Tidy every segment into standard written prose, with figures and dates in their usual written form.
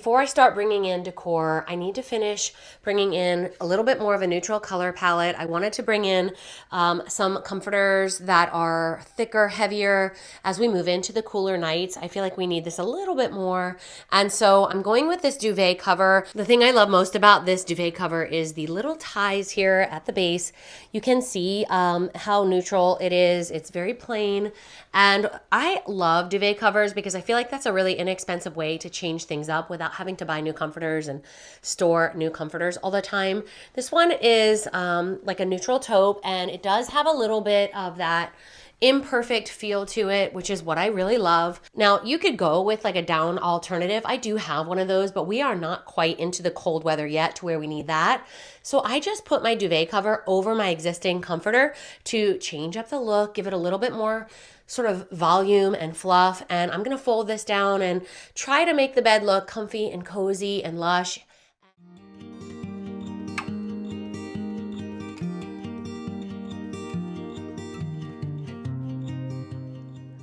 before I start bringing in decor, I need to finish bringing in a little bit more of a neutral color palette. I wanted to bring in some comforters that are thicker, heavier as we move into the cooler nights. I feel like we need this a little bit more. And so I'm going with this duvet cover. The thing I love most about this duvet cover is the little ties here at the base. You can see how neutral it is. It's very plain. And I love duvet covers because I feel like that's a really inexpensive way to change things up without having to buy new comforters and store new comforters all the time. This one is like a neutral taupe, and it does have a little bit of that imperfect feel to it, which is what I really love. Now, you could go with like a down alternative. I do have one of those, but we are not quite into the cold weather yet to where we need that. So I just put my duvet cover over my existing comforter to change up the look, give it a little bit more sort of volume and fluff. And I'm going to fold this down and try to make the bed look comfy and cozy and lush.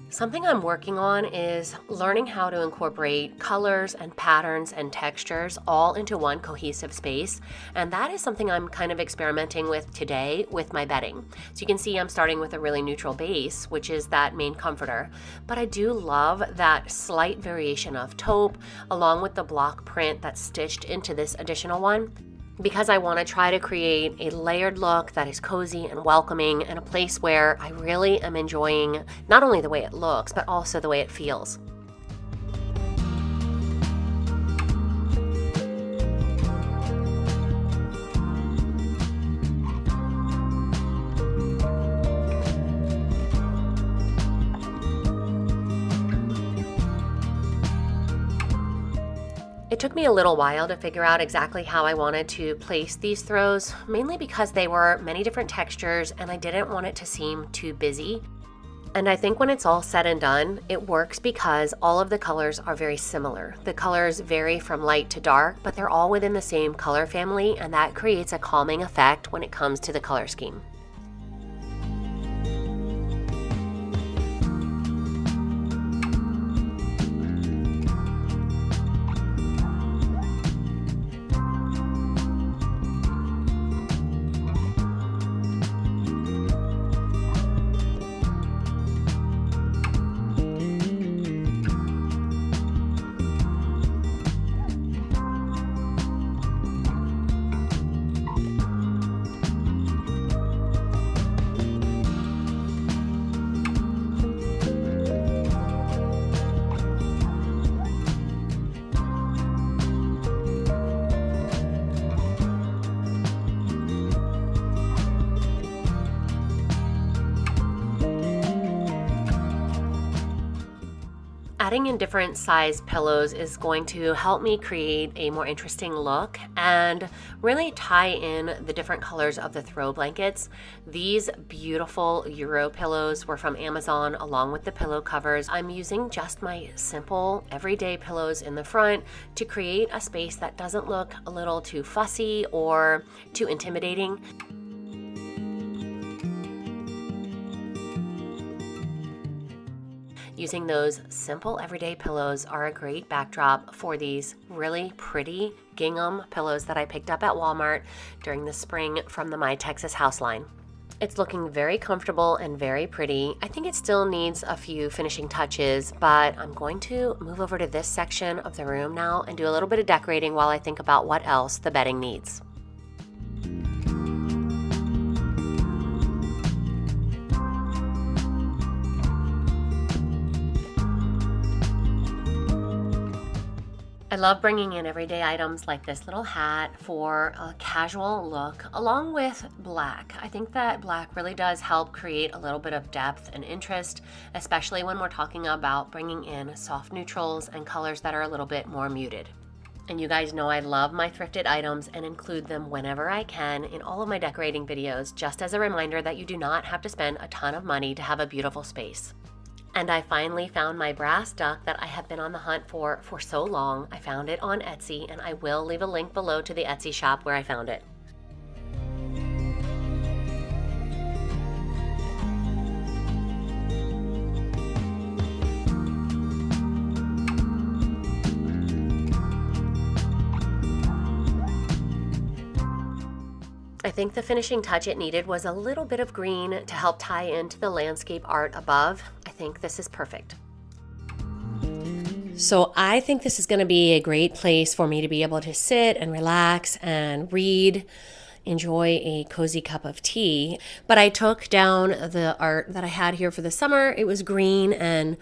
Something I'm working on is learning how to incorporate colors and patterns and textures all into one cohesive space. And that is something I'm kind of experimenting with today with my bedding. So you can see I'm starting with a really neutral base, which is that main comforter. But I do love that slight variation of taupe along with the block print that's stitched into this additional one, because I want to try to create a layered look that is cozy and welcoming and a place where I really am enjoying not only the way it looks, but also the way it feels. It took me a little while to figure out exactly how I wanted to place these throws, mainly because they were many different textures and I didn't want it to seem too busy. And I think when it's all said and done, it works because all of the colors are very similar. The colors vary from light to dark, but they're all within the same color family, and that creates a calming effect when it comes to the color scheme. Adding in different size pillows is going to help me create a more interesting look and really tie in the different colors of the throw blankets. These beautiful Euro pillows were from Amazon along with the pillow covers. I'm using just my simple everyday pillows in the front to create a space that doesn't look a little too fussy or too intimidating. Using those simple everyday pillows are a great backdrop for these really pretty gingham pillows that I picked up at Walmart during the spring from the My Texas House line. It's looking very comfortable and very pretty. I think it still needs a few finishing touches, but I'm going to move over to this section of the room now and do a little bit of decorating while I think about what else the bedding needs. I love bringing in everyday items like this little hat for a casual look along with black. I think that black really does help create a little bit of depth and interest, especially when we're talking about bringing in soft neutrals and colors that are a little bit more muted. And you guys know I love my thrifted items and include them whenever I can in all of my decorating videos, just as a reminder that you do not have to spend a ton of money to have a beautiful space. And I finally found my brass duck that I have been on the hunt for so long. I found it on Etsy, and I will leave a link below to the Etsy shop where I found it. think the finishing touch it needed was a little bit of green to help tie into the landscape art above. I think this is perfect. So I think this is going to be a great place for me to be able to sit and relax and read, enjoy a cozy cup of tea. But I took down the art that I had here for the summer. It was green and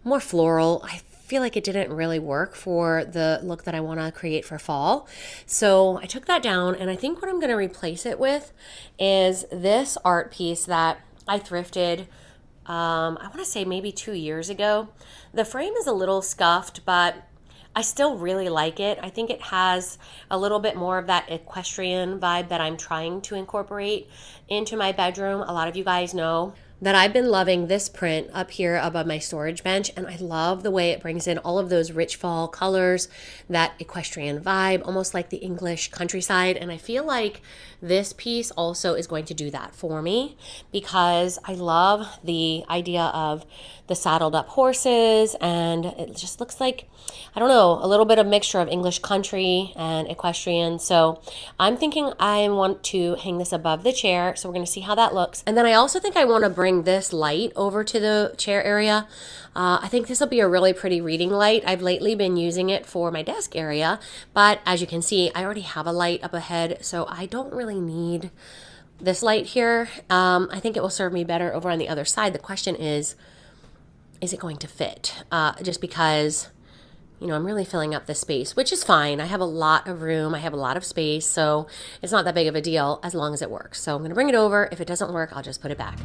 more floral. I feel like it didn't really work for the look that I want to create for fall. So I took that down, and I think what I'm going to replace it with is this art piece that I thrifted I want to say maybe 2 years ago. The frame is a little scuffed, but I still really like it. I think it has a little bit more of that equestrian vibe that I'm trying to incorporate into my bedroom. A lot of you guys know that I've been loving this print up here above my storage bench, and I love the way it brings in all of those rich fall colors, that equestrian vibe, almost like the English countryside. And I feel like this piece also is going to do that for me, because I love the idea of the saddled up horses, and it just looks like, I don't know, a little bit of mixture of English country and equestrian. So I'm thinking I want to hang this above the chair. So we're going to see how that looks. And then I also think I want to bring this light over to the chair area. I think this will be a really pretty reading light. I've lately been using it for my desk area, but as you can see, I already have a light up ahead, so I don't really need this light here. I think it will serve me better over on the other side. The question is it going to fit? Just because, you know, I'm really filling up the space, which is fine. I have a lot of room. I have a lot of space, so it's not that big of a deal as long as it works. So I'm going to bring it over. If it doesn't work, I'll just put it back.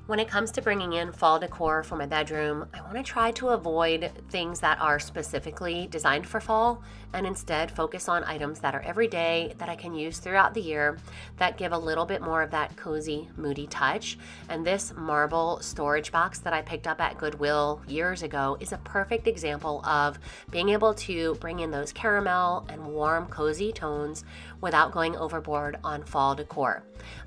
When it comes to bringing in fall decor for my bedroom, I want to try to avoid things that are specifically designed for fall and instead focus on items that are everyday that I can use throughout the year that give a little bit more of that cozy, moody touch. And this marble storage box that I picked up at Goodwill years ago is a perfect example of being able to bring in those caramel and warm, cozy tones without going overboard on fall decor.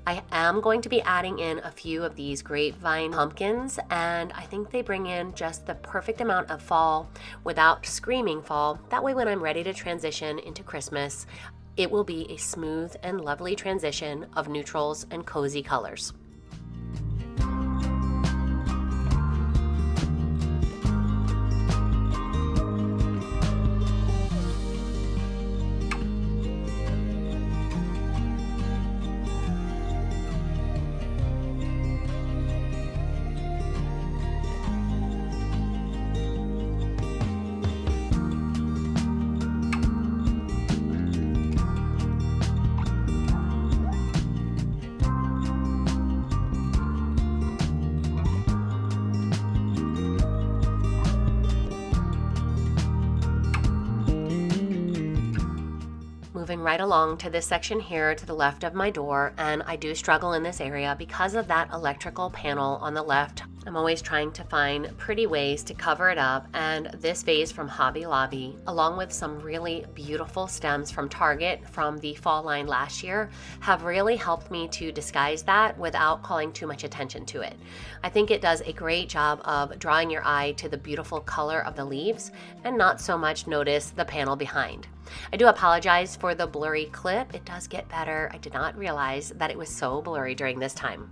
I am going to be adding in a few of these grapevine pumpkins, and I think they bring in just the perfect amount of fall without screaming fall. That way when I'm ready to transition into Christmas, it will be a smooth and lovely transition of neutrals and cozy colors. Moving right along to this section here to the left of my door, and I do struggle in this area because of that electrical panel on the left. I'm always trying to find pretty ways to cover it up, and this vase from Hobby Lobby, along with some really beautiful stems from Target from the fall line last year, have really helped me to disguise that without calling too much attention to it. I think it does a great job of drawing your eye to the beautiful color of the leaves and not so much notice the panel behind. I do apologize for the blurry clip. It does get better. I did not realize that it was so blurry during this time.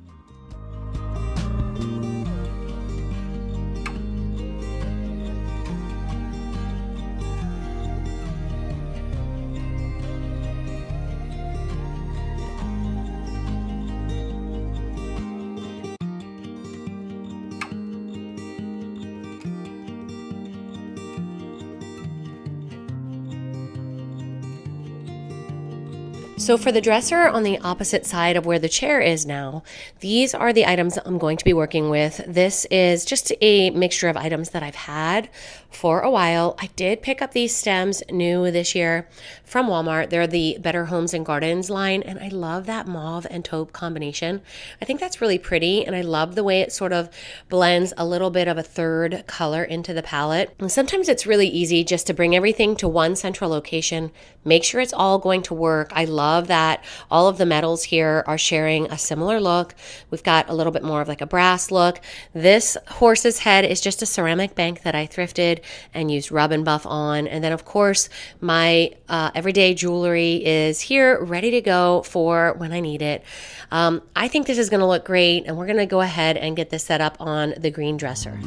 So for the dresser on the opposite side of where the chair is now, these are the items I'm going to be working with. This is just a mixture of items that I've had for a while. I did pick up these stems new this year from Walmart. They're the Better Homes and Gardens line, and I love that mauve and taupe combination. I think that's really pretty, and I love the way it sort of blends a little bit of a third color into the palette. And sometimes it's really easy just to bring everything to one central location, make sure it's all going to work. I love that all of the metals here are sharing a similar look. We've got a little bit more of like a brass look. This horse's head is just a ceramic bank that I thrifted and used rub and buff on. And then of course my everyday jewelry is here ready to go for when I need it. I think this is going to look great, and we're going to go ahead and get this set up on the green dresser.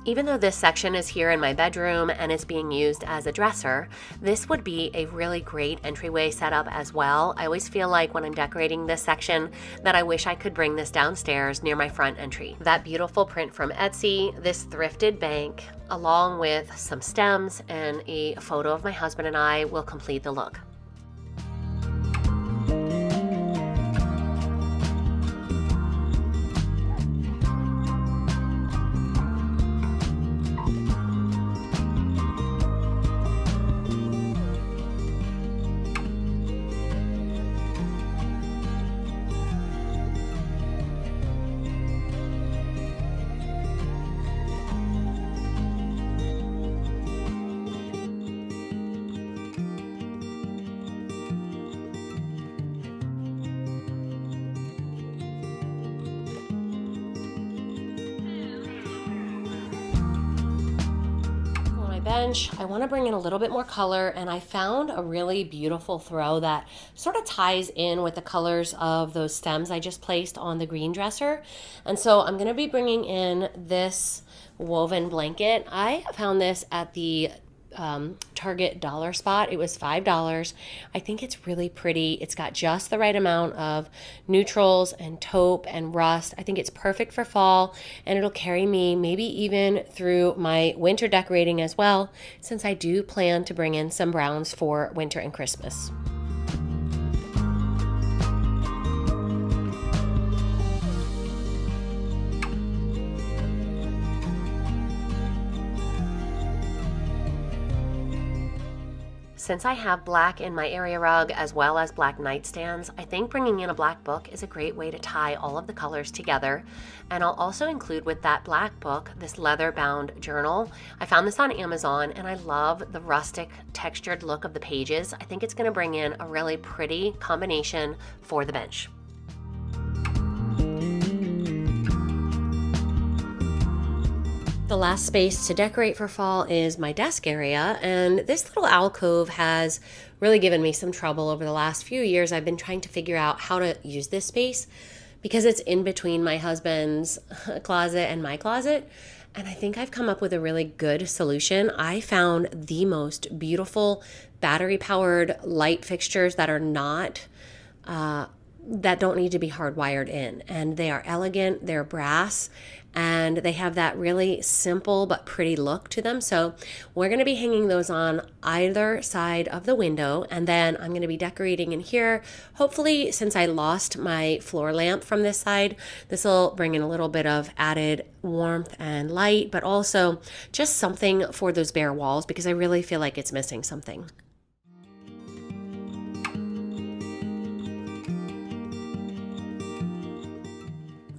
Even though this section is here in my bedroom and is being used as a dresser, this would be a really great entryway setup as well. I always feel like when I'm decorating this section that I wish I could bring this downstairs near my front entry. That beautiful print from Etsy, this thrifted bank, along with some stems and a photo of my husband and I will complete the look. Bench, I want to bring in a little bit more color, and I found a really beautiful throw that sort of ties in with the colors of those stems I just placed on the green dresser. And so I'm going to be bringing in this woven blanket. I found this at the Target dollar spot. It was $5. I think it's really pretty. It's got just the right amount of neutrals and taupe and rust. I think it's perfect for fall, and it'll carry me maybe even through my winter decorating as well, since I do plan to bring in some browns for winter and Christmas. Since I have black in my area rug as well as black nightstands, I think bringing in a black book is a great way to tie all of the colors together. And I'll also include with that black book this leather-bound journal. I found this on Amazon, and I love the rustic textured look of the pages. I think it's going to bring in a really pretty combination for the bench. The last space to decorate for fall is my desk area, and this little alcove has really given me some trouble over the last few years. I've been trying to figure out how to use this space because it's in between my husband's closet and my closet, and I think I've come up with a really good solution. I found the most beautiful battery-powered light fixtures that are not that don't need to be hardwired in, and they are elegant, they're brass, and they have that really simple but pretty look to them. So we're going to be hanging those on either side of the window, and then I'm going to be decorating in here. Hopefully, since I lost my floor lamp from this side, this will bring in a little bit of added warmth and light, but also just something for those bare walls because I really feel like it's missing something.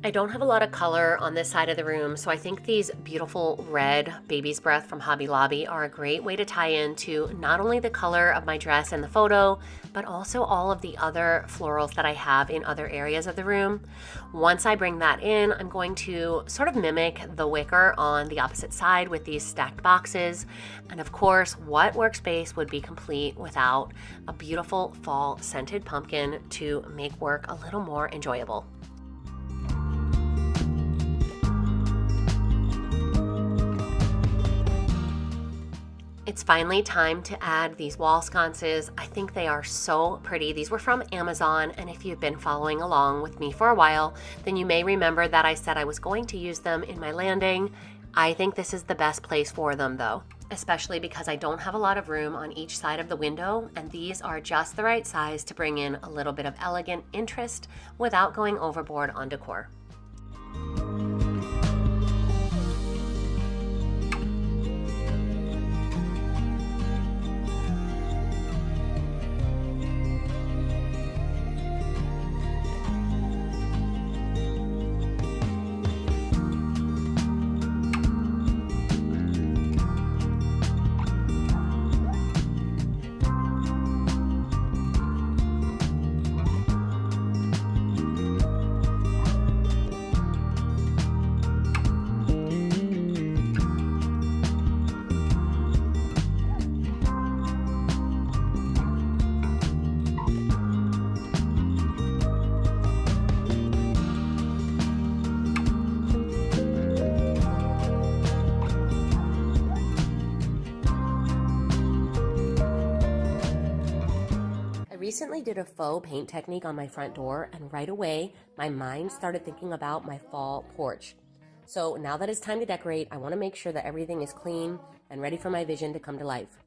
I don't have a lot of color on this side of the room, so I think these beautiful red Baby's Breath from Hobby Lobby are a great way to tie into not only the color of my dress in the photo, but also all of the other florals that I have in other areas of the room. Once I bring that in, I'm going to sort of mimic the wicker on the opposite side with these stacked boxes. And of course, what workspace would be complete without a beautiful fall scented pumpkin to make work a little more enjoyable? It's finally time to add these wall sconces. I think they are so pretty. These were from Amazon, and if you've been following along with me for a while, then you may remember that I said I was going to use them in my landing. I think this is the best place for them though, especially because I don't have a lot of room on each side of the window, and these are just the right size to bring in a little bit of elegant interest without going overboard on decor. Recently did a faux paint technique on my front door, and right away my mind started thinking about my fall porch. So now that it's time to decorate, I want to make sure that everything is clean and ready for my vision to come to life.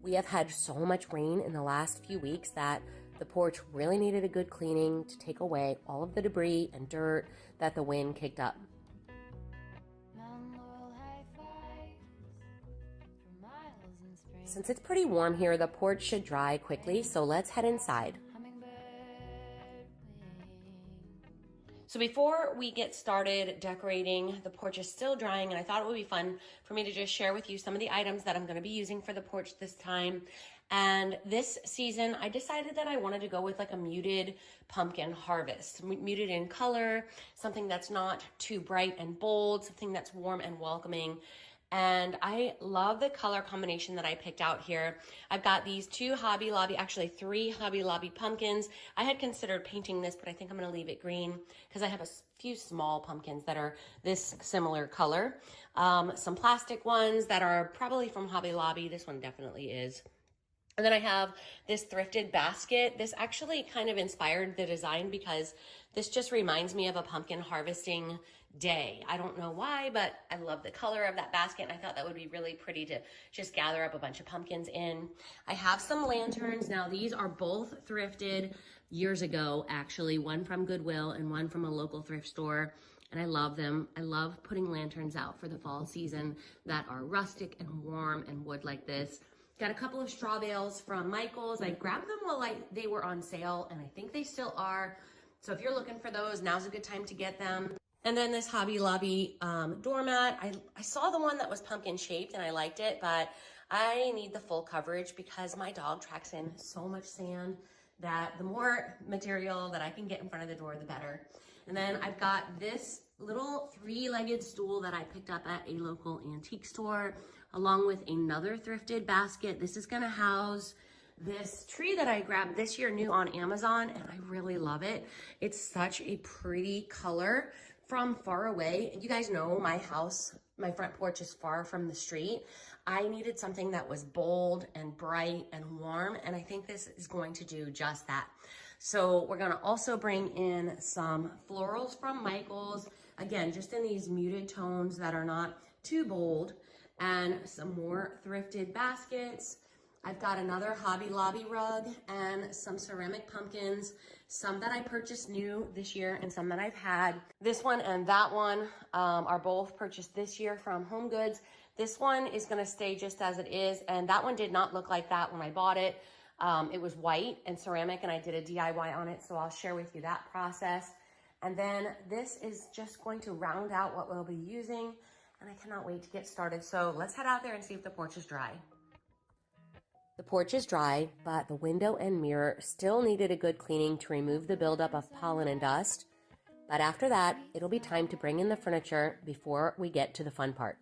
We have had so much rain in the last few weeks that the porch really needed a good cleaning to take away all of the debris and dirt that the wind kicked up. Since it's pretty warm here, the porch should dry quickly, so let's head inside. So before we get started decorating, the porch is still drying, and I thought it would be fun for me to just share with you some of the items that I'm going to be using for the porch this time. And this season, I decided that I wanted to go with like a muted pumpkin harvest, muted in color, something that's not too bright and bold, something that's warm and welcoming. And I love the color combination that I picked out here. I've got these two Hobby Lobby, actually 3 Hobby Lobby pumpkins. I had considered painting this, but I think I'm gonna leave it green because I have a few small pumpkins that are this similar color. Some plastic ones that are probably from Hobby Lobby. This one definitely is. And then I have this thrifted basket. This actually kind of inspired the design because this just reminds me of a pumpkin harvesting day. I don't know why, but I love the color of that basket, and I thought that would be really pretty to just gather up a bunch of pumpkins in. I have some lanterns. Now these are both thrifted years ago, actually, one from Goodwill and one from a local thrift store. And I love them. I love putting lanterns out for the fall season that are rustic and warm and wood like this. Got a couple of straw bales from Michael's. I grabbed them while they were on sale, and I think they still are. So if you're looking for those, now's a good time to get them. And then this Hobby Lobby doormat. I saw the one that was pumpkin shaped and I liked it, but I need the full coverage because my dog tracks in so much sand that the more material that I can get in front of the door, the better. And then I've got this little 3-legged stool that I picked up at a local antique store, along with another thrifted basket. This is gonna house this tree that I grabbed this year new on Amazon, and I really love it. It's such a pretty color from far away. You guys know my house, my front porch is far from the street. I needed something that was bold and bright and warm, and I think this is going to do just that. So we're gonna also bring in some florals from Michael's, again, just in these muted tones that are not too bold, and some more thrifted baskets. I've got another Hobby Lobby rug and some ceramic pumpkins, some that I purchased new this year and some that I've had. This one and that one are both purchased this year from Home Goods. This one is gonna stay just as it is, and that one did not look like that when I bought it. It was white and ceramic, and I did a DIY on it, so I'll share with you that process. And then this is just going to round out what we'll be using, and I cannot wait to get started. So let's head out there and see if the porch is dry. The porch is dry, but the window and mirror still needed a good cleaning to remove the buildup of pollen and dust. But after that, it'll be time to bring in the furniture before we get to the fun part.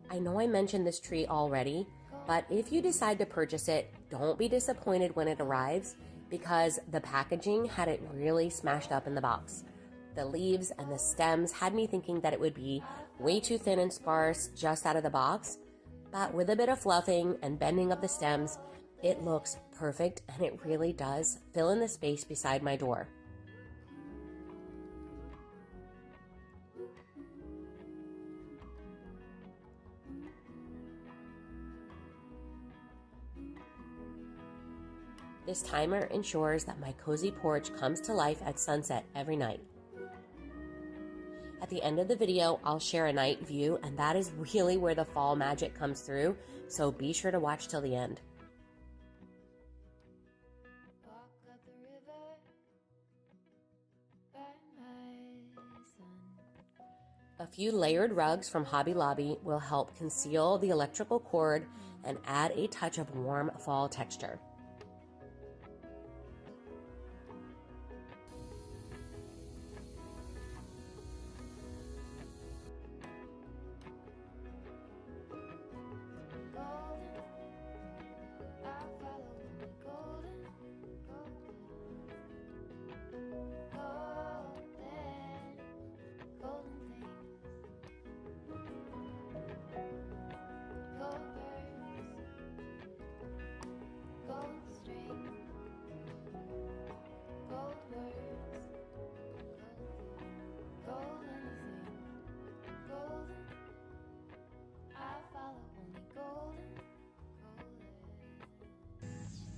I know I mentioned this tree already, but if you decide to purchase it, don't be disappointed when it arrives because the packaging had it really smashed up in the box. The leaves and the stems had me thinking that it would be way too thin and sparse just out of the box, but with a bit of fluffing and bending of the stems, it looks perfect and it really does fill in the space beside my door. This timer ensures that my cozy porch comes to life at sunset every night. At the end of the video, I'll share a night view, and that is really where the fall magic comes through, so be sure to watch till the end. A few layered rugs from Hobby Lobby will help conceal the electrical cord and add a touch of warm fall texture.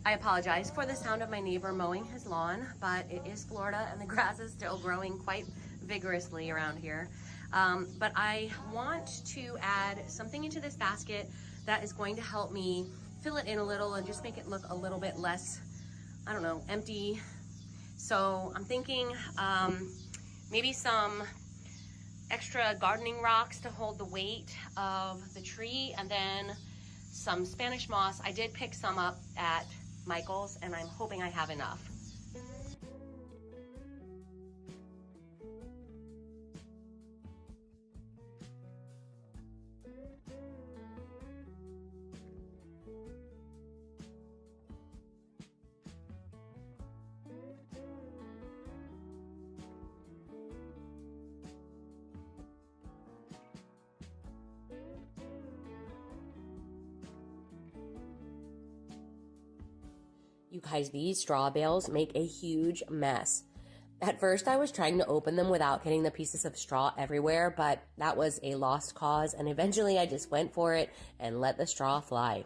I apologize for the sound of my neighbor mowing his lawn, but it is Florida and the grass is still growing quite vigorously around here. But I want to add something into this basket that is going to help me fill it in a little and just make it look a little bit less, I don't know, empty. So I'm thinking maybe some extra gardening rocks to hold the weight of the tree, and then some Spanish moss. I did pick some up at Michael's and I'm hoping I have enough. You guys, these straw bales make a huge mess. At first, I was trying to open them without getting the pieces of straw everywhere, but that was a lost cause, and eventually I just went for it and let the straw fly.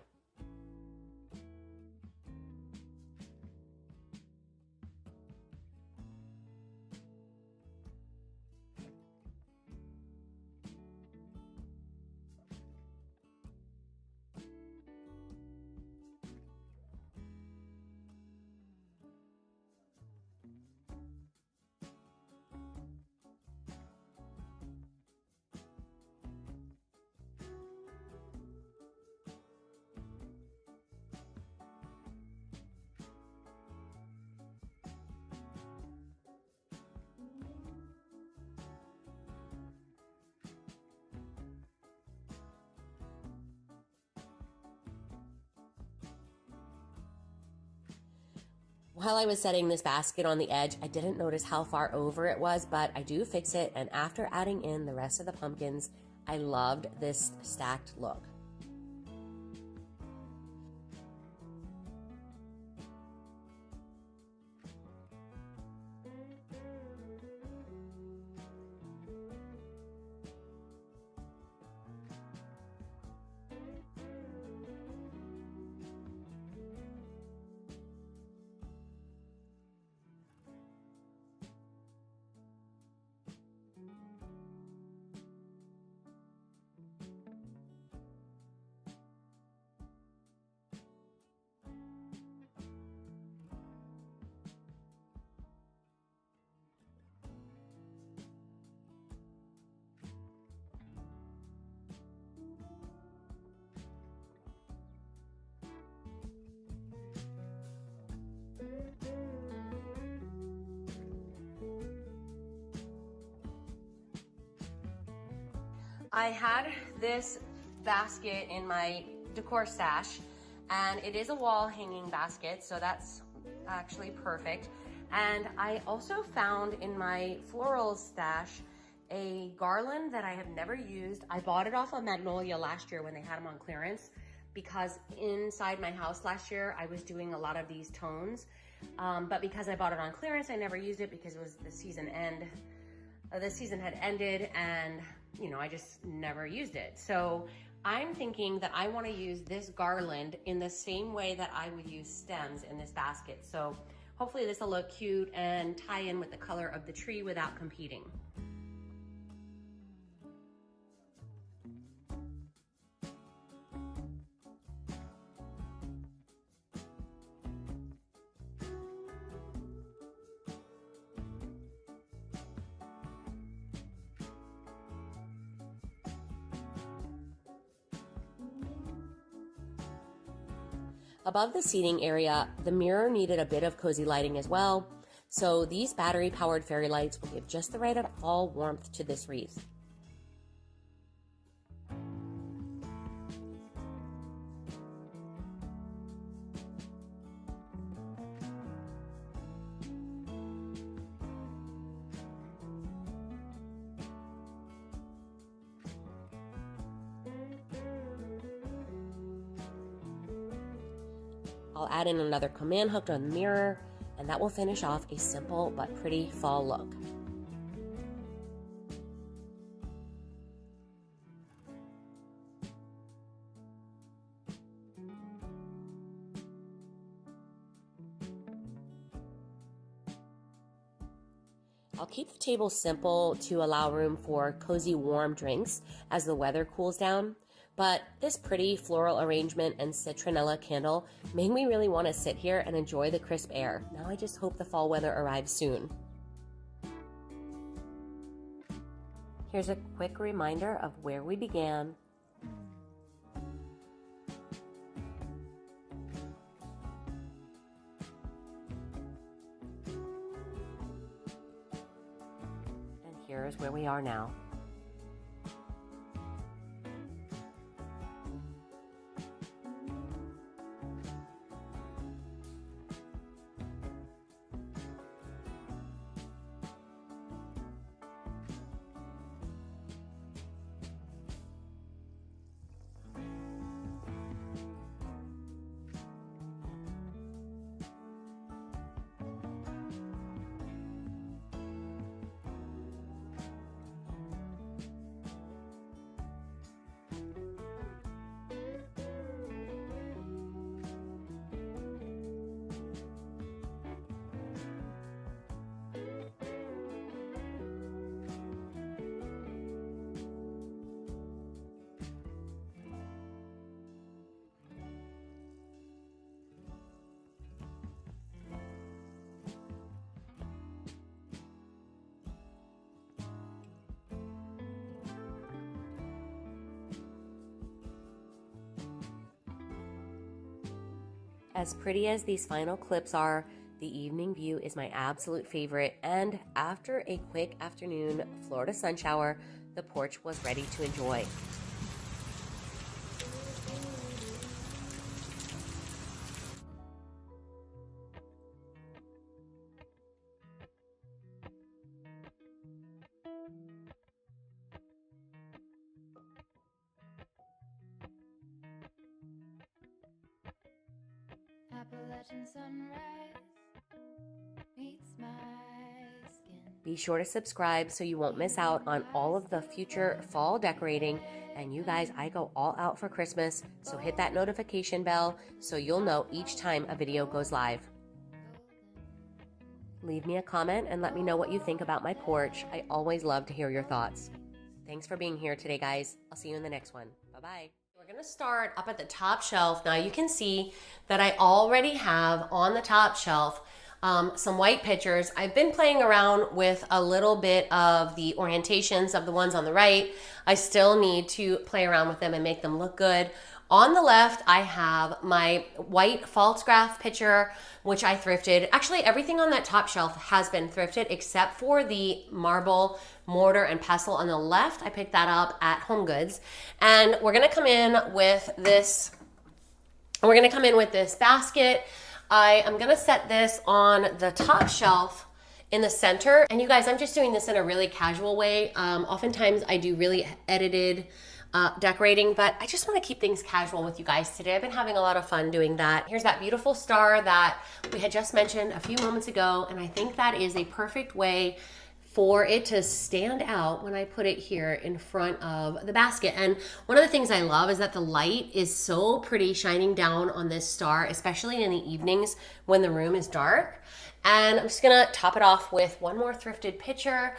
While I was setting this basket on the edge, I didn't notice how far over it was, but I do fix it, and after adding in the rest of the pumpkins, I loved this stacked look. I had this basket in my decor stash, and it is a wall hanging basket, so that's actually perfect. And I also found in my floral stash a garland that I have never used. I bought it off of Magnolia last year when they had them on clearance, because inside my house last year I was doing a lot of these tones, but because I bought it on clearance, I never used it because it was the season end. The season had ended, and you know, I just never used it. So I'm thinking that I want to use this garland in the same way that I would use stems in this basket. So hopefully this will look cute and tie in with the color of the tree without competing. Above the seating area, the mirror needed a bit of cozy lighting as well, so these battery-powered fairy lights will give just the right fall warmth to this wreath. I'll add in another command hook on the mirror, and that will finish off a simple but pretty fall look. I'll keep the table simple to allow room for cozy warm drinks as the weather cools down. But this pretty floral arrangement and citronella candle made me really want to sit here and enjoy the crisp air. Now I just hope the fall weather arrives soon. Here's a quick reminder of where we began. And here's where we are now. As pretty as these final clips are, the evening view is my absolute favorite, and after a quick afternoon Florida sun shower, the porch was ready to enjoy. Appalachian sunrise meets my skin. Be sure to subscribe so you won't miss out on all of the future fall decorating. And you guys, I go all out for Christmas, so hit that notification bell so you'll know each time a video goes live. Leave me a comment and let me know what you think about my porch. I always love to hear your thoughts. Thanks for being here today, guys. I'll see you in the next one. Bye-bye. We're gonna start up at the top shelf. Now you can see that I already have on the top shelf some white pictures. I've been playing around with a little bit of the orientations of the ones on the right. I still need to play around with them and make them look good. On the left, I have my white false graph picture, which I thrifted. Actually, everything on that top shelf has been thrifted except for the marble mortar and pestle on the left. I picked that up at HomeGoods. And we're gonna come in with this, basket. I am gonna set this on the top shelf in the center. And you guys, I'm just doing this in a really casual way. Oftentimes I do really edited decorating, but I just want to keep things casual with you guys today. I've been having a lot of fun doing that. Here's that beautiful star that we had just mentioned a few moments ago, and I think that is a perfect way for it to stand out when I put it here in front of the basket. And one of the things I love is that the light is so pretty shining down on this star, especially in the evenings when the room is dark. And I'm just gonna top it off with one more thrifted picture.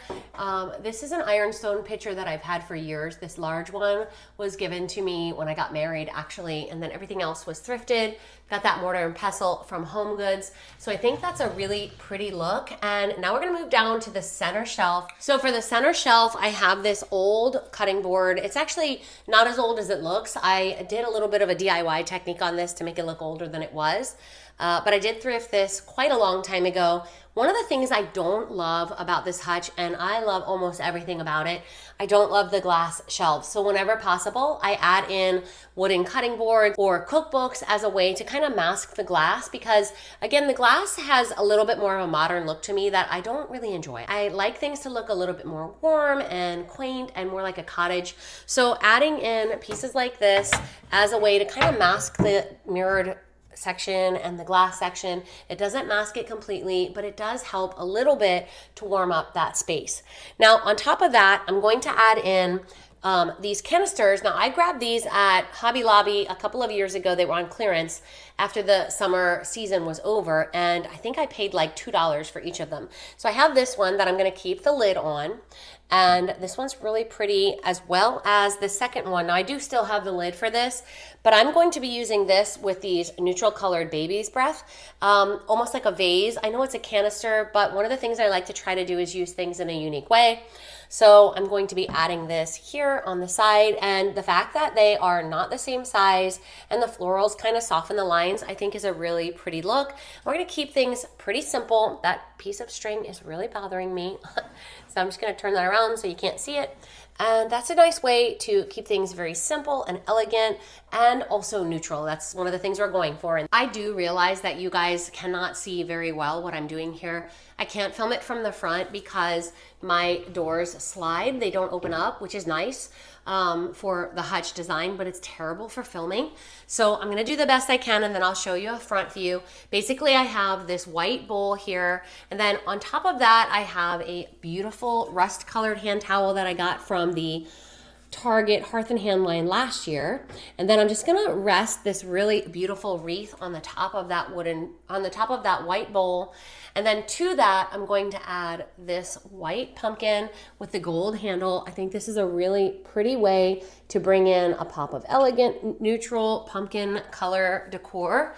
This is an ironstone picture that I've had for years. This large one was given to me when I got married, actually, and then everything else was thrifted. Got that mortar and pestle from HomeGoods. So I think that's a really pretty look. And now we're gonna move down to the center shelf. So for the center shelf, I have this old cutting board. It's actually not as old as it looks. I did a little bit of a DIY technique on this to make it look older than it was. But I did thrift this quite a long time ago. One of the things I don't love about this hutch, and I love almost everything about it, I don't love the glass shelves. So whenever possible, I add in wooden cutting boards or cookbooks as a way to kind of mask the glass, because again, the glass has a little bit more of a modern look to me that I don't really enjoy. I like things to look a little bit more warm and quaint and more like a cottage. So adding in pieces like this as a way to kind of mask the mirrored section and the glass section. It doesn't mask it completely, but it does help a little bit to warm up that space. Now, on top of that, I'm going to add in these canisters. Now, I grabbed these at Hobby Lobby a couple of years ago. They were on clearance after the summer season was over, and I think I paid like $2 for each of them. So I have this one that I'm going to keep the lid on, and this one's really pretty, as well as the second one. Now, I do still have the lid for this, but I'm going to be using this with these neutral colored baby's breath, almost like a vase. I know it's a canister, but one of the things I like to try to do is use things in a unique way. So I'm going to be adding this here on the side, and the fact that they are not the same size and the florals kind of soften the lines, I think is a really pretty look. We're going to keep things pretty simple. That piece of string is really bothering me. So I'm just going to turn that around so you can't see it. And that's a nice way to keep things very simple and elegant and also neutral. That's one of the things we're going for. And I do realize that you guys cannot see very well what I'm doing here. I can't film it from the front because my doors slide. They don't open up, which is nice for the hutch design, but it's terrible for filming. So I'm gonna do the best I can, and then I'll show you a front view. Basically, I have this white bowl here, and then on top of that, I have a beautiful rust-colored hand towel that I got from the Target Hearth and Hand line last year. And then I'm just gonna rest this really beautiful wreath on the top of that white bowl. And then to that, I'm going to add this white pumpkin with the gold handle. I think this is a really pretty way to bring in a pop of elegant, neutral pumpkin color decor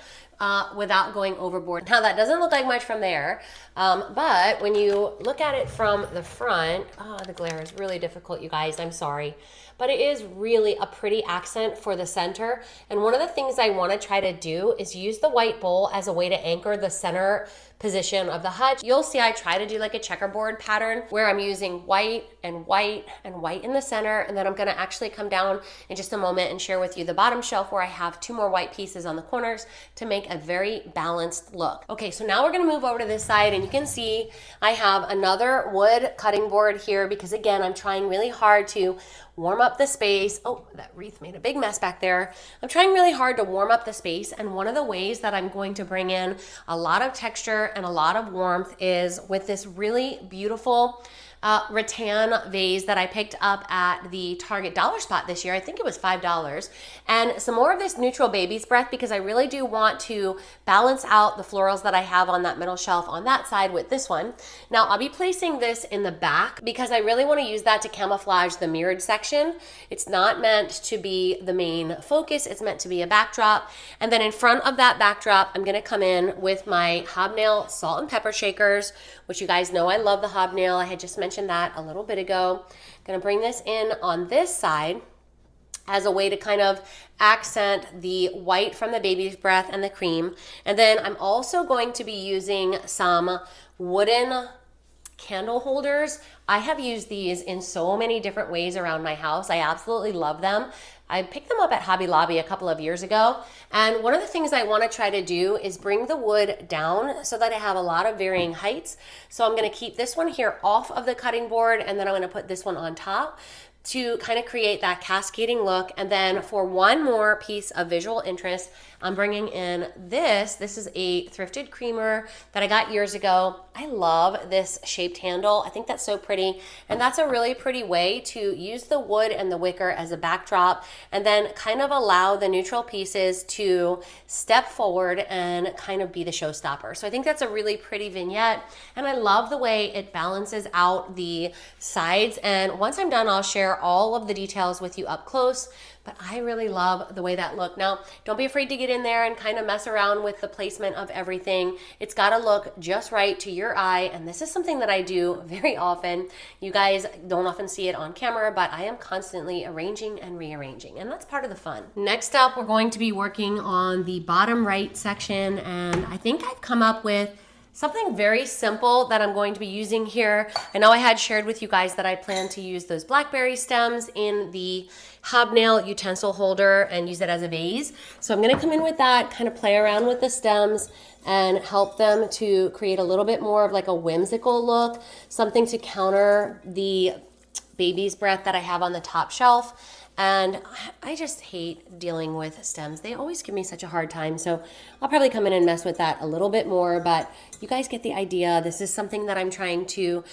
without going overboard. Now, that doesn't look like much from there, but when you look at it from the front, the glare is really difficult, you guys, I'm sorry. But it is really a pretty accent for the center. And one of the things I want to try to do is use the white bowl as a way to anchor the center position of the hutch. You'll see I try to do like a checkerboard pattern where I'm using white and white and white in the center, and then I'm gonna actually come down in just a moment and share with you the bottom shelf where I have 2 more white pieces on the corners to make a very balanced look. Okay, so now we're gonna move over to this side, and you can see I have another wood cutting board here because again, I'm trying really hard to warm up the space. Oh, that wreath made a big mess back there. I'm trying really hard to warm up the space, and one of the ways that I'm going to bring in a lot of texture and a lot of warmth is with this really beautiful rattan vase that I picked up at the Target dollar spot this year. I think it was $5. And some more of this neutral baby's breath, because I really do want to balance out the florals that I have on that middle shelf on that side with this one. Now I'll be placing this in the back because I really want to use that to camouflage the mirrored section. It's not meant to be the main focus. It's meant to be a backdrop. And then in front of that backdrop, I'm going to come in with my hobnail salt and pepper shakers, which you guys know I love the hobnail. I had just mentioned that a little bit ago. I'm going to bring this in on this side as a way to kind of accent the white from the baby's breath and the cream. And then I'm also going to be using some wooden candle holders. I have used these in so many different ways around my house. I absolutely love them. I picked them up at Hobby Lobby a couple of years ago. And one of the things I want to try to do is bring the wood down so that I have a lot of varying heights. So I'm going to keep this one here off of the cutting board, and then I'm going to put this one on top to kind of create that cascading look. And then for one more piece of visual interest, I'm bringing in this. This is a thrifted creamer that I got years ago. I love this shaped handle. I think that's so pretty. And that's a really pretty way to use the wood and the wicker as a backdrop and then kind of allow the neutral pieces to step forward and kind of be the showstopper. So I think that's a really pretty vignette. And I love the way it balances out the sides. And once I'm done, I'll share all of the details with you up close. But I really love the way that look. Now, don't be afraid to get in there and kind of mess around with the placement of everything. It's got to look just right to your eye. And this is something that I do very often. You guys don't often see it on camera, but I am constantly arranging and rearranging. And that's part of the fun. Next up, we're going to be working on the bottom right section. And I think I've come up with something very simple that I'm going to be using here. I know I had shared with you guys that I plan to use those blackberry stems in the hobnail utensil holder and use it as a vase. So I'm gonna come in with that, kind of play around with the stems and help them to create a little bit more of like a whimsical look, something to counter the baby's breath that I have on the top shelf. And I just hate dealing with stems. They always give me such a hard time. So I'll probably come in and mess with that a little bit more, but you guys get the idea. This is something that I'm trying to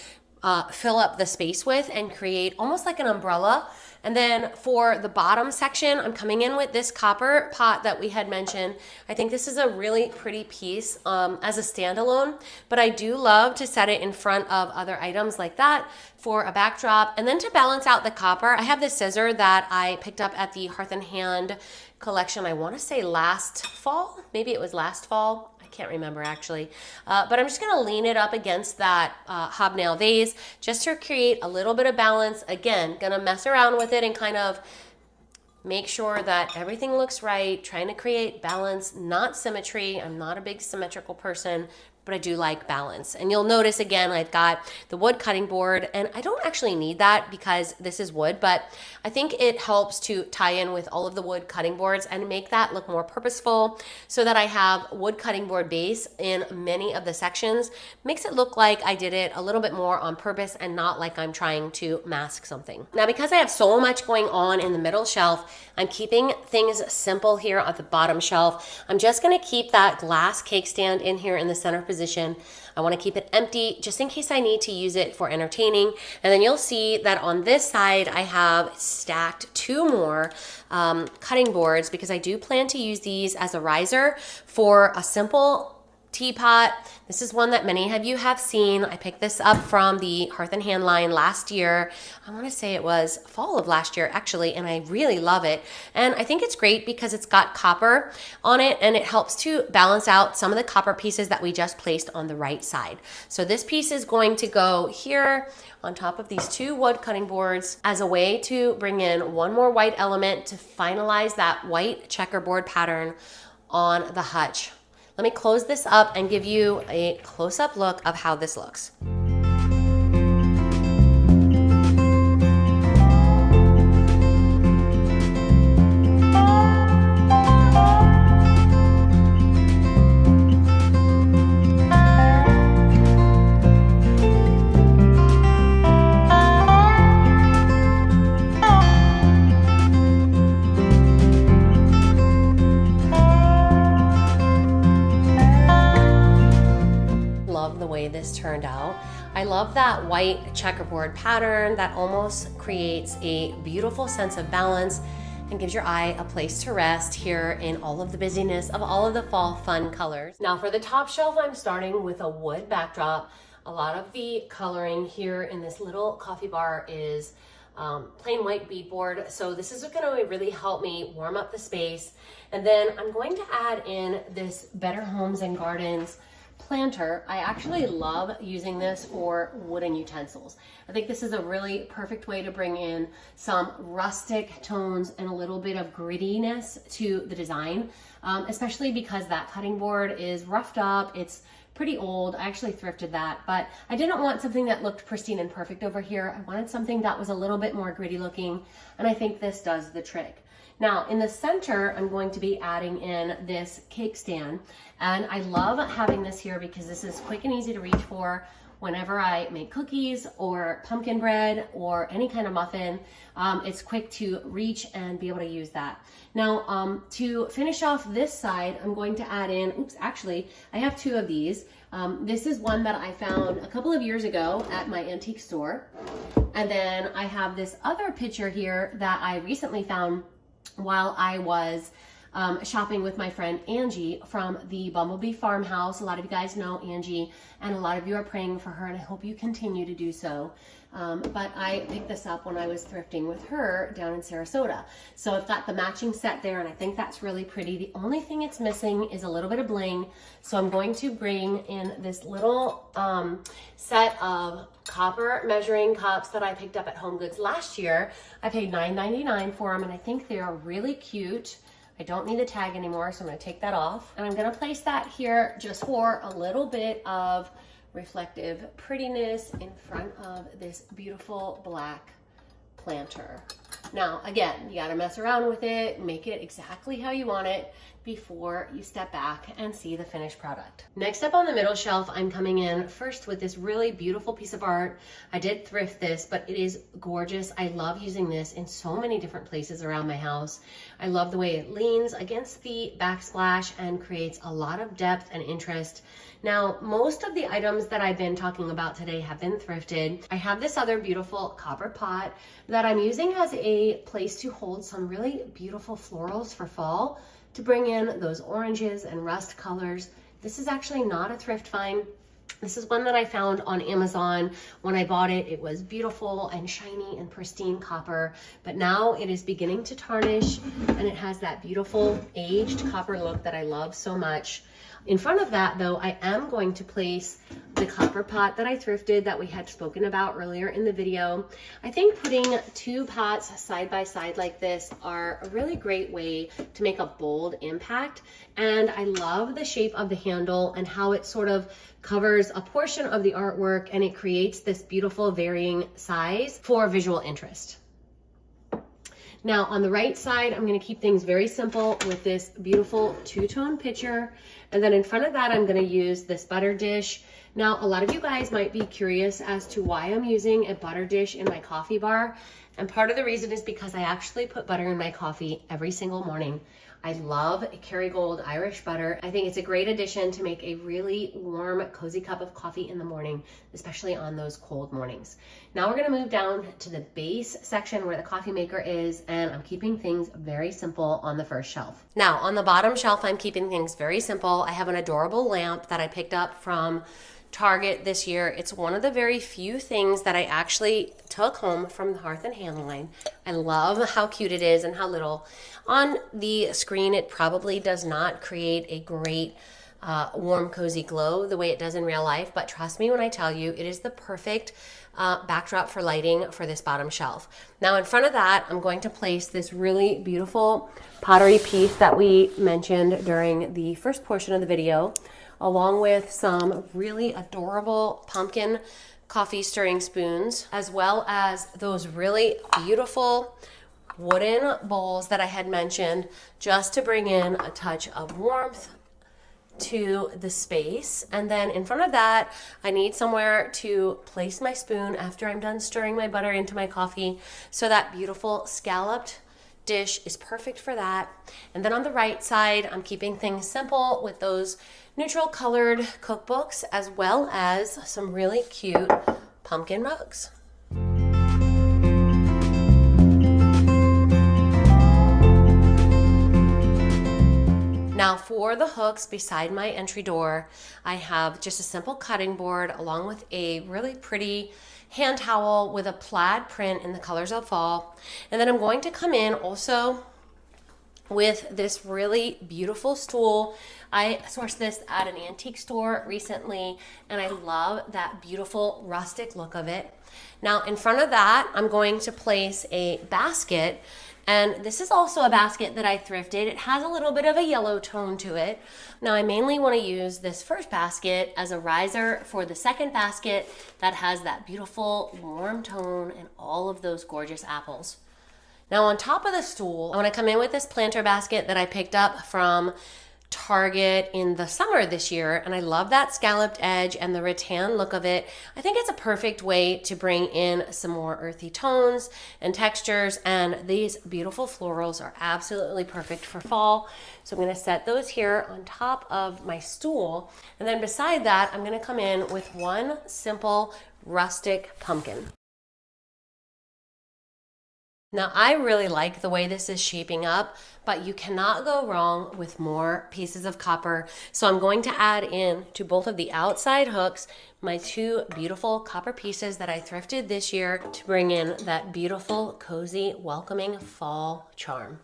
fill up the space with and create almost like an umbrella. And then for the bottom section, I'm coming in with this copper pot that we had mentioned. I think this is a really pretty piece as a standalone, but I do love to set it in front of other items like that for a backdrop. And then to balance out the copper, I have this scissor that I picked up at the Hearth and Hand collection, I want to say last fall, maybe it was last fall. Can't remember actually, but I'm just gonna lean it up against that hobnail vase just to create a little bit of balance. Again, gonna mess around with it and kind of make sure that everything looks right, trying to create balance, not symmetry. I'm not a big symmetrical person, but I do like balance. And you'll notice again, I've got the wood cutting board, and I don't actually need that because this is wood, but I think it helps to tie in with all of the wood cutting boards and make that look more purposeful so that I have wood cutting board base in many of the sections. Makes it look like I did it a little bit more on purpose and not like I'm trying to mask something. Now, because I have so much going on in the middle shelf, I'm keeping things simple here at the bottom shelf. I'm just gonna keep that glass cake stand in here in the center position. I want to keep it empty just in case I need to use it for entertaining. And then you'll see that on this side I have stacked two more cutting boards because I do plan to use these as a riser for a simple teapot. This is one that many of you have seen. I picked this up from the Hearth and Hand line last year. I want to say it was fall of last year actually, and I really love it. And I think it's great because it's got copper on it and it helps to balance out some of the copper pieces that we just placed on the right side. So this piece is going to go here on top of these two wood cutting boards as a way to bring in one more white element to finalize that white checkerboard pattern on the hutch. Let me close this up and give you a close-up look of how this looks. This turned out. I I love that white checkerboard pattern that almost creates a beautiful sense of balance and gives your eye a place to rest here in all of the busyness of all of the fall fun colors. Now for the top shelf, I'm starting with a wood backdrop. A lot of the coloring here in this little coffee bar is plain white beadboard. So this is going to really help me warm up the space. And then I'm going to add in this Better Homes and Gardens planter. I actually love using this for wooden utensils. I think this is a really perfect way to bring in some rustic tones and a little bit of grittiness to the design, especially because that cutting board is roughed up. It's pretty old. I actually thrifted that, but I didn't want something that looked pristine and perfect over here. I wanted something that was a little bit more gritty looking, and I think this does the trick. Now in the center, I'm going to be adding in this cake stand, and I love having this here because this is quick and easy to reach for whenever I make cookies or pumpkin bread or any kind of muffin. It's quick to reach and be able to use that. Now to finish off this side, I'm going to add in, actually I have two of these. This is one that I found a couple of years ago at my antique store. And then I have this other picture here that I recently found while I was shopping with my friend Angie from the Bumblebee Farmhouse. A lot of you guys know Angie, and a lot of you are praying for her, and I hope you continue to do so. But I picked this up when I was thrifting with her down in Sarasota. So I've got the matching set there, and I think that's really pretty. The only thing it's missing is a little bit of bling. So I'm going to bring in this little set of copper measuring cups that I picked up at Home Goods last year. I paid $9.99 for them, and I think they are really cute. I don't need a tag anymore, so I'm going to take that off. And I'm going to place that here just for a little bit of reflective prettiness in front of this beautiful black planter. Now, again, you got to mess around with it, make it exactly how you want it before you step back and see the finished product. Next up on the middle shelf, I'm coming in first with this really beautiful piece of art. I did thrift this, but it is gorgeous. I love using this in so many different places around my house. I love the way it leans against the backsplash and creates a lot of depth and interest. Now, most of the items that I've been talking about today have been thrifted. I have this other beautiful copper pot that I'm using as a place to hold some really beautiful florals for fall, to bring in those oranges and rust colors. This is actually not a thrift find. This is one that I found on Amazon. When I bought it, it was beautiful and shiny and pristine copper, but now it is beginning to tarnish, and it has that beautiful aged copper look that I love so much. In front of that though, I am going to place the copper pot that I thrifted that we had spoken about earlier in the video. I think putting two pots side by side like this are a really great way to make a bold impact. And I love the shape of the handle and how it sort of covers a portion of the artwork, and it creates this beautiful varying size for visual interest. Now on the right side, I'm going to keep things very simple with this beautiful two-tone picture. And then in front of that, I'm going to use this butter dish. Now, a lot of you guys might be curious as to why I'm using a butter dish in my coffee bar. And part of the reason is because I actually put butter in my coffee every single morning. I love Kerrygold Irish butter. I think it's a great addition to make a really warm, cozy cup of coffee in the morning, especially on those cold mornings. Now we're gonna move down to the base section where the coffee maker is, and I'm keeping things very simple on the first shelf. Now on the bottom shelf, I'm keeping things very simple. I have an adorable lamp that I picked up from Target this year. It's one of the very few things that I actually took home from the Hearth and Hand line. I love how cute it is and how little. On the screen, it probably does not create a great warm, cozy glow the way it does in real life, but trust me when I tell you, it is the perfect backdrop for lighting for this bottom shelf. Now in front of that, I'm going to place this really beautiful pottery piece that we mentioned during the first portion of the video, along with some really adorable pumpkin coffee stirring spoons, as well as those really beautiful wooden bowls that I had mentioned, just to bring in a touch of warmth to the space. And then in front of that, I need somewhere to place my spoon after I'm done stirring my butter into my coffee. So that beautiful scalloped dish is perfect for that. And then on the right side, I'm keeping things simple with those neutral colored cookbooks, as well as some really cute pumpkin mugs. Now for the hooks beside my entry door, I have just a simple cutting board along with a really pretty hand towel with a plaid print in the colors of fall. And then I'm going to come in also with this really beautiful stool. I sourced this at an antique store recently, and I love that beautiful rustic look of it. Now in front of that, I'm going to place a basket, and this is also a basket that I thrifted. It has a little bit of a yellow tone to it. Now I mainly want to use this first basket as a riser for the second basket that has that beautiful warm tone and all of those gorgeous apples. Now on top of the stool, I want to come in with this planter basket that I picked up from Target in the summer this year, and I love that scalloped edge and the rattan look of it. I think it's a perfect way to bring in some more earthy tones and textures, and these beautiful florals are absolutely perfect for fall. So I'm going to set those here on top of my stool, and then beside that I'm going to come in with one simple rustic pumpkin. Now I really like the way this is shaping up, but you cannot go wrong with more pieces of copper. So I'm going to add in to both of the outside hooks my two beautiful copper pieces that I thrifted this year to bring in that beautiful, cozy, welcoming fall charm.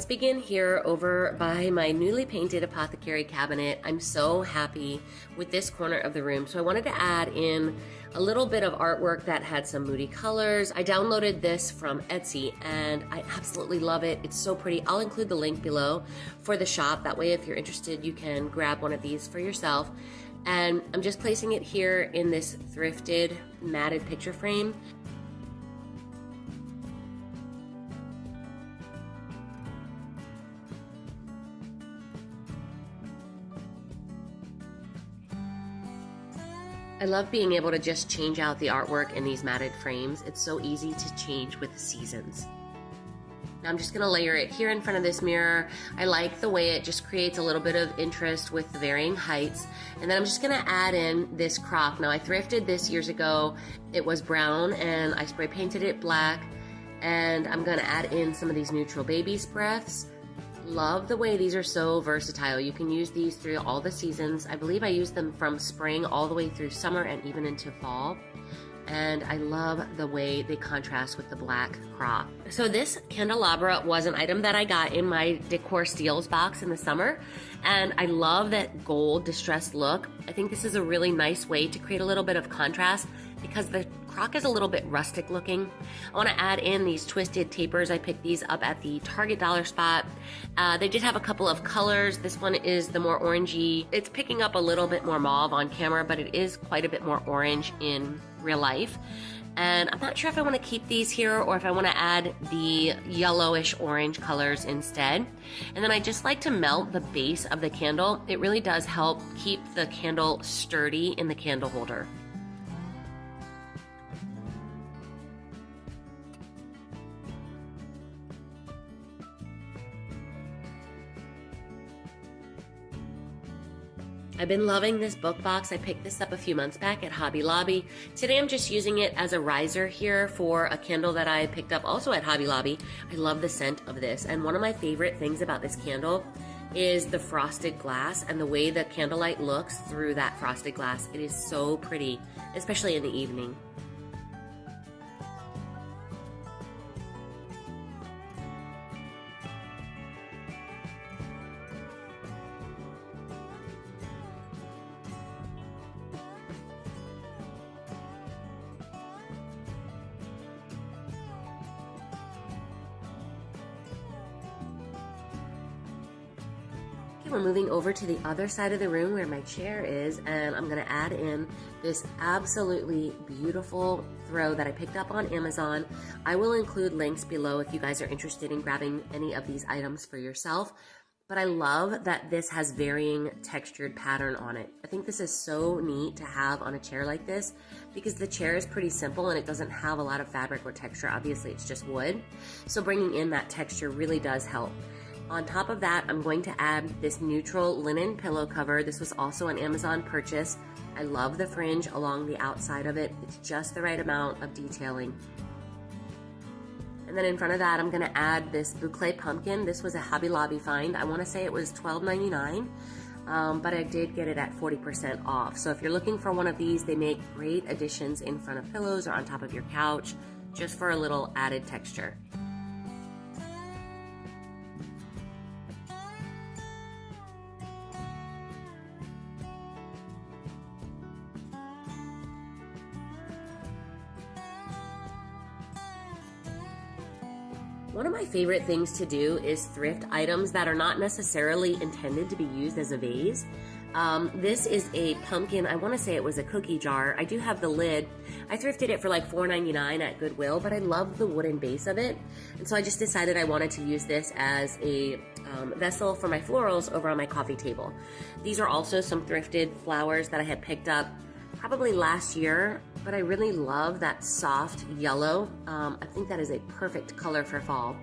Begin here over by my newly painted apothecary cabinet. I'm so happy with this corner of the room. So I wanted to add in a little bit of artwork that had some moody colors. I downloaded this from Etsy and I absolutely love it. It's so pretty. I'll include the link below for the shop. That way if you're interested, you can grab one of these for yourself. And I'm just placing it here in this thrifted matted picture frame. I love being able to just change out the artwork in these matted frames. It's so easy to change with the seasons. Now I'm just gonna layer it here in front of this mirror. I like the way it just creates a little bit of interest with the varying heights. And then I'm just gonna add in this crock. Now I thrifted this years ago. It was brown and I spray painted it black. And I'm gonna add in some of these neutral baby's breaths. Love the way these are so versatile. You can use these through all the seasons. I believe I use them from spring all the way through summer and even into fall. And I love the way they contrast with the black crock. So this candelabra was an item that I got in my Decor Steals box in the summer. And I love that gold distressed look. I think this is a really nice way to create a little bit of contrast because the crock is a little bit rustic looking. I want to add in these twisted tapers. I picked these up at the Target dollar spot. They did have a couple of colors. This one is the more orangey. It's picking up a little bit more mauve on camera, but it is quite a bit more orange in real life. And I'm not sure if I want to keep these here or if I want to add the yellowish orange colors instead. And then I just like to melt the base of the candle. It really does help keep the candle sturdy in the candle holder. I've been loving this book box. I picked this up a few months back at Hobby Lobby. Today I'm just using it as a riser here for a candle that I picked up also at Hobby Lobby. I love the scent of this, and one of my favorite things about this candle is the frosted glass and the way the candlelight looks through that frosted glass. It is so pretty, especially in the evening. We're moving over to the other side of the room where my chair is, and I'm gonna add in this absolutely beautiful throw that I picked up on Amazon. I will include links below if you guys are interested in grabbing any of these items for yourself. But I love that this has varying textured pattern on it. I think this is so neat to have on a chair like this because the chair is pretty simple and it doesn't have a lot of fabric or texture. Obviously, it's just wood. So bringing in that texture really does help. On top of that, I'm going to add this neutral linen pillow cover. This was also an Amazon purchase. I love the fringe along the outside of it. It's just the right amount of detailing. And then in front of that, I'm gonna add this boucle pumpkin. This was a Hobby Lobby find. I wanna say it was $12.99, but I did get it at 40% off. So if you're looking for one of these, they make great additions in front of pillows or on top of your couch, just for a little added texture. One of my favorite things to do is thrift items that are not necessarily intended to be used as a vase. This is a pumpkin. I want to say it was a cookie jar. I do have the lid. I thrifted it for like $4.99 at Goodwill, but I love the wooden base of it. And so I just decided I wanted to use this as a vessel for my florals over on my coffee table. These are also some thrifted flowers that I had picked up probably last year, but I really love that soft yellow. I think that is a perfect color for fall.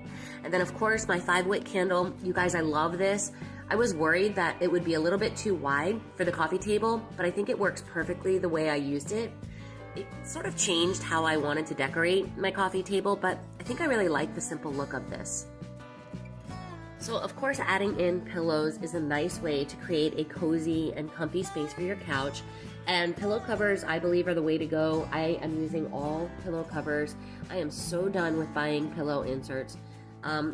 And then of course my 5-wick candle. You guys, I love this. I was worried that it would be a little bit too wide for the coffee table, but I think it works perfectly the way I used it. It sort of changed how I wanted to decorate my coffee table, but I think I really like the simple look of this. So of course adding in pillows is a nice way to create a cozy and comfy space for your couch. And pillow covers, I believe, are the way to go. I am using all pillow covers. I am so done with buying pillow inserts.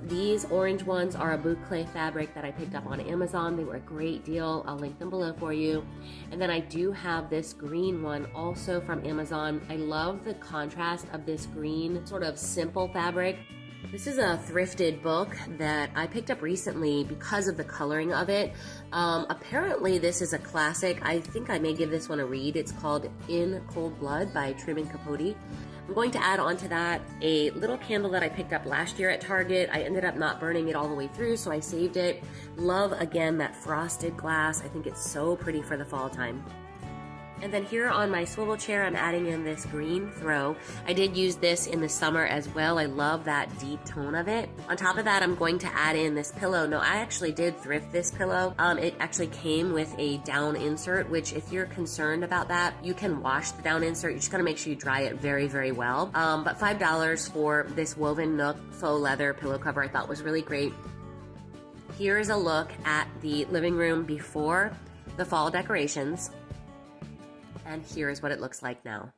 These orange ones are a boucle fabric that I picked up on Amazon. They were a great deal. I'll link them below for you. And then I do have this green one also from Amazon. I love the contrast of this green sort of simple fabric. This is a thrifted book that I picked up recently because of the coloring of it. Apparently this is a classic. I think I may give this one a read. It's called In Cold Blood by Truman Capote. I'm going to add onto that a little candle that I picked up last year at Target. I ended up not burning it all the way through, so I saved it. Love, again, that frosted glass. I think it's so pretty for the fall time. And then here on my swivel chair, I'm adding in this green throw. I did use this in the summer as well. I love that deep tone of it. On top of that, I'm going to add in this pillow. No, I actually did thrift this pillow. It actually came with a down insert, which if you're concerned about that, you can wash the down insert. You just gotta make sure you dry it very, very well. But $5 for this woven Nook faux leather pillow cover I thought was really great. Here is a look at the living room before the fall decorations. And here is what it looks like now.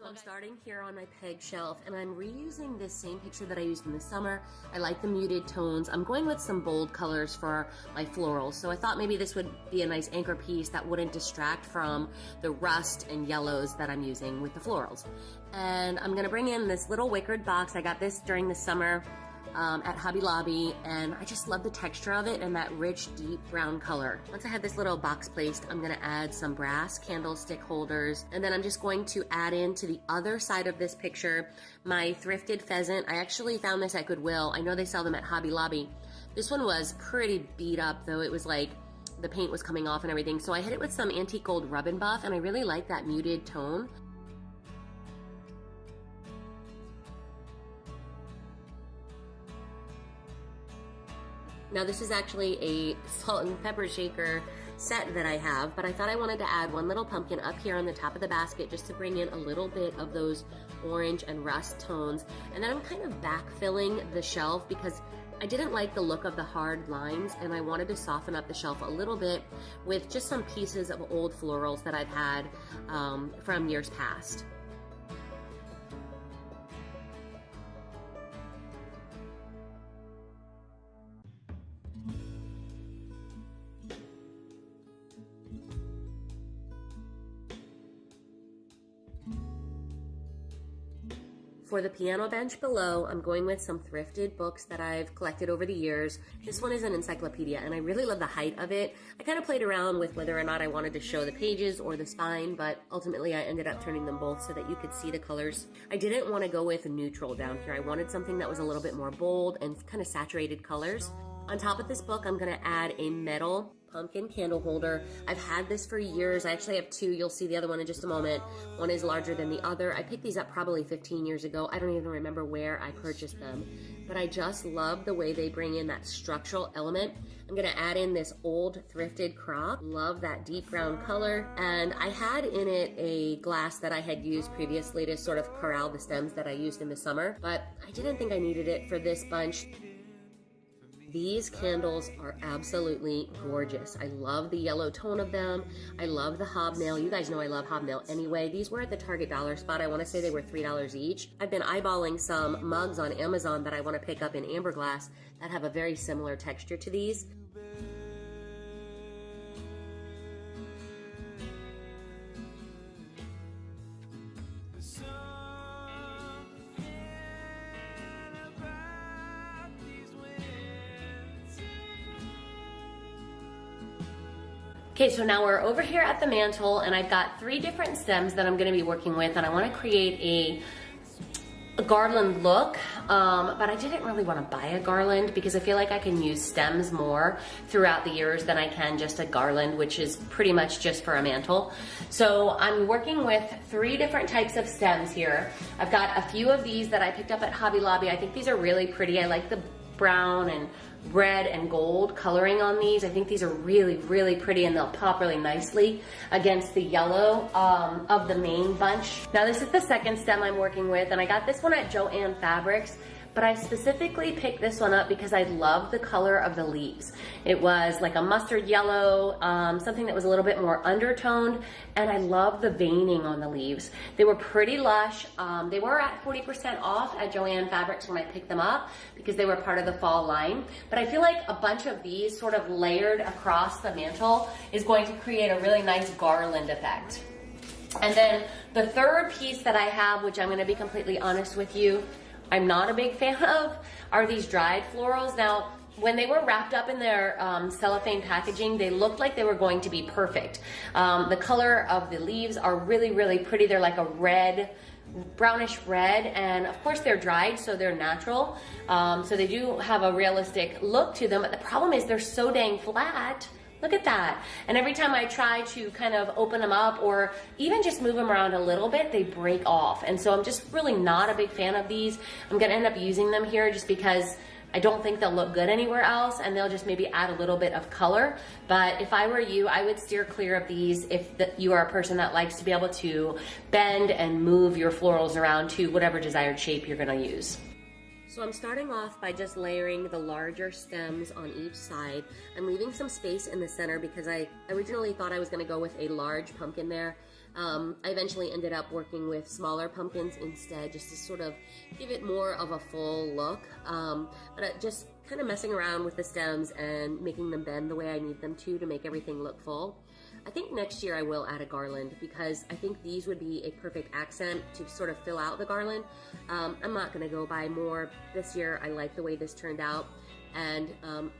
So I'm starting here on my peg shelf, and I'm reusing this same picture that I used in the summer. I like the muted tones. I'm going with some bold colors for my florals, so I thought maybe this would be a nice anchor piece that wouldn't distract from the rust and yellows that I'm using with the florals. And I'm gonna bring in this little wickered box. I got this during the summer at Hobby Lobby, and I just love the texture of it and that rich, deep brown color. Once I have this little box placed, I'm gonna add some brass candlestick holders, and then I'm just going to add in to the other side of this picture my thrifted pheasant. I actually found this at Goodwill. I know they sell them at Hobby Lobby. This one was pretty beat up though. It was like the paint was coming off and everything. So I hit it with some antique gold rub and buff, and I really like that muted tone. Now this is actually a salt and pepper shaker set that I have, but I thought I wanted to add one little pumpkin up here on the top of the basket just to bring in a little bit of those orange and rust tones. And then I'm kind of backfilling the shelf because I didn't like the look of the hard lines, and I wanted to soften up the shelf a little bit with just some pieces of old florals that I've had from years past. For the piano bench below, I'm going with some thrifted books that I've collected over the years. This one is an encyclopedia, and I really love the height of it. I kind of played around with whether or not I wanted to show the pages or the spine, but ultimately I ended up turning them both so that you could see the colors. I didn't want to go with neutral down here. I wanted something that was a little bit more bold and kind of saturated colors. On top of this book, I'm going to add a metal pumpkin candle holder. I've had this for years. I actually have two. You'll see the other one in just a moment. One is larger than the other. I picked these up probably 15 years ago. I don't even remember where I purchased them, but I just love the way they bring in that structural element. I'm gonna add in this old thrifted crop. Love that deep brown color. And I had in it a glass that I had used previously to sort of corral the stems that I used in the summer, but I didn't think I needed it for this bunch. These candles are absolutely gorgeous. I love the yellow tone of them. I love the hobnail. You guys know I love hobnail anyway. These were at the Target dollar spot. I want to say they were $3 each. I've been eyeballing some mugs on Amazon that I want to pick up in amber glass that have a very similar texture to these. Okay, so now we're over here at the mantle, and I've got 3 different stems that I'm gonna be working with, and I wanna create a garland look, but I didn't really wanna buy a garland because I feel like I can use stems more throughout the years than I can just a garland, which is pretty much just for a mantle. So I'm working with 3 different types of stems here. I've got a few of these that I picked up at Hobby Lobby. I think these are really pretty. I like the brown and red and gold coloring on these. I think these are really, really pretty, and they'll pop really nicely against the yellow of the main bunch. Now this is the second stem I'm working with, and I got this one at Joann Fabrics, but I specifically picked this one up because I love the color of the leaves. It was like a mustard yellow, something that was a little bit more undertoned, and I love the veining on the leaves. They were pretty lush. They were at 40% off at Joann Fabrics when I picked them up because they were part of the fall line. But I feel like a bunch of these sort of layered across the mantle is going to create a really nice garland effect. And then the third piece that I have, which I'm gonna be completely honest with you, I'm not a big fan of, are these dried florals. Now, when they were wrapped up in their cellophane packaging, they looked like they were going to be perfect. The color of the leaves are really, really pretty. They're like a red, brownish red, and of course they're dried, so they're natural. So they do have a realistic look to them, but the problem is they're so dang flat. Look at that. And every time I try to kind of open them up or even just move them around a little bit, they break off. And so I'm just really not a big fan of these. I'm gonna end up using them here just because I don't think they'll look good anywhere else, and they'll just maybe add a little bit of color. But if I were you, I would steer clear of these if you are a person that likes to be able to bend and move your florals around to whatever desired shape you're gonna use. So I'm starting off by just layering the larger stems on each side. I'm leaving some space in the center because I originally thought I was gonna go with a large pumpkin there. I eventually ended up working with smaller pumpkins instead, just to sort of give it more of a full look. But just kind of messing around with the stems and making them bend the way I need them to make everything look full. I think next year I will add a garland because I think these would be a perfect accent to sort of fill out the garland. I'm not gonna go buy more this year. I like the way this turned out, and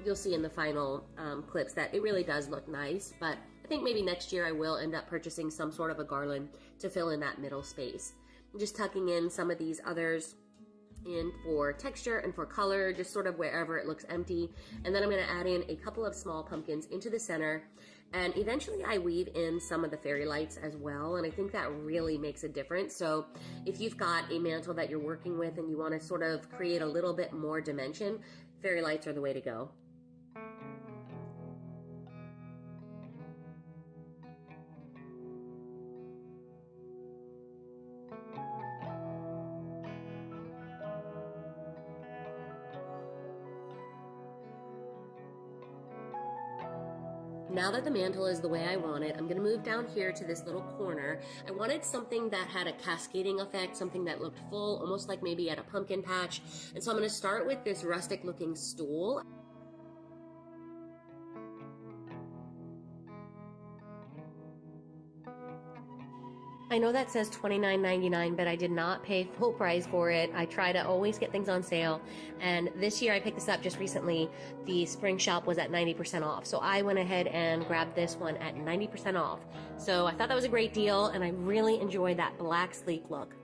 you'll see in the final clips that it really does look nice, but I think maybe next year I will end up purchasing some sort of a garland to fill in that middle space. I'm just tucking in some of these others in for texture and for color, just sort of wherever it looks empty. And then I'm gonna add in a couple of small pumpkins into the center. And eventually I weave in some of the fairy lights as well. And I think that really makes a difference. So if you've got a mantle that you're working with and you wanna sort of create a little bit more dimension, fairy lights are the way to go. Now that the mantle is the way I want it, I'm gonna move down here to this little corner. I wanted something that had a cascading effect, something that looked full, almost like maybe at a pumpkin patch. And so I'm gonna start with this rustic looking stool. I know that says $29.99, but I did not pay full price for it. I try to always get things on sale. And this year I picked this up just recently. The spring shop was at 90% off. So I went ahead and grabbed this one at 90% off. So I thought that was a great deal, and I really enjoyed that black sleek look.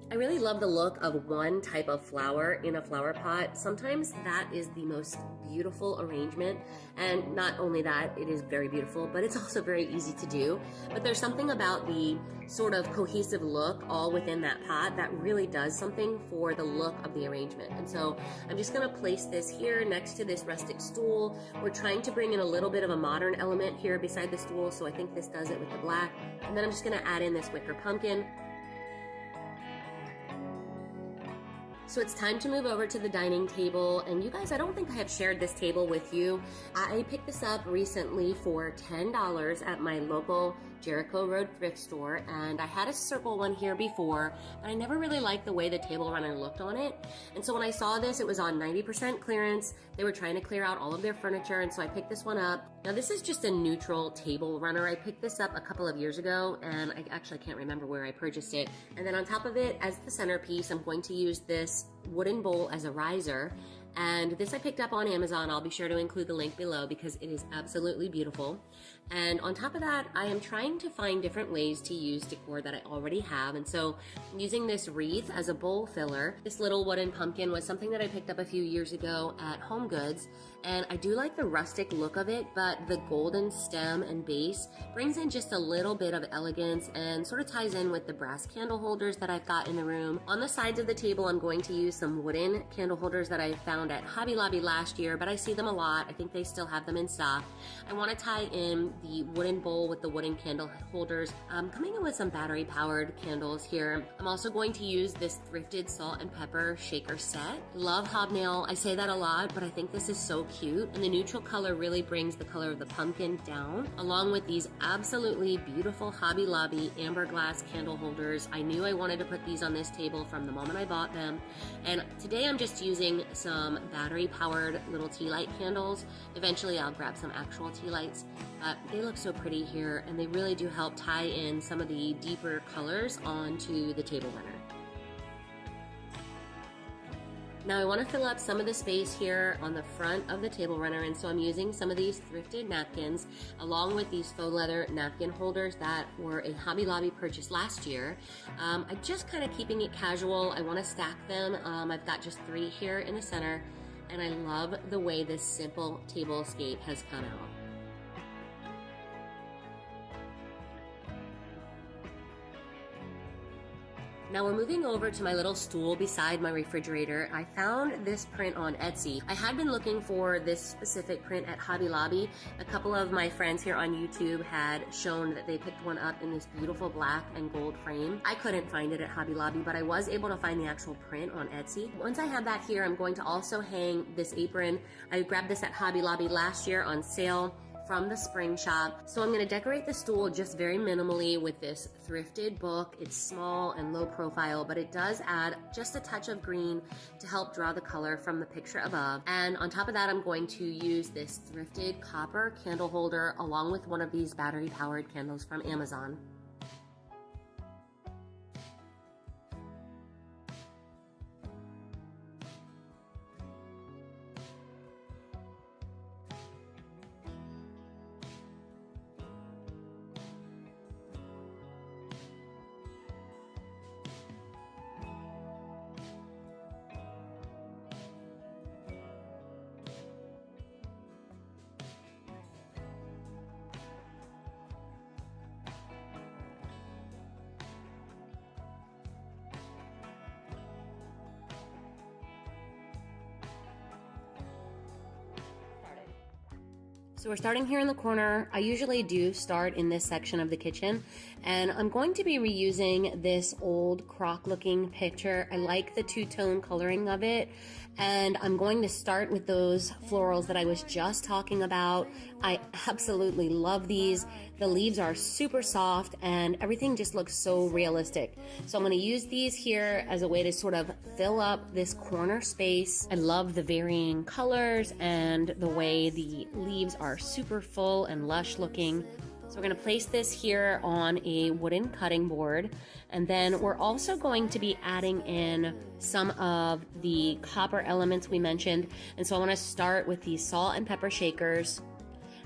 I really love the look of one type of flower in a flower pot. Sometimes that is the most beautiful arrangement. And not only that, it is very beautiful, but it's also very easy to do. But there's something about the sort of cohesive look all within that pot that really does something for the look of the arrangement. And so I'm just gonna place this here next to this rustic stool. We're trying to bring in a little bit of a modern element here beside the stool, so I think this does it with the black. And then I'm just gonna add in this wicker pumpkin. So it's time to move over to the dining table. And you guys, I don't think I have shared this table with you. I picked this up recently for $10 at my local Jericho Road thrift store. And I had a circle one here before, but I never really liked the way the table runner looked on it. And so when I saw this, it was on 90% clearance. They were trying to clear out all of their furniture, and so I picked this one up. Now this is just a neutral table runner. I picked this up a couple of years ago, and I actually can't remember where I purchased it. And then on top of it, as the centerpiece, I'm going to use this wooden bowl as a riser. And this I picked up on Amazon. I'll be sure to include the link below because it is absolutely beautiful. And on top of that, I am trying to find different ways to use decor that I already have. And so I'm using this wreath as a bowl filler. This little wooden pumpkin was something that I picked up a few years ago at Home Goods. And I do like the rustic look of it, but the golden stem and base brings in just a little bit of elegance and sort of ties in with the brass candle holders that I've got in the room. On the sides of the table, I'm going to use some wooden candle holders that I found at Hobby Lobby last year, but I see them a lot. I think they still have them in stock. I want to tie in the wooden bowl with the wooden candle holders. I'm coming in with some battery powered candles here. I'm also going to use this Thrifted salt and pepper shaker set. Love hobnail. I say that a lot, but I think this is so cute. And the neutral color really brings the color of the pumpkin down, along with these absolutely beautiful Hobby Lobby amber glass candle holders. I knew I wanted to put these on this table from the moment I bought them. And today I'm just using some battery powered little tea light candles. Eventually I'll grab some actual tea lights, but they look so pretty here, and they really do help tie in some of the deeper colors onto the table runner. Now I want to fill up some of the space here on the front of the table runner, and so I'm using some of these Thrifted napkins along with these faux leather napkin holders that were a Hobby Lobby purchase last year. I'm just kind of keeping it casual. I want to stack them. I've got just 3 here in the center, and I love the way this simple tablescape has come out. Now we're moving over to my little stool beside my refrigerator. I found this print on Etsy. I had been looking for this specific print at Hobby Lobby. A couple of my friends here on YouTube had shown that they picked one up in this beautiful black and gold frame. I couldn't find it at Hobby Lobby, but I was able to find the actual print on Etsy. Once I have that here, I'm going to also hang this apron. I grabbed this at Hobby Lobby last year on sale from the spring shop. So I'm going to decorate the stool just very minimally with this Thrifted book. It's small and low profile, but it does add just a touch of green to help draw the color from the picture above. And on top of that, I'm going to use this Thrifted copper candle holder along with one of these battery powered candles from Amazon. So we're starting here in the corner. I usually do start in this section of the kitchen, and I'm going to be reusing this old crock looking picture. I like the two-tone coloring of it, and I'm going to start with those florals that I was just talking about. I absolutely love these. The leaves are super soft and everything just looks so realistic. So I'm going to use these here as a way to sort of fill up this corner space. I love the varying colors and the way the leaves are super full and lush looking. So we're going to place this here on a wooden cutting board, and then we're also going to be adding in some of the copper elements we mentioned. And so I want to start with these salt and pepper shakers,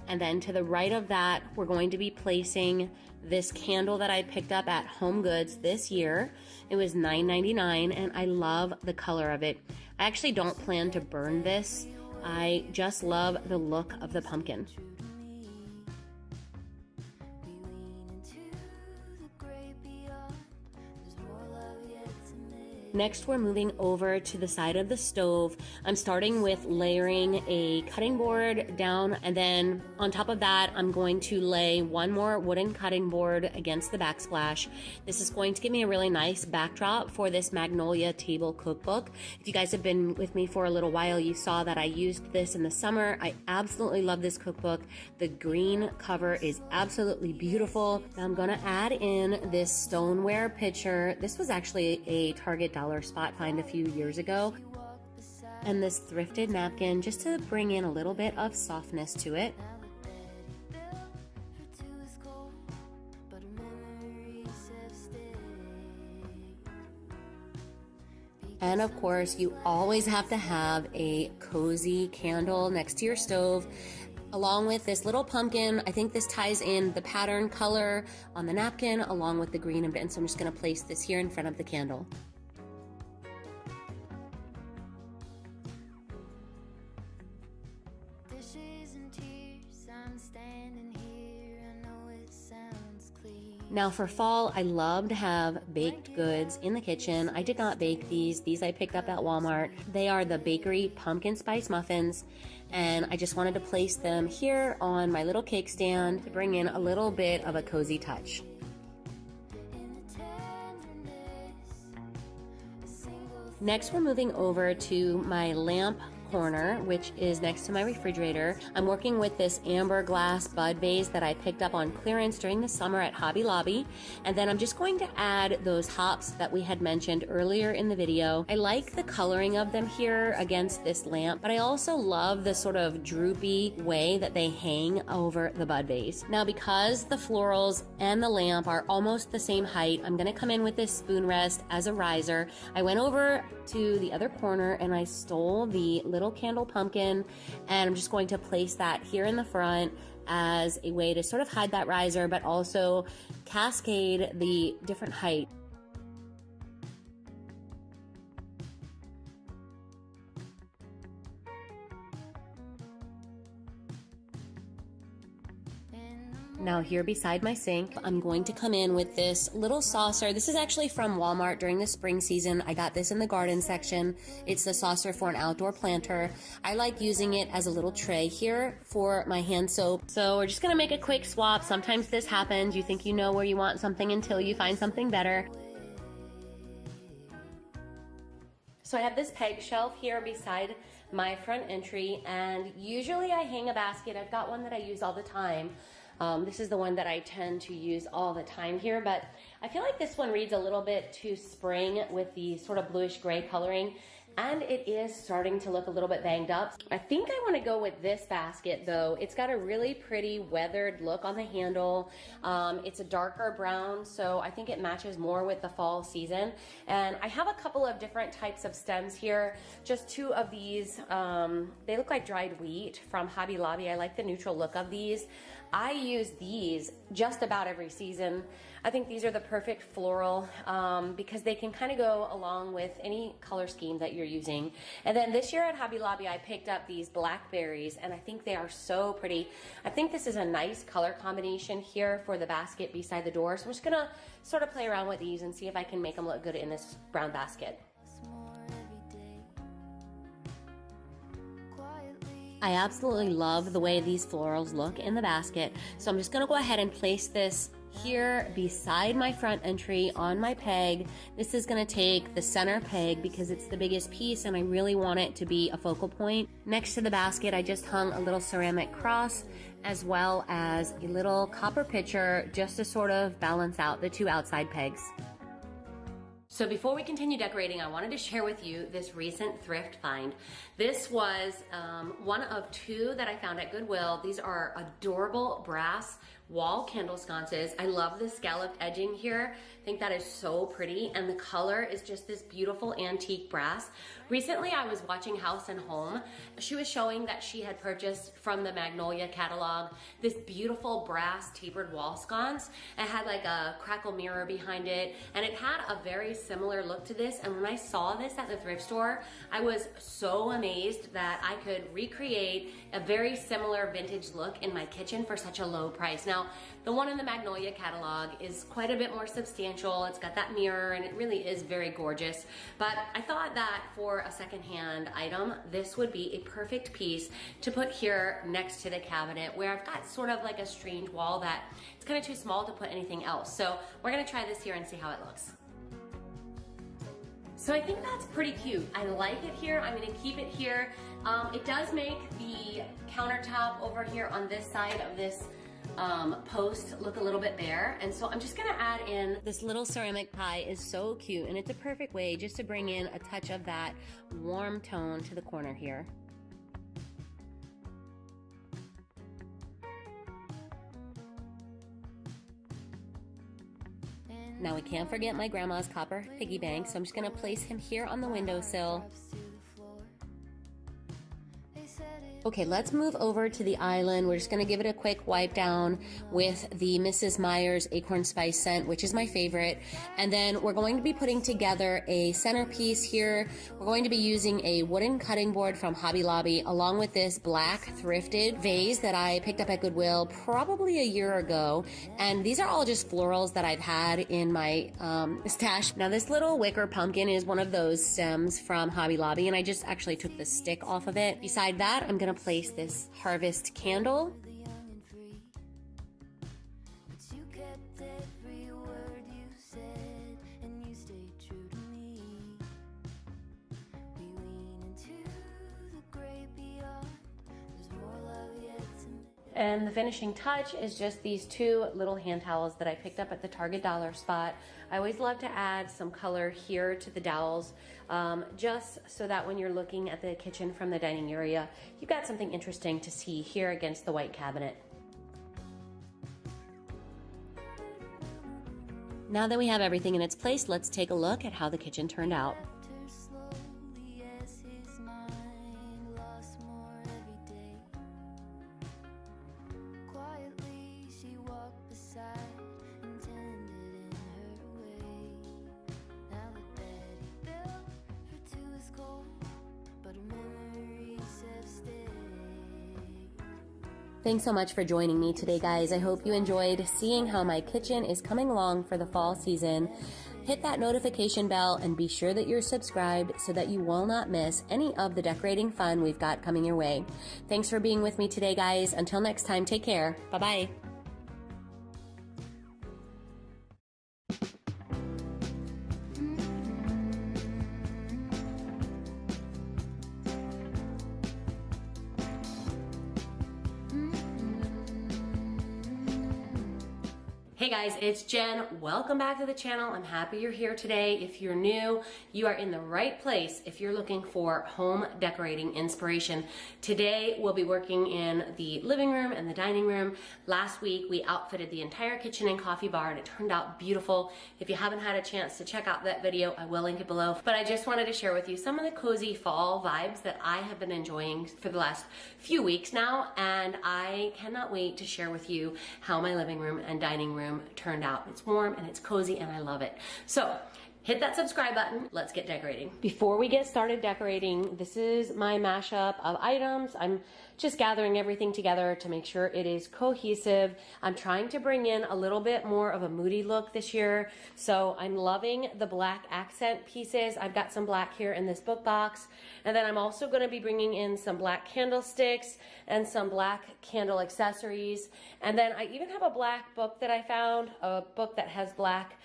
and then to the right of that we're going to be placing this candle that I picked up at Home Goods this year. It was $9.99 and I love the color of it. I actually don't plan to burn this. I just love the look of the pumpkin. Next, we're moving over to the side of the stove. I'm starting with layering a cutting board down, and then on top of that, I'm going to lay one more wooden cutting board against the backsplash. This is going to give me a really nice backdrop for this Magnolia Table Cookbook. If you guys have been with me for a little while, you saw that I used this in the summer. I absolutely love this cookbook. The green cover is absolutely beautiful. Now I'm gonna add in this stoneware pitcher. This was actually a Target dollar spot find a few years ago, and this thrifted napkin just to bring in a little bit of softness to it. And of course, you always have to have a cozy candle next to your stove, along with this little pumpkin. I think this ties in the pattern color on the napkin along with the green, and so I'm just going to place this here in front of the candle. Now for fall, I love to have baked goods in the kitchen. I did not bake these. These I picked up at Walmart. They are the bakery pumpkin spice muffins, and I just wanted to place them here on my little cake stand to bring in a little bit of a cozy touch. Next, we're moving over to my lamp corner, which is next to my refrigerator. I'm working with this amber glass bud vase that I picked up on clearance during the summer at Hobby Lobby, and then I'm just going to add those hops that we had mentioned earlier in the video. I like the coloring of them here against this lamp, but I also love the sort of droopy way that they hang over the bud vase. Now, because the florals and the lamp are almost the same height, I'm going to come in with this spoon rest as a riser. I went over to the other corner and I stole the little candle pumpkin, and I'm just going to place that here in the front as a way to sort of hide that riser, but also cascade the different height. Now here beside my sink, I'm going to come in with this little saucer. This is actually from Walmart during the spring season. I got this in the garden section. It's the saucer for an outdoor planter. I like using it as a little tray here for my hand soap. So we're just gonna make a quick swap. Sometimes this happens. You think you know where you want something until you find something better. So I have this peg shelf here beside my front entry, and usually I hang a basket. I've got one that I use all the time. This is the one that I tend to use all the time here, but I feel like this one reads a little bit too spring with the sort of bluish gray coloring, and it is starting to look a little bit banged up. I think I want to go with this basket though. It's got a really pretty weathered look on the handle. It's a darker brown, so I think it matches more with the fall season. And I have a couple of different types of stems here. Just two of these, they look like dried wheat from Hobby Lobby. I like the neutral look of these. I use these just about every season. I think these are the perfect floral because they can kind of go along with any color scheme that you're using. And then this year at Hobby Lobby, I picked up these blackberries, and I think they are so pretty. I think this is a nice color combination here for the basket beside the door. So I'm just gonna sort of play around with these and see if I can make them look good in this brown basket. I absolutely love the way these florals look in the basket. So I'm just gonna go ahead and place this here beside my front entry on my peg. This is gonna take the center peg because it's the biggest piece and I really want it to be a focal point. Next to the basket, I just hung a little ceramic cross as well as a little copper pitcher just to sort of balance out the two outside pegs. So before we continue decorating, I wanted to share with you this recent thrift find. This was one of two that I found at Goodwill. These are adorable brass wall candle sconces. I love the scalloped edging here. I think that is so pretty, and the color is just this beautiful antique brass. Recently, I was watching House and Home. She was showing that she had purchased from the Magnolia catalog this beautiful brass tapered wall sconce. It had like a crackle mirror behind it, and it had a very similar look to this. And when I saw this at the thrift store, I was so amazed that I could recreate a very similar vintage look in my kitchen for such a low price. Now, the one in the Magnolia catalog is quite a bit more substantial. It's got that mirror and it really is very gorgeous. But I thought that for a secondhand item, this would be a perfect piece to put here next to the cabinet where I've got sort of like a strange wall that it's kind of too small to put anything else. So we're gonna try this here and see how it looks. So I think that's pretty cute. I like it here. I'm gonna keep it here. It does make the countertop over here on this side of this post look a little bit bare, and so I'm just gonna add in this little ceramic pie. Is so cute, and it's a perfect way just to bring in a touch of that warm tone to the corner here. Now we can't forget my grandma's copper piggy bank, so I'm just gonna place him here on the windowsill. Okay, let's move over to the island. We're just gonna give it a quick wipe down with the Mrs. Meyer's Acorn Spice scent, which is my favorite. And then we're going to be putting together a centerpiece here. We're going to be using a wooden cutting board from Hobby Lobby, along with this black thrifted vase that I picked up at Goodwill probably a year ago. And these are all just florals that I've had in my stash. Now this little wicker pumpkin is one of those stems from Hobby Lobby, and I just actually took the stick off of it. Beside that, I'm gonna place this harvest candle. And the finishing touch is just these two little hand towels that I picked up at the Target dollar spot. I always love to add some color here to the dowels, just so that when you're looking at the kitchen from the dining area, you've got something interesting to see here against the white cabinet. Now that we have everything in its place, let's take a look at how the kitchen turned out. Thanks so much for joining me today, guys. I hope you enjoyed seeing how my kitchen is coming along for the fall season. Hit that notification bell and be sure that you're subscribed so that you will not miss any of the decorating fun we've got coming your way. Thanks for being with me today, guys. Until next time, take care. Bye-bye. Hey guys, it's Jen. Welcome back to the channel. I'm happy you're here today. If you're new, you are in the right place if you're looking for home decorating inspiration. Today, we'll be working in the living room and the dining room. Last week, we outfitted the entire kitchen and coffee bar, and it turned out beautiful. If you haven't had a chance to check out that video, I will link it below. But I just wanted to share with you some of the cozy fall vibes that I have been enjoying for the last few weeks now, and I cannot wait to share with you how my living room and dining room turned out. It's warm and it's cozy and I love it. So hit that subscribe button. Let's get decorating. Before we get started decorating, this is my mashup of items. I'm just gathering everything together to make sure it is cohesive. I'm trying to bring in a little bit more of a moody look this year. So I'm loving the black accent pieces. I've got some black here in this book box. And then I'm also going to be bringing in some black candlesticks and some black candle accessories. And then I even have a black book that I found, a book that has black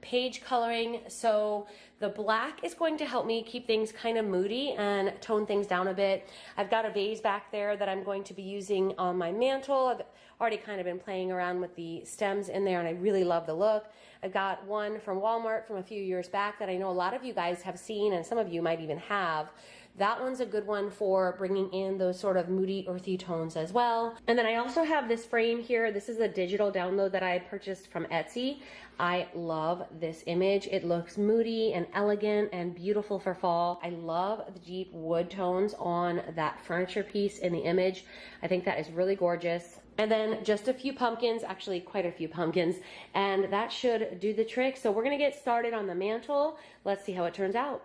page coloring. So the black is going to help me keep things kind of moody and tone things down a bit. I've got a vase back there that I'm going to be using on my mantle. I've already kind of been playing around with the stems in there and I really love the look. I've got one from Walmart from a few years back that I know a lot of you guys have seen and some of you might even have. That one's a good one for bringing in those sort of moody, earthy tones as well. And then I also have this frame here. This is a digital download that I purchased from Etsy. I love this image. It looks moody and elegant and beautiful for fall. I love the deep wood tones on that furniture piece in the image. I think that is really gorgeous. And then just a few pumpkins, actually quite a few pumpkins, and that should do the trick. So we're gonna get started on the mantle. Let's see how it turns out.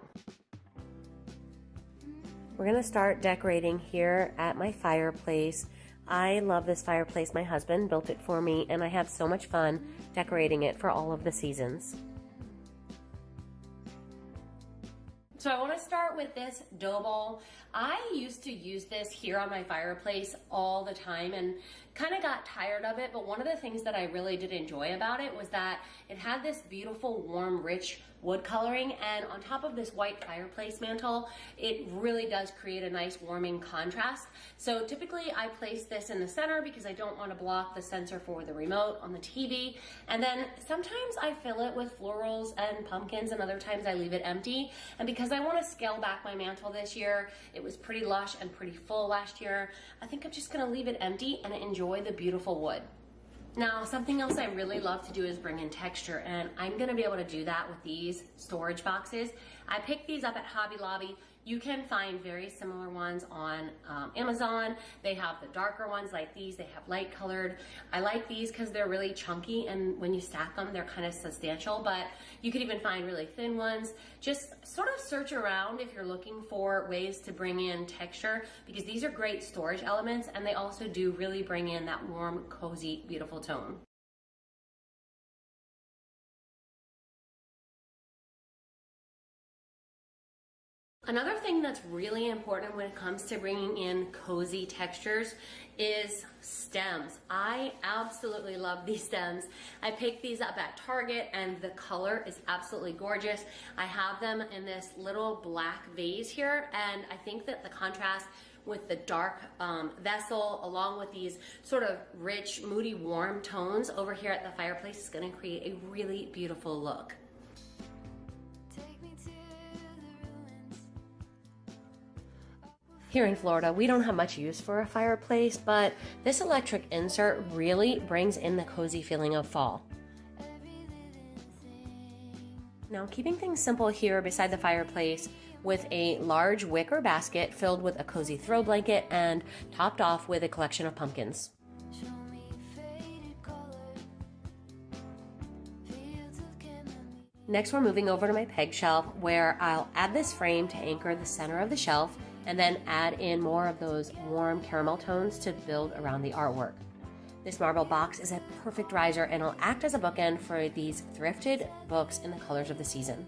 We're gonna start decorating here at my fireplace. I love this fireplace. My husband built it for me and I have so much fun decorating it for all of the seasons. So I want to start with this dough bowl. I used to use this here on my fireplace all the time and kind of got tired of it, but one of the things that I really did enjoy about it was that it had this beautiful, warm, rich wood coloring, and on top of this white fireplace mantle, it really does create a nice warming contrast. So typically I place this in the center because I don't want to block the sensor for the remote on the TV, and then sometimes I fill it with florals and pumpkins and other times I leave it empty. And because I want to scale back my mantle this year, it was pretty lush and pretty full last year, I think I'm just going to leave it empty and enjoy the beautiful wood. Now, something else I really love to do is bring in texture, and I'm gonna be able to do that with these storage boxes. I picked these up at Hobby Lobby. You can find very similar ones on Amazon. They have the darker ones like these. They have light colored. I like these because they're really chunky, and when you stack them, they're kind of substantial, but you could even find really thin ones. Just sort of search around if you're looking for ways to bring in texture, because these are great storage elements, and they also do really bring in that warm, cozy, beautiful tone. Another thing that's really important when it comes to bringing in cozy textures is stems. I absolutely love these stems. I picked these up at Target and the color is absolutely gorgeous. I have them in this little black vase here, and I think that the contrast with the dark vessel along with these sort of rich, moody, warm tones over here at the fireplace is going to create a really beautiful look. Here in Florida, we don't have much use for a fireplace, but this electric insert really brings in the cozy feeling of fall. Now, keeping things simple here beside the fireplace with a large wicker basket filled with a cozy throw blanket and topped off with a collection of pumpkins. Next, we're moving over to my peg shelf where I'll add this frame to anchor the center of the shelf and then add in more of those warm caramel tones to build around the artwork. This marble box is a perfect riser and will act as a bookend for these thrifted books in the colors of the season.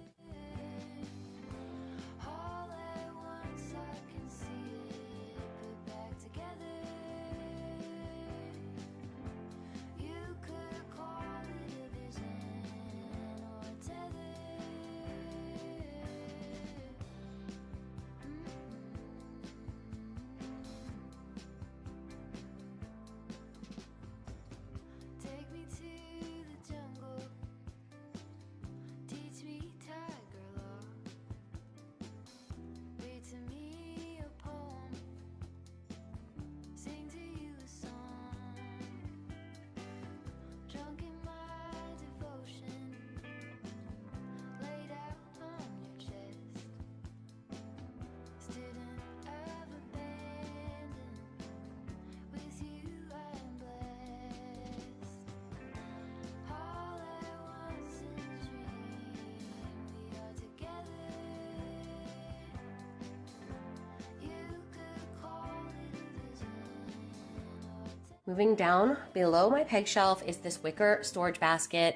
Moving down below my peg shelf is this wicker storage basket.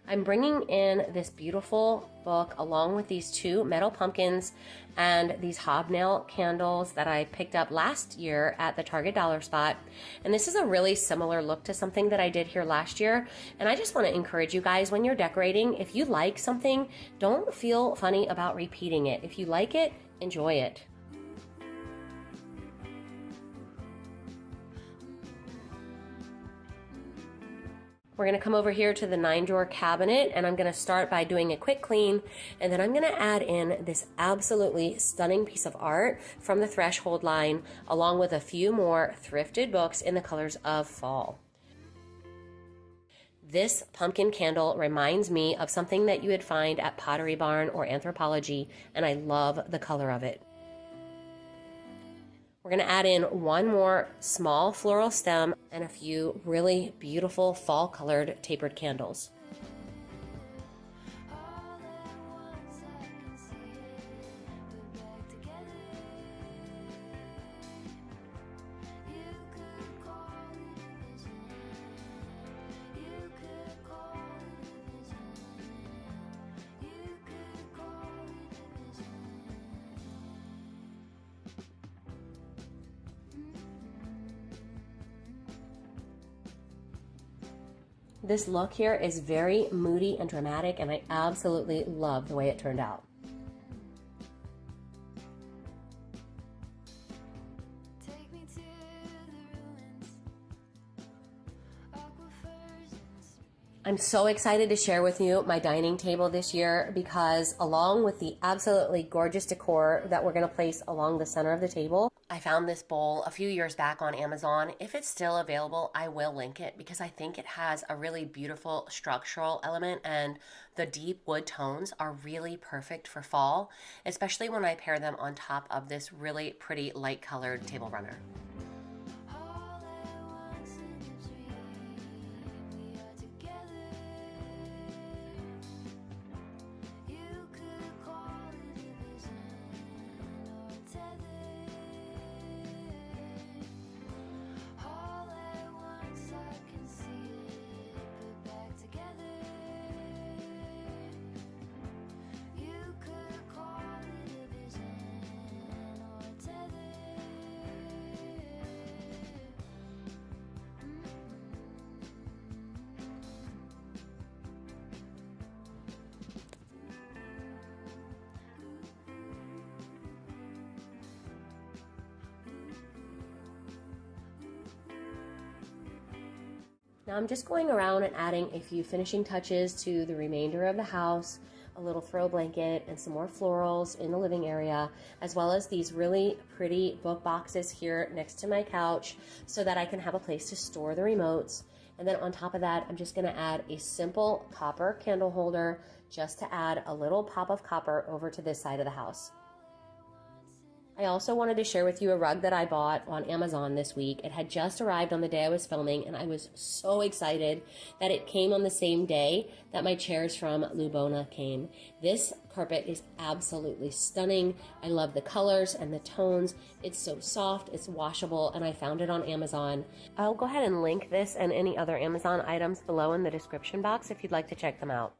I'm bringing in this beautiful book along with these two metal pumpkins and these hobnail candles that I picked up last year at the Target Dollar Spot. And this is a really similar look to something that I did here last year. And I just want to encourage you guys, when you're decorating, if you like something, don't feel funny about repeating it. If you like it, enjoy it. We're gonna come over here to the 9-drawer cabinet, and I'm gonna start by doing a quick clean, and then I'm gonna add in this absolutely stunning piece of art from the Threshold line, along with a few more thrifted books in the colors of fall. This pumpkin candle reminds me of something that you would find at Pottery Barn or Anthropologie, and I love the color of it. We're going to add in one more small floral stem and a few really beautiful fall colored tapered candles. This look here is very moody and dramatic, and I absolutely love the way it turned out. I'm so excited to share with you my dining table this year because along with the absolutely gorgeous decor that we're going to place along the center of the table, I found this bowl a few years back on Amazon. If it's still available, I will link it because I think it has a really beautiful structural element, and the deep wood tones are really perfect for fall, especially when I pair them on top of this really pretty light colored table runner. Now I'm just going around and adding a few finishing touches to the remainder of the house, a little throw blanket and some more florals in the living area, as well as these really pretty book boxes here next to my couch so that I can have a place to store the remotes. And then on top of that, I'm just gonna add a simple copper candle holder just to add a little pop of copper over to this side of the house. I also wanted to share with you a rug that I bought on Amazon this week. It had just arrived on the day I was filming, and I was so excited that it came on the same day that my chairs from Lubona came. This carpet is absolutely stunning. I love the colors and the tones. It's so soft, it's washable, and I found it on Amazon. I'll go ahead and link this and any other Amazon items below in the description box if you'd like to check them out.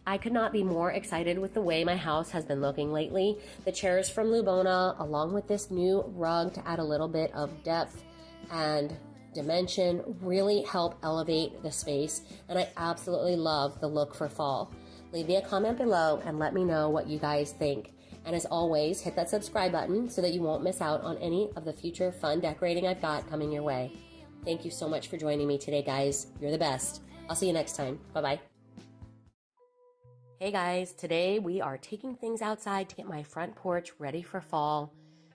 I could not be more excited with the way my house has been looking lately. The chairs from Lubona, along with this new rug to add a little bit of depth and dimension, really help elevate the space, and I absolutely love the look for fall. Leave me a comment below and let me know what you guys think. And as always, hit that subscribe button so that you won't miss out on any of the future fun decorating I've got coming your way. Thank you so much for joining me today, guys. You're the best. I'll see you next time. Bye-bye. Hey guys, today we are taking things outside to get my front porch ready for fall.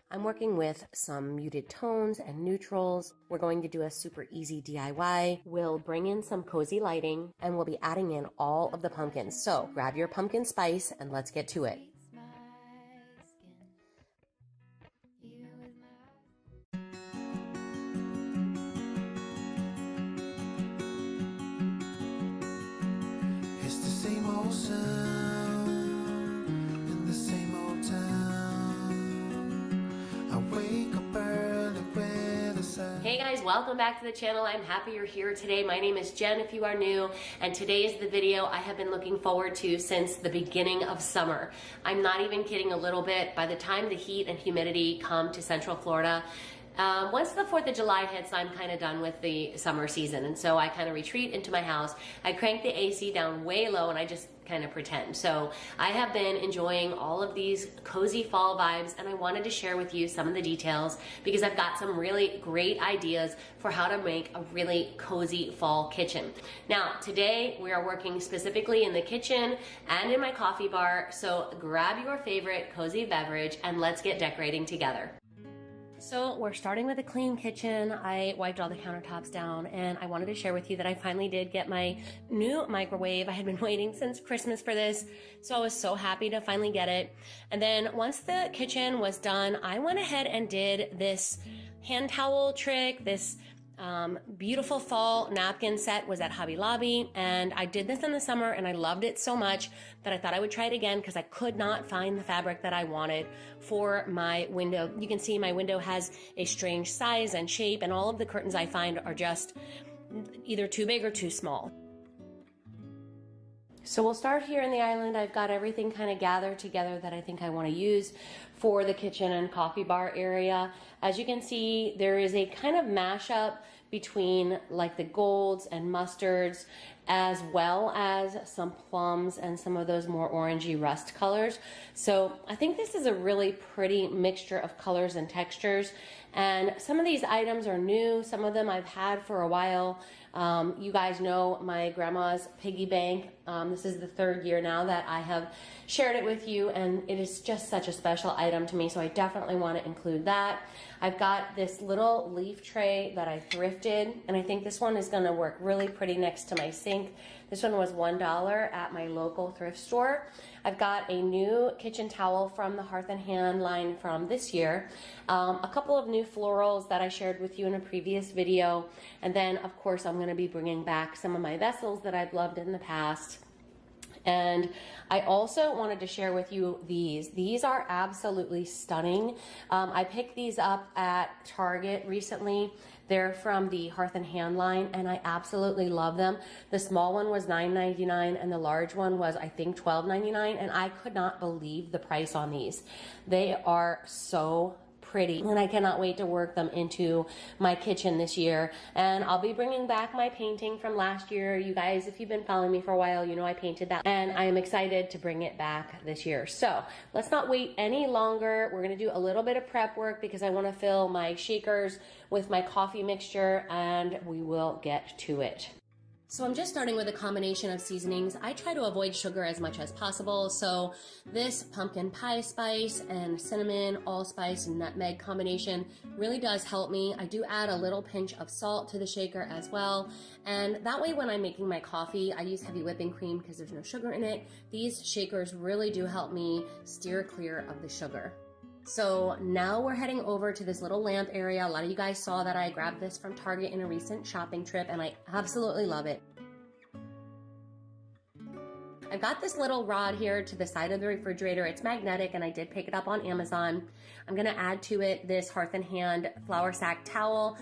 I'm working with some muted tones and neutrals. We're going to do a super easy DIY. We'll bring in some cozy lighting and we'll be adding in all of the pumpkins. So grab your pumpkin spice and let's get to it. same old sound in the same old town. I wake up early with a sigh. Hey guys, welcome back to the channel. I'm happy you're here today. My name is Jen if you are new, and today is the video I have been looking forward to since the beginning of summer. I'm not even kidding a little bit. By the time the heat and humidity come to Central Florida, once the 4th of July hits, I'm kind of done with the summer season, and so I kind of retreat into my house. I crank the AC down way low and I just kind of pretend. So I have been enjoying all of these cozy fall vibes, and I wanted to share with you some of the details because I've got some really great ideas for how to make a really cozy fall kitchen. Now, today we are working specifically in the kitchen and in my coffee bar, so grab your favorite cozy beverage and let's get decorating together. So we're starting with a clean kitchen. I wiped all the countertops down, and I wanted to share with you that I finally did get my new microwave. I had been waiting since Christmas for this, so I was so happy to finally get it. And then once the kitchen was done, I went ahead and did this hand towel trick. This beautiful fall napkin set was at Hobby Lobby, and I did this in the summer and I loved it so much that I thought I would try it again because I could not find the fabric that I wanted for my window. You can see my window has a strange size and shape, and all of the curtains I find are just either too big or too small. So we'll start here in the island. I've got everything kind of gathered together that I think I want to use for the kitchen and coffee bar area. As you can see, there is a kind of mashup between like the golds and mustards, as well as some plums and some of those more orangey rust colors. So I think this is a really pretty mixture of colors and textures. And some of these items are new. Some of them I've had for a while. You guys know my grandma's piggy bank. This is the 3rd year now that I have shared it with you, and it is just such a special item to me, so I definitely want to include that. I've got this little leaf tray that I thrifted, and I think this one is going to work really pretty next to my sink. This one was $1 at my local thrift store. I've got a new kitchen towel from the Hearth and Hand line from this year, a couple of new florals that I shared with you in a previous video, and then of course I'm going to be bringing back some of my vessels that I've loved in the past. And I also wanted to share with you these. These are absolutely stunning. I picked these up at Target recently. They're from the Hearth and Hand line, and I absolutely love them. The small one was $9.99 and the large one was, I think, $12.99, and I could not believe the price on these. They are so pretty, and I cannot wait to work them into my kitchen this year. And I'll be bringing back my painting from last year. You guys, if you've been following me for a while, you know I painted that, and I am excited to bring it back this year. So let's not wait any longer. We're gonna do a little bit of prep work because I want to fill my shakers with my coffee mixture, and we will get to it. So I'm just starting with a combination of seasonings. I try to avoid sugar as much as possible, so this pumpkin pie spice and cinnamon, allspice, and nutmeg combination really does help me. I do add a little pinch of salt to the shaker as well, and that way when I'm making my coffee, I use heavy whipping cream because there's no sugar in it. These shakers really do help me steer clear of the sugar. So now we're heading over to this little lamp area. A lot of you guys saw that I grabbed this from Target in a recent shopping trip, and I absolutely love it. I've got this little rod here to the side of the refrigerator. It's magnetic, and I did pick it up on Amazon. I'm gonna add to it this Hearth and Hand flour sack towel.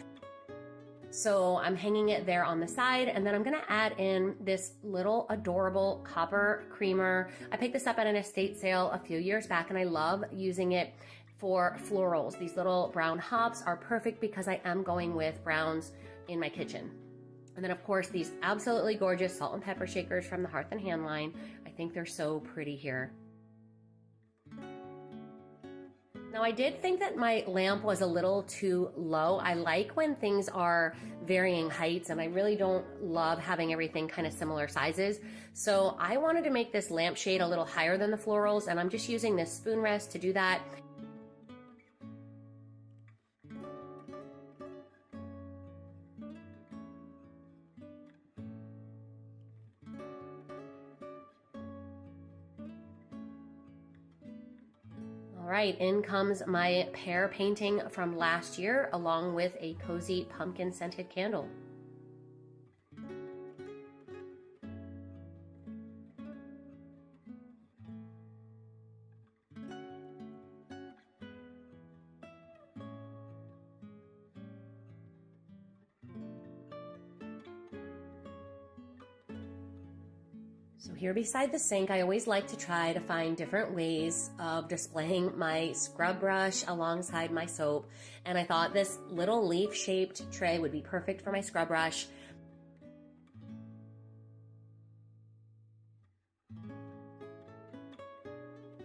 So I'm hanging it there on the side, and then I'm gonna add in this little adorable copper creamer. I picked this up at an estate sale a few years back, and I love using it for florals. These little brown hops are perfect because I am going with browns in my kitchen. And then of course these absolutely gorgeous salt and pepper shakers from the Hearth and Hand line. I think they're so pretty here. Now I did think that my lamp was a little too low. I like when things are varying heights, and I really don't love having everything kind of similar sizes. So I wanted to make this lampshade a little higher than the florals, and I'm just using this spoon rest to do that. All right, in comes my pear painting from last year, along with a cozy pumpkin scented candle. So here beside the sink, I always like to try to find different ways of displaying my scrub brush alongside my soap. And I thought this little leaf-shaped tray would be perfect for my scrub brush.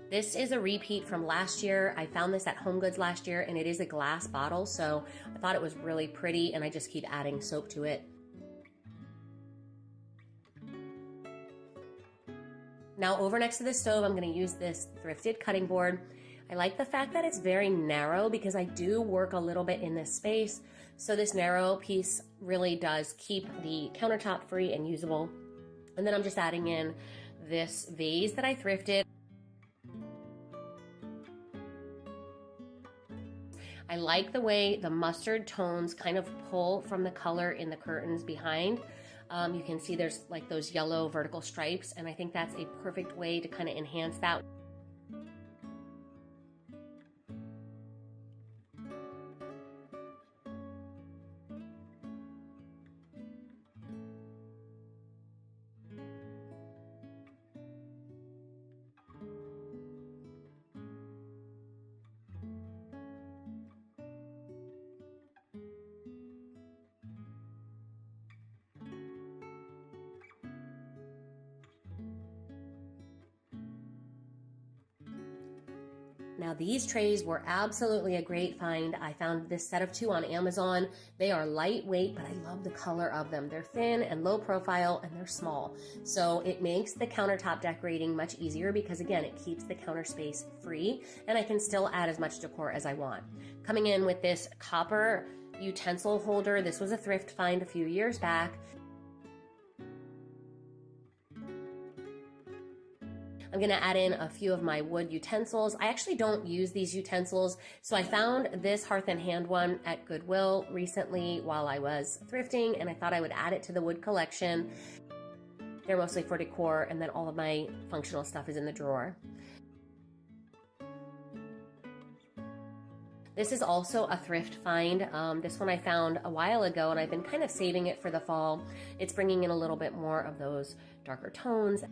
This is a repeat from last year. I found this at HomeGoods last year, and it is a glass bottle, so I thought it was really pretty, and I just keep adding soap to it. Now over next to the stove, I'm going to use this Thrifted cutting board. I like the fact that it's very narrow because I do work a little bit in this space, so this narrow piece really does keep the countertop free and usable. And then I'm just adding in this vase that I thrifted. I like the way the mustard tones kind of pull from the color in the curtains behind. You can see there's like those yellow vertical stripes, and I think that's a perfect way to kind of enhance that. Now these trays were absolutely a great find. I found this set of 2 on Amazon. They are lightweight, but I love the color of them. They're thin and low profile, and they're small. So it makes the countertop decorating much easier because again, it keeps the counter space free, and I can still add as much decor as I want. Coming in with this copper utensil holder. This was a thrift find a few years back. I'm gonna add in a few of my wood utensils. I actually don't use these utensils, so I found this Hearth and Hand one at Goodwill recently while I was thrifting, and I thought I would add it to the wood collection. They're mostly for decor, and then all of my functional stuff is in the drawer. This is also a thrift find. This one I found a while ago, and I've been kind of saving it for the fall. It's bringing in a little bit more of those darker tones.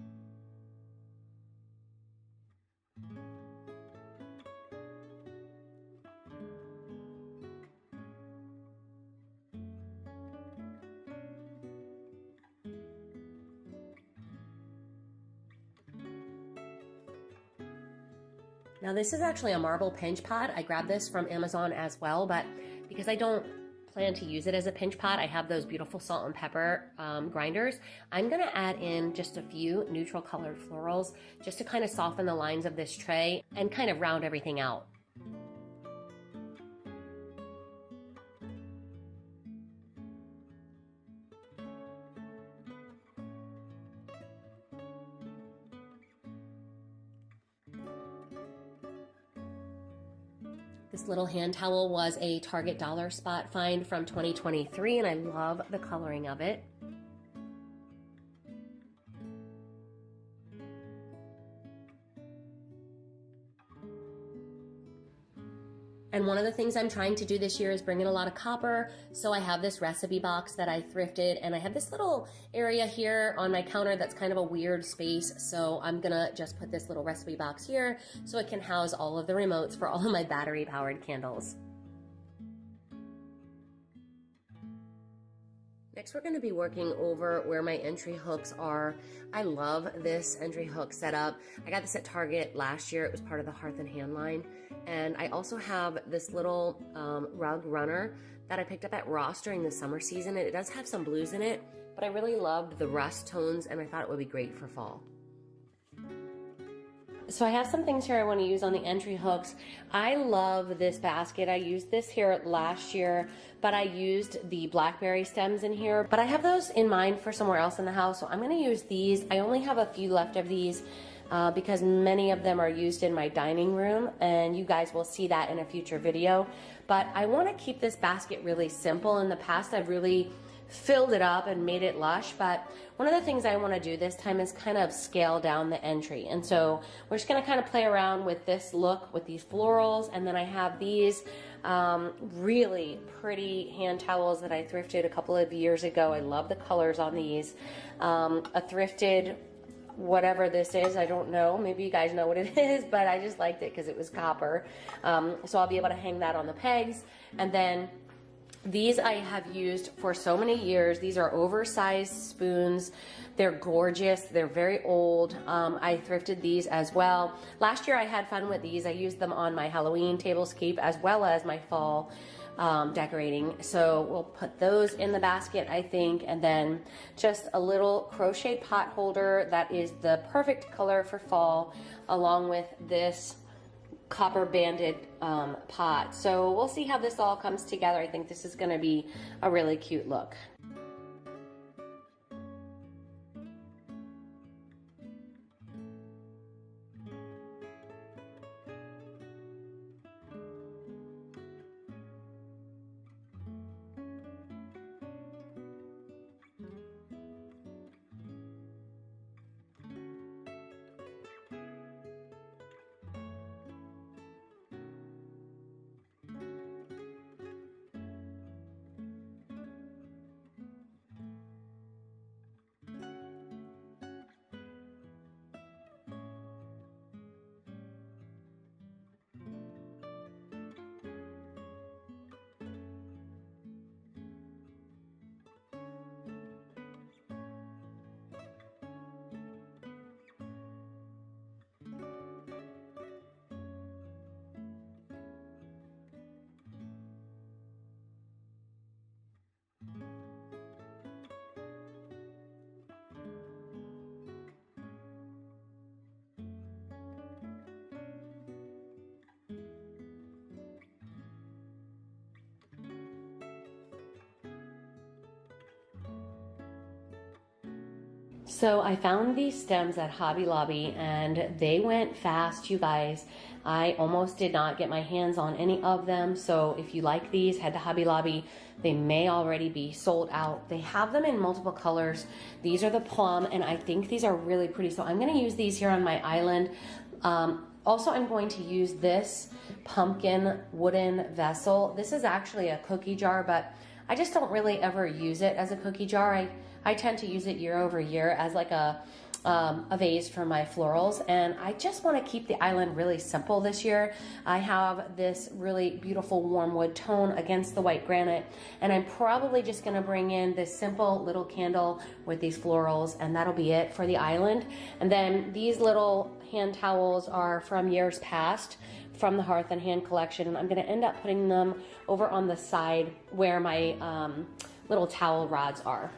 Now this is actually a marble pinch pot. I grabbed this from Amazon as well, but because I don't plan to use it as a pinch pot, I have those beautiful salt and pepper grinders. I'm gonna add in just a few neutral colored florals just to kind of soften the lines of this tray and kind of round everything out. This little hand towel was a Target dollar spot find from 2023, and I love the coloring of it. And one of the things I'm trying to do this year is bring in a lot of copper. So I have this recipe box that I thrifted, and I have this little area here on my counter that's kind of a weird space. So I'm gonna just put this little recipe box here so it can house all of the remotes for all of my battery powered candles. Next, we're going to be working over where my entry hooks are. I love this entry hook setup. I got this at Target last year. It was part of the Hearth and Hand line. And I also have this little rug runner that I picked up at Ross during the summer season. It does have some blues in it, but I really loved the rust tones, and I thought it would be great for fall. So I have some things here I want to use on the entry hooks. I love this basket. I used this here last year, but I used the blackberry stems in here. But I have those in mind for somewhere else in the house, so I'm going to use these. I only have a few left of these because many of them are used in my dining room, and you guys will see that in a future video. But I want to keep this basket really simple. In the past, I've really filled it up and made it lush, but one of the things I want to do this time is kind of scale down the entry. And so we're just going to kind of play around with this look with these florals, and then I have these really pretty hand towels that I thrifted a couple of years ago. I love the colors on these. A thrifted whatever this is. I don't know. Maybe you guys know what it is, but I just liked it because it was copper. So I'll be able to hang that on the pegs. And then these I have used for so many years. These are oversized spoons. They're gorgeous. They're very old. I thrifted these as well. Last year I had fun with these. I used them on my Halloween tablescape as well as my fall decorating. So we'll put those in the basket, I think, and then just a little crochet pot holder that is the perfect color for fall, along with this copper banded pot. So we'll see how this all comes together. I think this is going to be a really cute look. So I found these stems at Hobby Lobby and they went fast, you guys. I almost did not get my hands on any of them. So if you like these, head to Hobby Lobby. They may already be sold out. They have them in multiple colors. These are the plum, and I think these are really pretty. So I'm gonna use these here on my island. Also, I'm going to use this pumpkin wooden vessel. This is actually a cookie jar, but I just don't really ever use it as a cookie jar. I tend to use it year over year as like a vase for my florals, and I just want to keep the island really simple this year. I have this really beautiful warm wood tone against the white granite, and I'm probably just going to bring in this simple little candle with these florals, and that'll be it for the island. And then these little hand towels are from years past from the Hearth and Hand collection, and I'm going to end up putting them over on the side where my little towel rods are.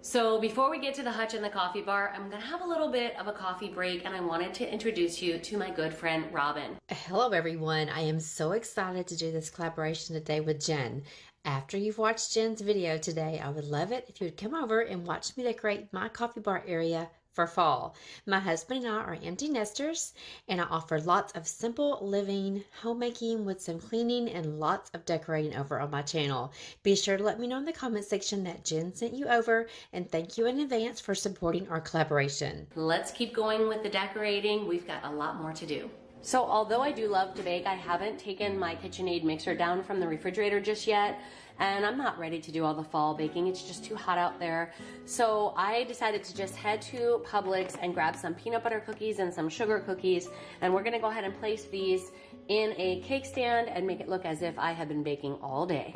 So before we get to the hutch and the coffee bar, I'm gonna have a little bit of a coffee break, and I wanted to introduce you to my good friend, Robin. Hello everyone, I am so excited to do this collaboration today with Jen. After you've watched Jen's video today, I would love it if you would come over and watch me decorate my coffee bar area for fall. My husband and I are empty nesters, and I offer lots of simple living, homemaking with some cleaning and lots of decorating over on my channel. Be sure to let me know in the comment section that Jen sent you over, and thank you in advance for supporting our collaboration. Let's keep going with the decorating. We've got a lot more to do. So although I do love to bake, I haven't taken my KitchenAid mixer down from the refrigerator just yet, and I'm not ready to do all the fall baking. It's just too hot out there. So I decided to just head to Publix and grab some peanut butter cookies and some sugar cookies, and we're gonna go ahead and place these in a cake stand and make it look as if I have been baking all day.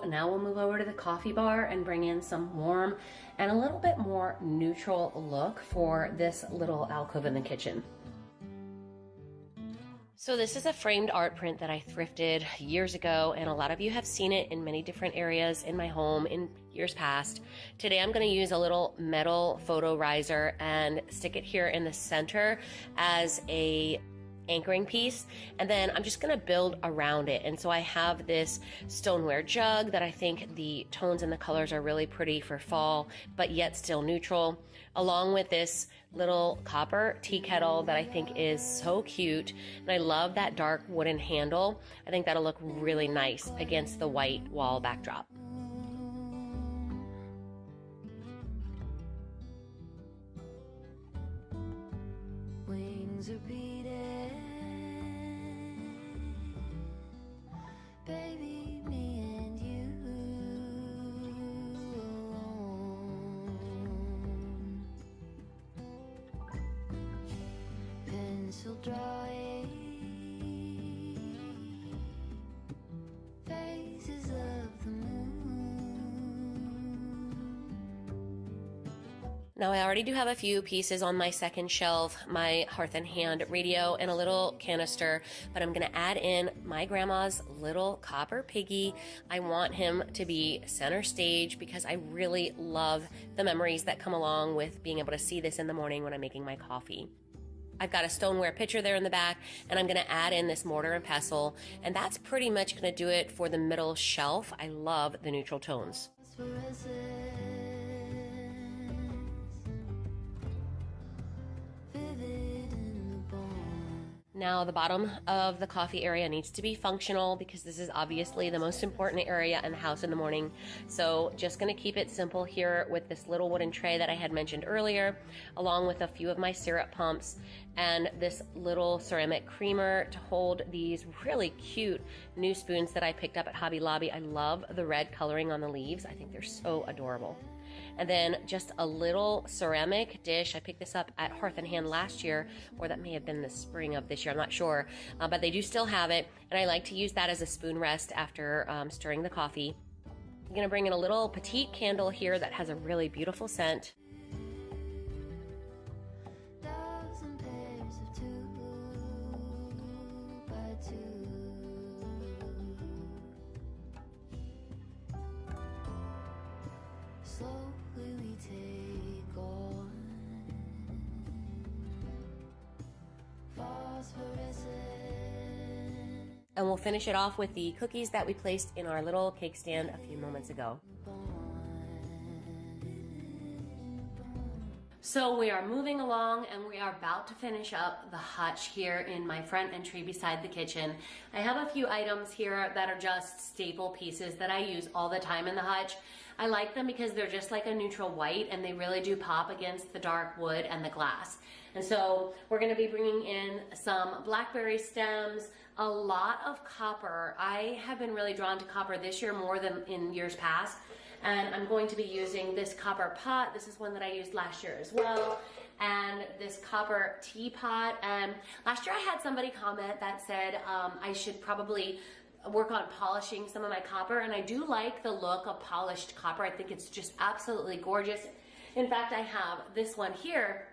Now we'll move over to the coffee bar and bring in some warm and a little bit more neutral look for this little alcove in the kitchen. So this is a framed art print that I thrifted years ago, and a lot of you have seen it in many different areas in my home in years past. Today I'm going to use a little metal photo riser and stick it here in the center as a anchoring piece, and then I'm just going to build around it. And so I have this stoneware jug that I think the tones and the colors are really pretty for fall, but yet still neutral, along with this little copper tea kettle that I think is so cute. And I love that dark wooden handle. I think that'll look really nice against the white wall backdrop. Wings are beating, baby, me and you alone. Pencil drawing phases of the moon. Now I already do have a few pieces on my second shelf, my Hearth and Hand radio and a little canister, but I'm going to add in my grandma's little copper piggy. I want him to be center stage because I really love the memories that come along with being able to see this in the morning when I'm making my coffee. I've got a stoneware pitcher there in the back, and I'm going to add in this mortar and pestle, and that's pretty much going to do it for the middle shelf. I love the neutral tones. Now the bottom of the coffee area needs to be functional because this is obviously the most important area in the house in the morning. So just going to keep it simple here with this little wooden tray that I had mentioned earlier, along with a few of my syrup pumps and this little ceramic creamer to hold these really cute new spoons that I picked up at Hobby Lobby. I love the red coloring on the leaves. I think they're so adorable. And then just a little ceramic dish. I picked this up at Hearth and Hand last year, or that may have been the spring of this year, I'm not sure, but they do still have it, and I like to use that as a spoon rest after stirring the coffee. I'm gonna bring in a little petite candle here that has a really beautiful scent. Dozen pairs of 2x2. Slowly we take on phosphorescent. And we'll finish it off with the cookies that we placed in our little cake stand a few moments ago. So we are moving along and we are about to finish up the hutch here in my front entry beside the kitchen. I have a few items here that are just staple pieces that I use all the time in the hutch. I like them because they're just like a neutral white and they really do pop against the dark wood and the glass. And so we're going to be bringing in some blackberry stems, a lot of copper. I have been really drawn to copper this year more than in years past. And I'm going to be using this copper pot. This is one that I used last year as well. And this copper teapot. And last year I had somebody comment that said I should probably work on polishing some of my copper. And I do like the look of polished copper. I think it's just absolutely gorgeous. In fact, I have this one here,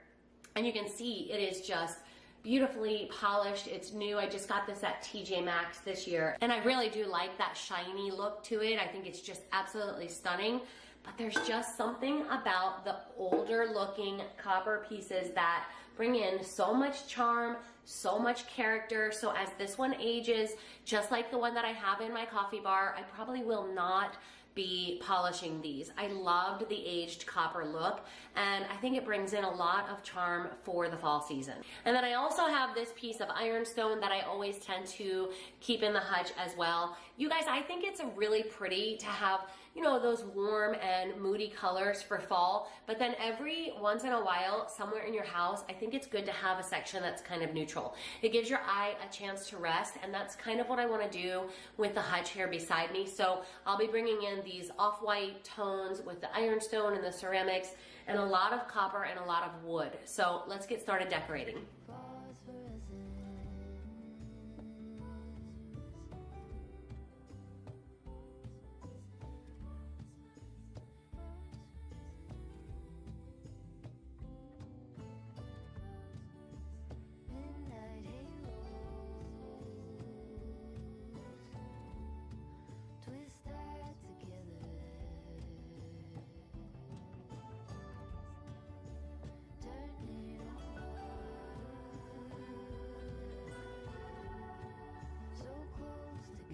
and you can see it is just beautifully polished. It's new. I just got this at TJ Maxx this year, and I really do like that shiny look to it. I think it's just absolutely stunning. But there's just something about the older looking copper pieces that bring in so much charm, so much character. So as this one ages, just like the one that I have in my coffee bar, I probably will not be polishing these. I loved the aged copper look, and I think it brings in a lot of charm for the fall season. And then I also have this piece of ironstone that I always tend to keep in the hutch as well. You guys, I think it's really pretty to have, you know, those warm and moody colors for fall, but then every once in a while, somewhere in your house, I think it's good to have a section that's kind of neutral. It gives your eye a chance to rest, and that's kind of what I want to do with the hutch here beside me. So I'll be bringing in these off-white tones with the ironstone and the ceramics, and a lot of copper and a lot of wood. So let's get started decorating.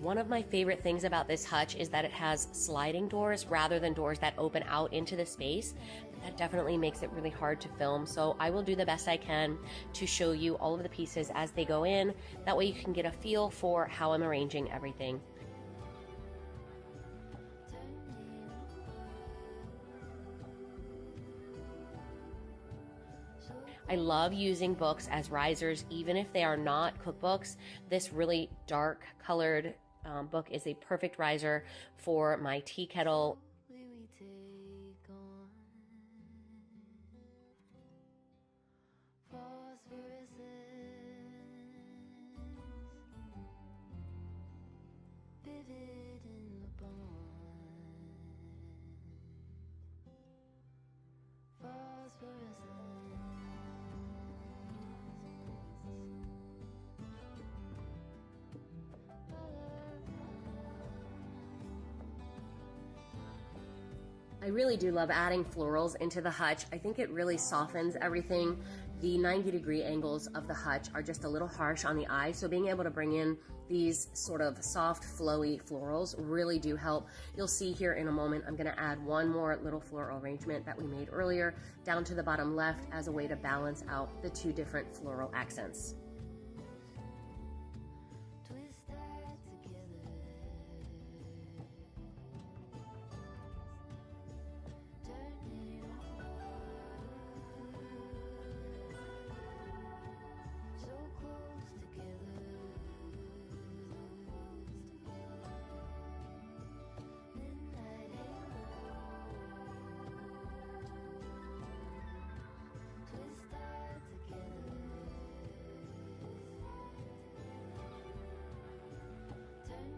One of my favorite things about this hutch is that it has sliding doors rather than doors that open out into the space. That definitely makes it really hard to film, so I will do the best I can to show you all of the pieces as they go in. That way you can get a feel for how I'm arranging everything. I love using books as risers, even if they are not cookbooks. This really dark colored book is a perfect riser for my tea kettle. We take on phosphorescence, vivid in the bond, phosphorescence. I really do love adding florals into the hutch. I think it really softens everything. The 90-degree angles of the hutch are just a little harsh on the eye, so being able to bring in these sort of soft, flowy florals really do help. You'll see here in a moment, I'm gonna add one more little floral arrangement that we made earlier down to the bottom left as a way to balance out the two different floral accents. Twist that together. Turn it on. So close together. Midnight halo. Twist that together. Turn it on.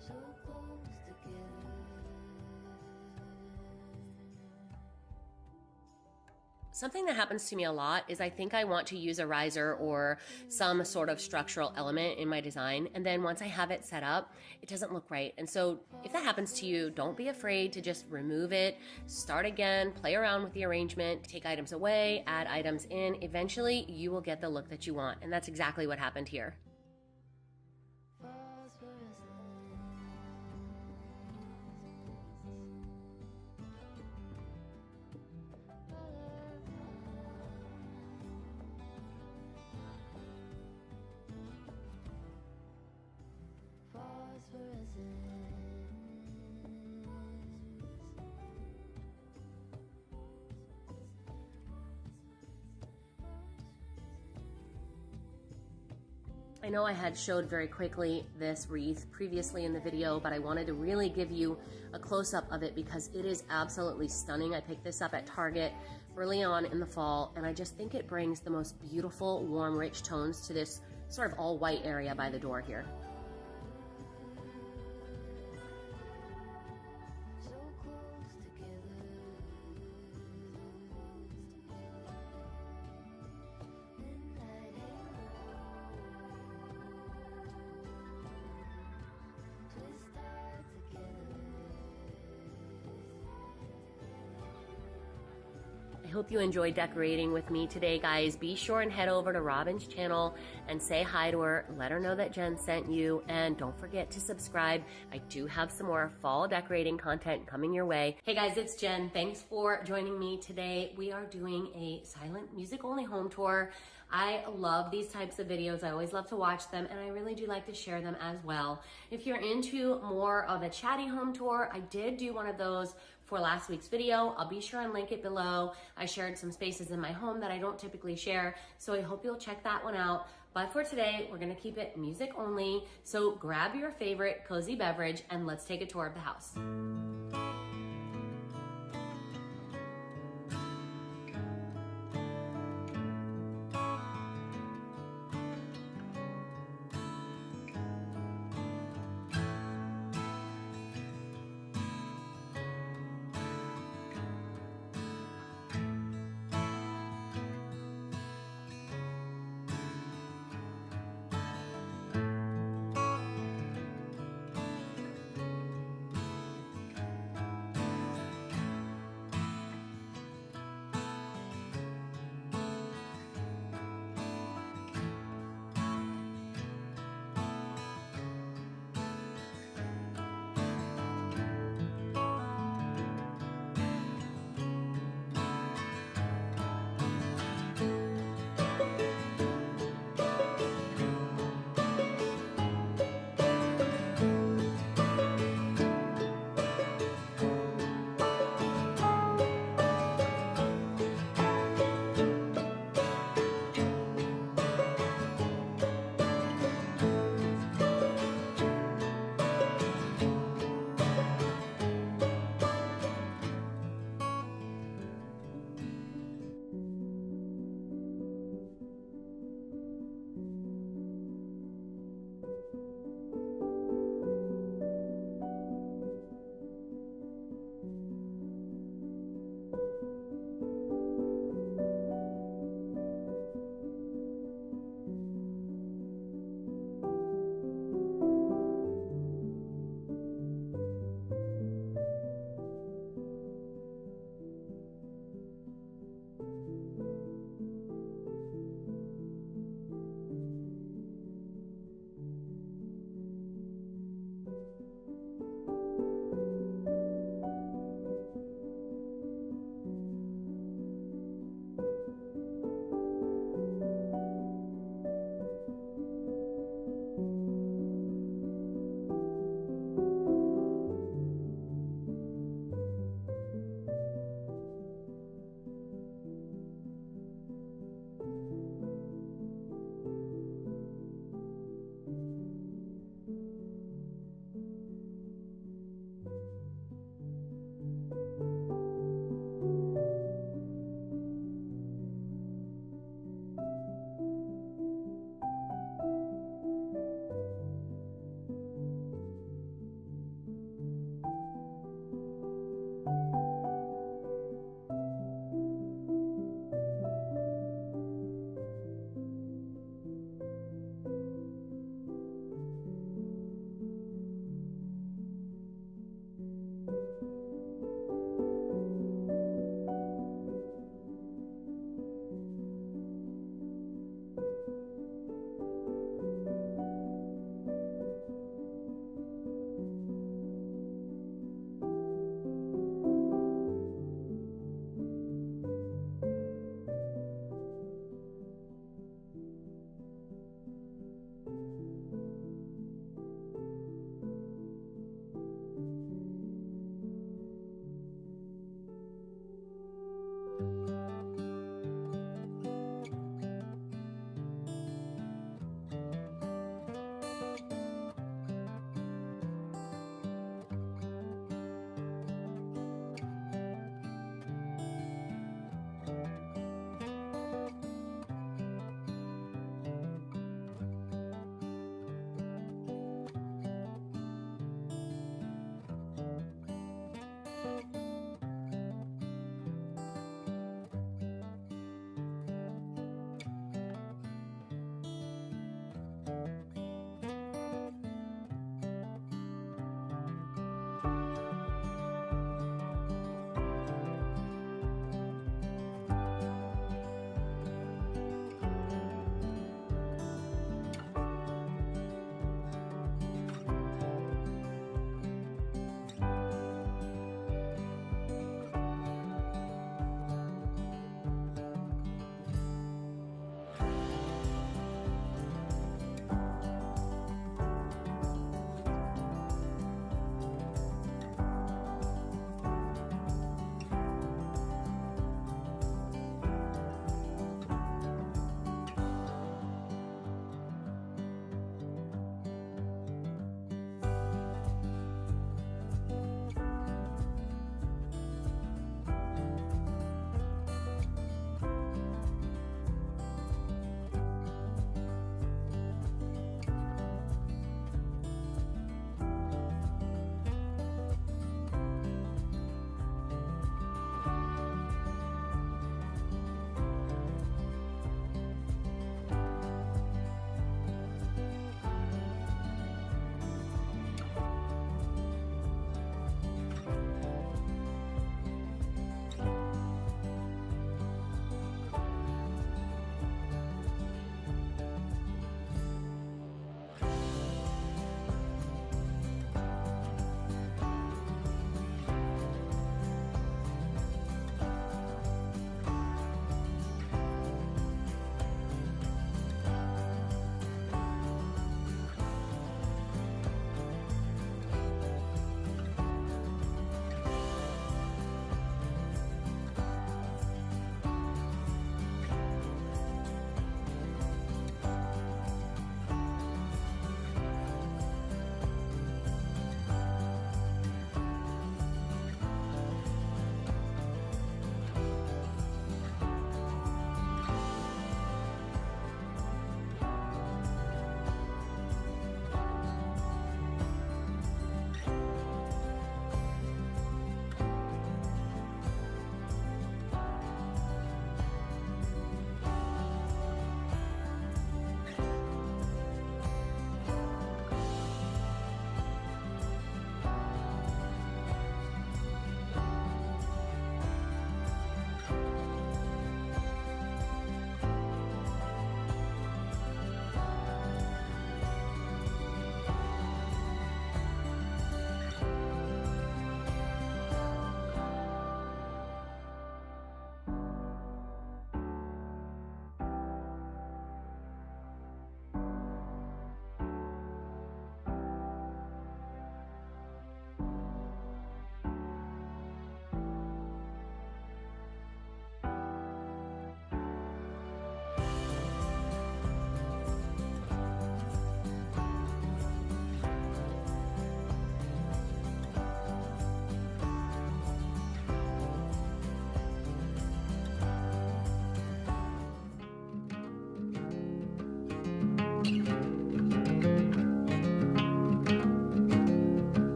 So close together. Something that happens to me a lot is I think I want to use a riser or some sort of structural element in my design, and then once I have it set up, it doesn't look right. And so if that happens to you, don't be afraid to just remove it, start again, play around with the arrangement, take items away, add items in. Eventually, you will get the look that you want, and that's exactly what happened here. Phosphorescence. Phosphorescence. I know I had showed very quickly this wreath previously in the video, but I wanted to really give you a close-up of it because it is absolutely stunning. I picked this up at Target early on in the fall, and I just think it brings the most beautiful, warm, rich tones to this sort of all-white area by the door here. So close together. Midnight halo. Twist that together. I hope you enjoyed decorating with me today, guys. Be sure and head over to Robin's channel and say hi to her. Let her know that Jen sent you, and don't forget to subscribe. I do have some more fall decorating content coming your way. Hey guys, it's Jen. Thanks for joining me today. We are doing a silent music only home tour. I love these types of videos. I always love to watch them, and I really do like to share them as well. If you're into more of a chatty home tour, I did do one of those for last week's video. I'll be sure and link it below. I shared some spaces in my home that I don't typically share, so I hope you'll check that one out. But for today, we're gonna keep it music only, so grab your favorite cozy beverage and let's take a tour of the house.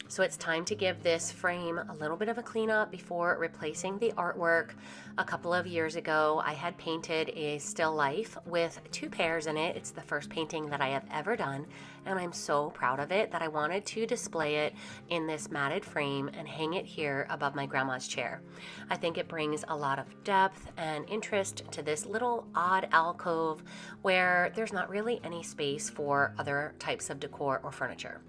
So it's time to give this frame a little bit of a cleanup before replacing the artwork. A couple of years ago, I had painted a still life with 2 pears in it. It's the first painting that I have ever done, and I'm so proud of it that I wanted to display it in this matted frame and hang it here above my grandma's chair. I think it brings a lot of depth and interest to this little odd alcove where there's not really any space for other types of decor or furniture.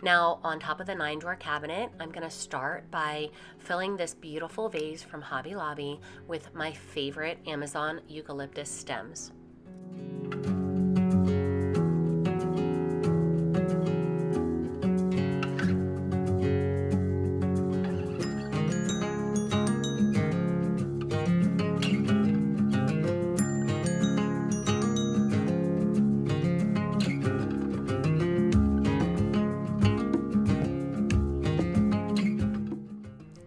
Now, on top of the 9-drawer cabinet, I'm going to start by filling this beautiful vase from Hobby Lobby with my favorite Amazon eucalyptus stems.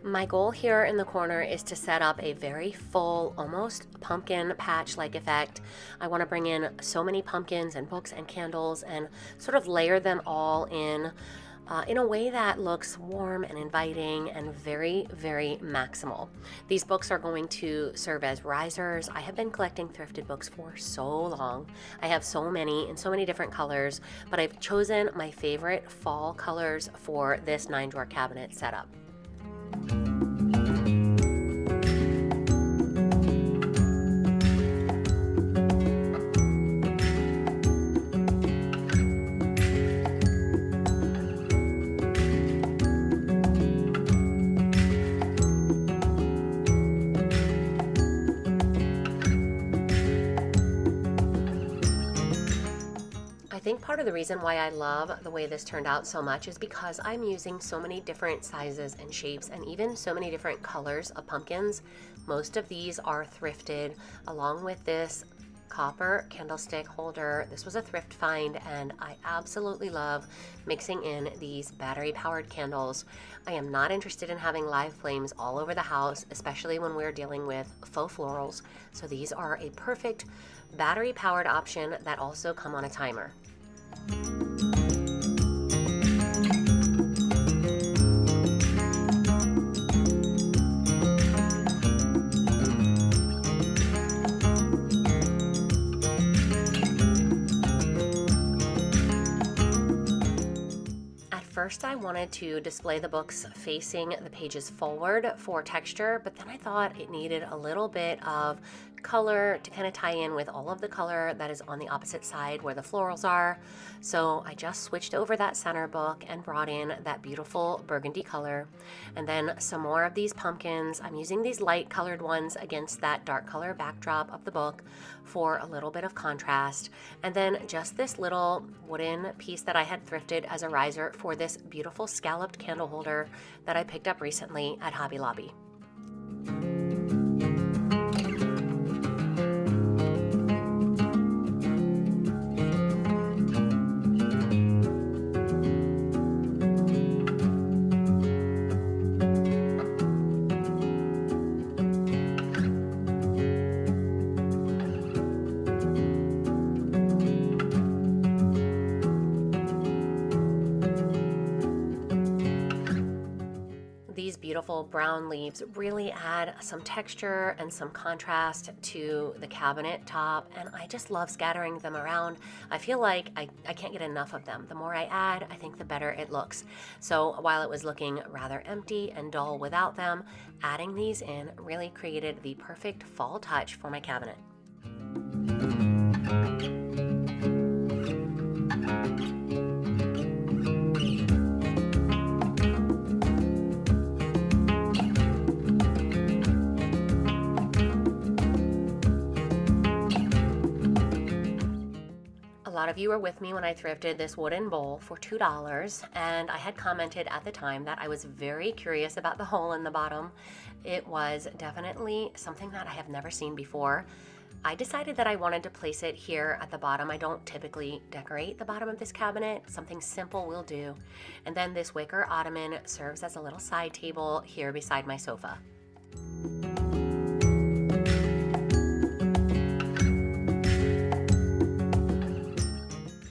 My goal here in the corner is to set up a very full, almost pumpkin patch-like effect. I want to bring in so many pumpkins and books and candles and sort of layer them all in a way that looks warm and inviting and very, very maximal. These books are going to serve as risers. I have been collecting thrifted books for so long. I have so many in so many different colors, but I've chosen my favorite fall colors for this 9-drawer cabinet setup. I think part of the reason why I love the way this turned out so much is because I'm using so many different sizes and shapes and even so many different colors of pumpkins. Most of these are thrifted, along with this copper candlestick holder. This was a thrift find, and I absolutely love mixing in these battery powered candles. I am not interested in having live flames all over the house, especially when we're dealing with faux florals. So these are a perfect battery powered option that also come on a timer. First, I wanted to display the books facing the pages forward for texture, but then I thought it needed a little bit of color to kind of tie in with all of the color that is on the opposite side where the florals are. So I just switched over that center book and brought in that beautiful burgundy color. And then some more of these pumpkins. I'm using these light colored ones against that dark color backdrop of the book for a little bit of contrast. And then just this little wooden piece that I had thrifted as a riser for this beautiful scalloped candle holder that I picked up recently at Hobby Lobby. These beautiful brown leaves really add some texture and some contrast to the cabinet top, and I just love scattering them around. I feel like I can't get enough of them. The more I add, I think the better it looks. So while it was looking rather empty and dull without them, adding these in really created the perfect fall touch for my cabinet. A lot of you were with me when I thrifted this wooden bowl for $2, and I had commented at the time that I was very curious about the hole in the bottom. It was definitely something that I have never seen before. I decided that I wanted to place it here at the bottom. I don't typically decorate the bottom of this cabinet. Something simple will do. And then this wicker ottoman serves as a little side table here beside my sofa.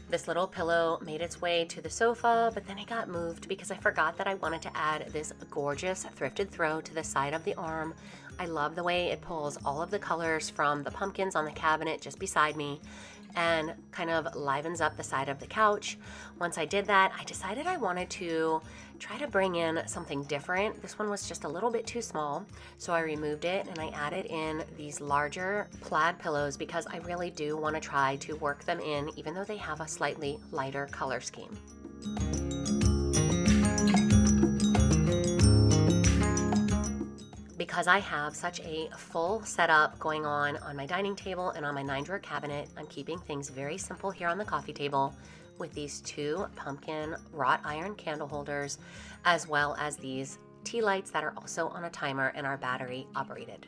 This little pillow made its way to the sofa, but then it got moved because I forgot that I wanted to add this gorgeous thrifted throw to the side of the arm. I love the way it pulls all of the colors from the pumpkins on the cabinet just beside me and kind of livens up the side of the couch. Once I did that, I decided I wanted to try to bring in something different. This one was just a little bit too small, so I removed it and I added in these larger plaid pillows because I really do want to try to work them in even though they have a slightly lighter color scheme. Because I have such a full setup going on my dining table and on my 9-drawer cabinet, I'm keeping things very simple here on the coffee table with these 2 pumpkin wrought iron candle holders, as well as these tea lights that are also on a timer and are battery operated.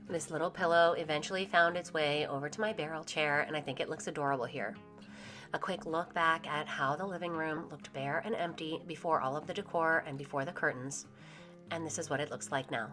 This little pillow eventually found its way over to my barrel chair, and I think it looks adorable here. A quick look back at how the living room looked bare and empty before all of the decor and before the curtains, and this is what it looks like now.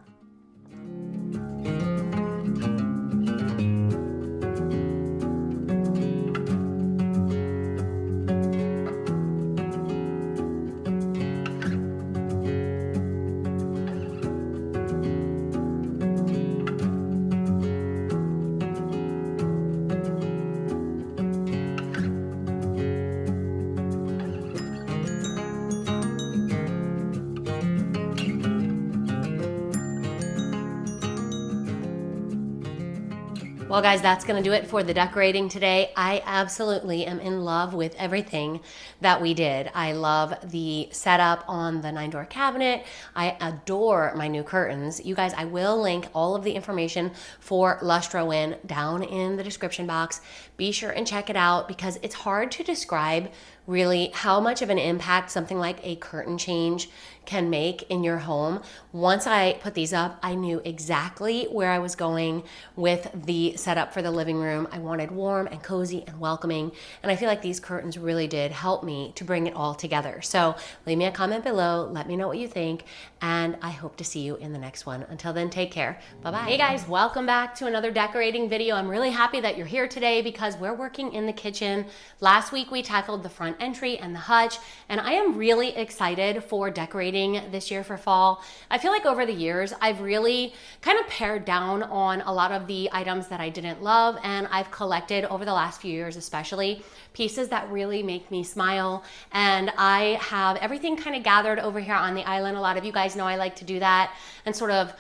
Well, guys, that's going to do it for the decorating today. I absolutely am in love with everything that we did. I love the setup on the 9-drawer cabinet. I adore my new curtains. You guys, I will link all of the information for Lustro Win down in the description box. Be sure and check it out because it's hard to describe really how much of an impact something like a curtain change can make in your home. Once I put these up, I knew exactly where I was going with the setup for the living room. I wanted warm and cozy and welcoming, and I feel like these curtains really did help me to bring it all together. So leave me a comment below, let me know what you think, and I hope to see you in the next one. Until then, take care. Bye-bye. Hey guys, welcome back to another decorating video. I'm really happy that you're here today because we're working in the kitchen. Last week we tackled the front entry and the hutch, and I am really excited for decorating this year for fall. I feel like over the years I've really kind of pared down on a lot of the items that I didn't love, and I've collected over the last few years especially pieces that really make me smile, and I have everything kind of gathered over here on the island. A lot of you guys know I like to do that and sort of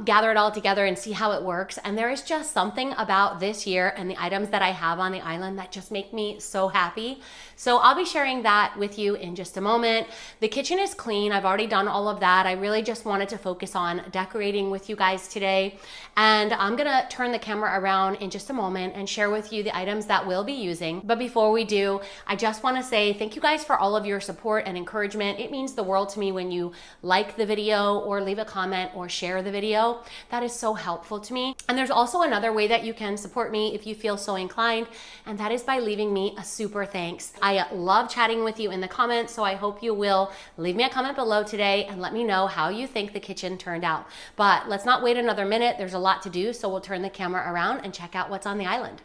gather it all together and see how it works. And there is just something about this year and the items that I have on the island that just make me so happy. So I'll be sharing that with you in just a moment. The kitchen is clean. I've already done all of that. I really just wanted to focus on decorating with you guys today. And I'm gonna turn the camera around in just a moment and share with you the items that we'll be using. But before we do, I just wanna say thank you guys for all of your support and encouragement. It means the world to me when you like the video or leave a comment or share the video. That is so helpful to me. And there's also another way that you can support me if you feel so inclined, and that is by leaving me a super thanks. I love chatting with you in the comments, so I hope you will leave me a comment below today and let me know how you think the kitchen turned out. But let's not wait another minute. There's a lot to do, so we'll turn the camera around and check out what's on the island.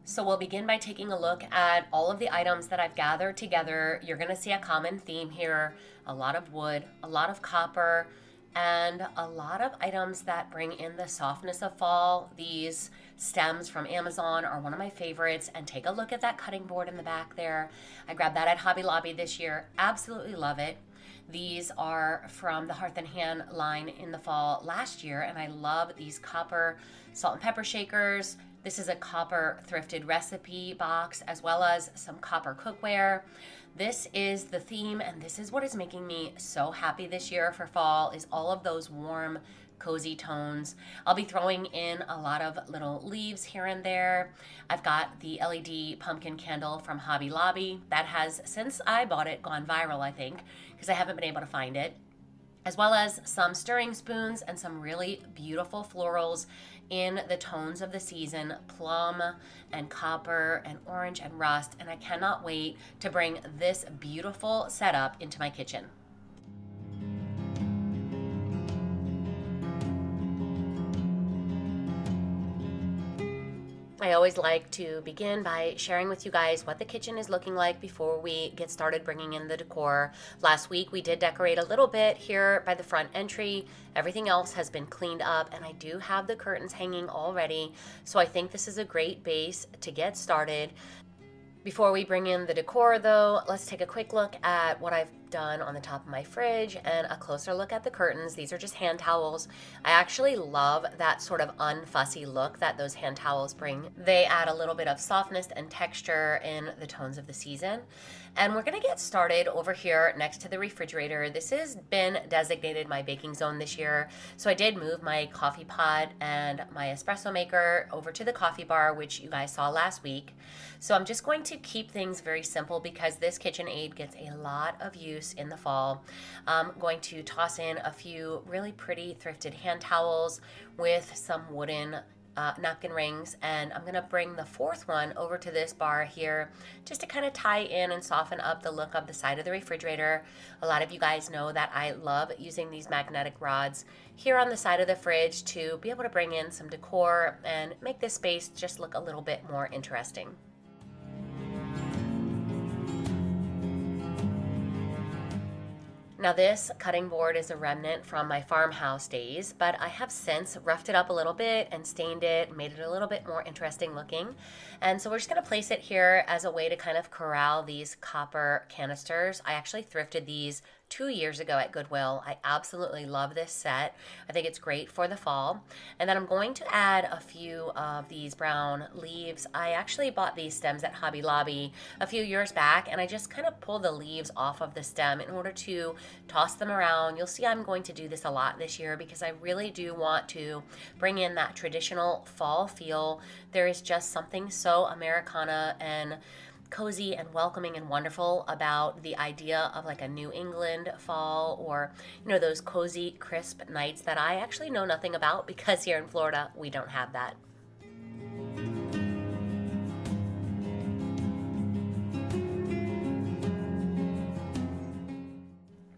So we'll begin by taking a look at all of the items that I've gathered together. You're gonna see a common theme here, a lot of wood, a lot of copper, and a lot of items that bring in the softness of fall. These stems from Amazon are one of my favorites, and take a look at that cutting board in the back there. I grabbed that at Hobby Lobby this year, absolutely love it. These are from the Hearth and Hand line in the fall last year, and I love these copper salt and pepper shakers. This is a copper thrifted recipe box, as well as some copper cookware. This is the theme, and this is what is making me so happy this year for fall, is all of those warm, cozy tones. I'll be throwing in a lot of little leaves here and there. I've got the LED pumpkin candle from Hobby Lobby that has, since I bought it, gone viral, I think, because I haven't been able to find it, as well as some stirring spoons and some really beautiful florals in the tones of the season, plum and copper and orange and rust. And I cannot wait to bring this beautiful setup into my kitchen. I always like to begin by sharing with you guys what the kitchen is looking like before we get started bringing in the decor. Last week we did decorate a little bit here by the front entry. Everything else has been cleaned up, and I do have the curtains hanging already, so I think this is a great base to get started. Before we bring in the decor though, let's take a quick look at what I've done on the top of my fridge and a closer look at the curtains. These are just hand towels. I actually love that sort of unfussy look that those hand towels bring. They add a little bit of softness and texture in the tones of the season. And we're gonna get started over here next to the refrigerator. This has been designated my baking zone this year. So I did move my coffee pot and my espresso maker over to the coffee bar, which you guys saw last week. So I'm just going to keep things very simple because this KitchenAid gets a lot of use in the fall. I'm going to toss in a few really pretty thrifted hand towels with some wooden napkin rings, and I'm gonna bring the fourth one over to this bar here just to kind of tie in and soften up the look of the side of the refrigerator. A lot of you guys know that I love using these magnetic rods here on the side of the fridge to be able to bring in some decor and make this space just look a little bit more interesting. Now this cutting board is a remnant from my farmhouse days, but I have since roughed it up a little bit and stained it, made it a little bit more interesting looking. And so we're just gonna place it here as a way to kind of corral these copper canisters. I actually thrifted these 2 years ago at Goodwill. I absolutely love this set. I think it's great for the fall. And then I'm going to add a few of these brown leaves. I actually bought these stems at Hobby Lobby a few years back, and I just kind of pull the leaves off of the stem in order to toss them around. You'll see I'm going to do this a lot this year because I really do want to bring in that traditional fall feel. There is just something so Americana and cozy and welcoming and wonderful about the idea of like a New England fall, or those cozy crisp nights that I actually know nothing about because here in Florida we don't have that.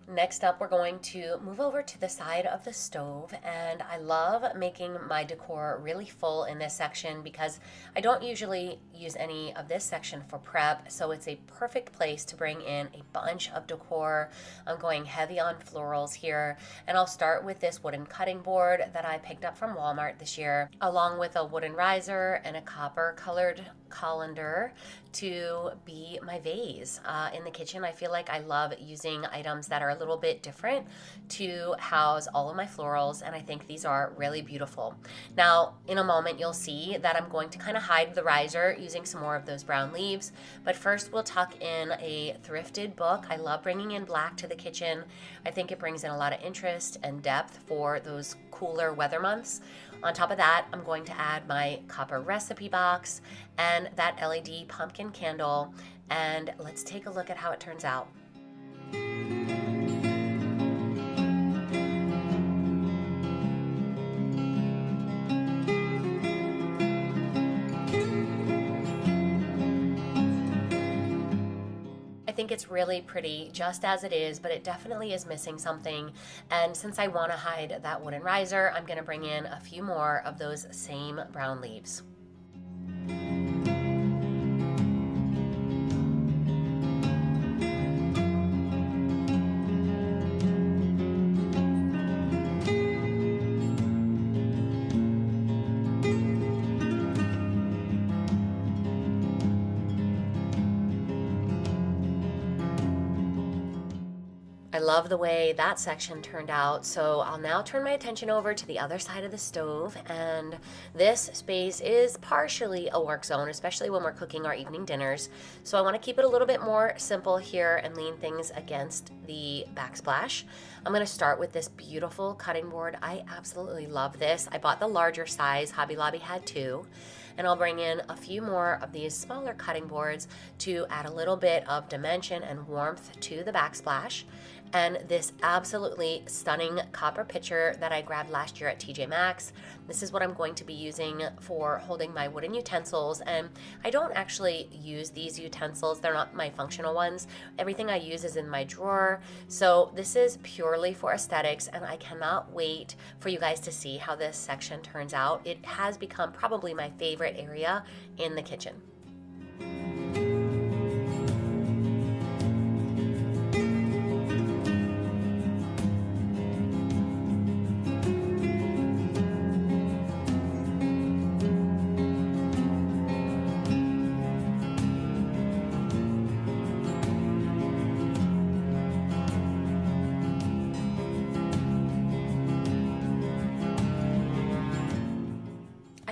Next up, we're going to move over to the side of the stove, and I love making my decor really full in this section because I don't usually use any of this section for prep, so it's a perfect place to bring in a bunch of decor. I'm going heavy on florals here, and I'll start with this wooden cutting board that I picked up from Walmart this year, along with a wooden riser and a copper colored colander to be my vase. In the kitchen, I feel like I love using items that are a little bit different to house all of my florals, and I think these are really beautiful. Now, in a moment, you'll see that I'm going to kind of hide the riser using some more of those brown leaves, but first we'll tuck in a thrifted book. I love bringing in black to the kitchen. I think it brings in a lot of interest and depth for those cooler weather months. On top of that, I'm going to add my copper recipe box and that LED pumpkin candle, and let's take a look at how it turns out. I think it's really pretty just as it is, but it definitely is missing something. And since I want to hide that wooden riser, I'm going to bring in a few more of those same brown leaves. I love the way that section turned out. So I'll now turn my attention over to the other side of the stove, and this space is partially a work zone, especially when we're cooking our evening dinners. So I want to keep it a little bit more simple here and lean things against the backsplash. I'm going to start with this beautiful cutting board. I absolutely love this. I bought the larger size. Hobby Lobby had two. And I'll bring in a few more of these smaller cutting boards to add a little bit of dimension and warmth to the backsplash. And this absolutely stunning copper pitcher that I grabbed last year at TJ Maxx. This is what I'm going to be using for holding my wooden utensils. And I don't actually use these utensils. They're not my functional ones. Everything I use is in my drawer. So this is purely for aesthetics, and I cannot wait for you guys to see how this section turns out. It has become probably my favorite area in the kitchen.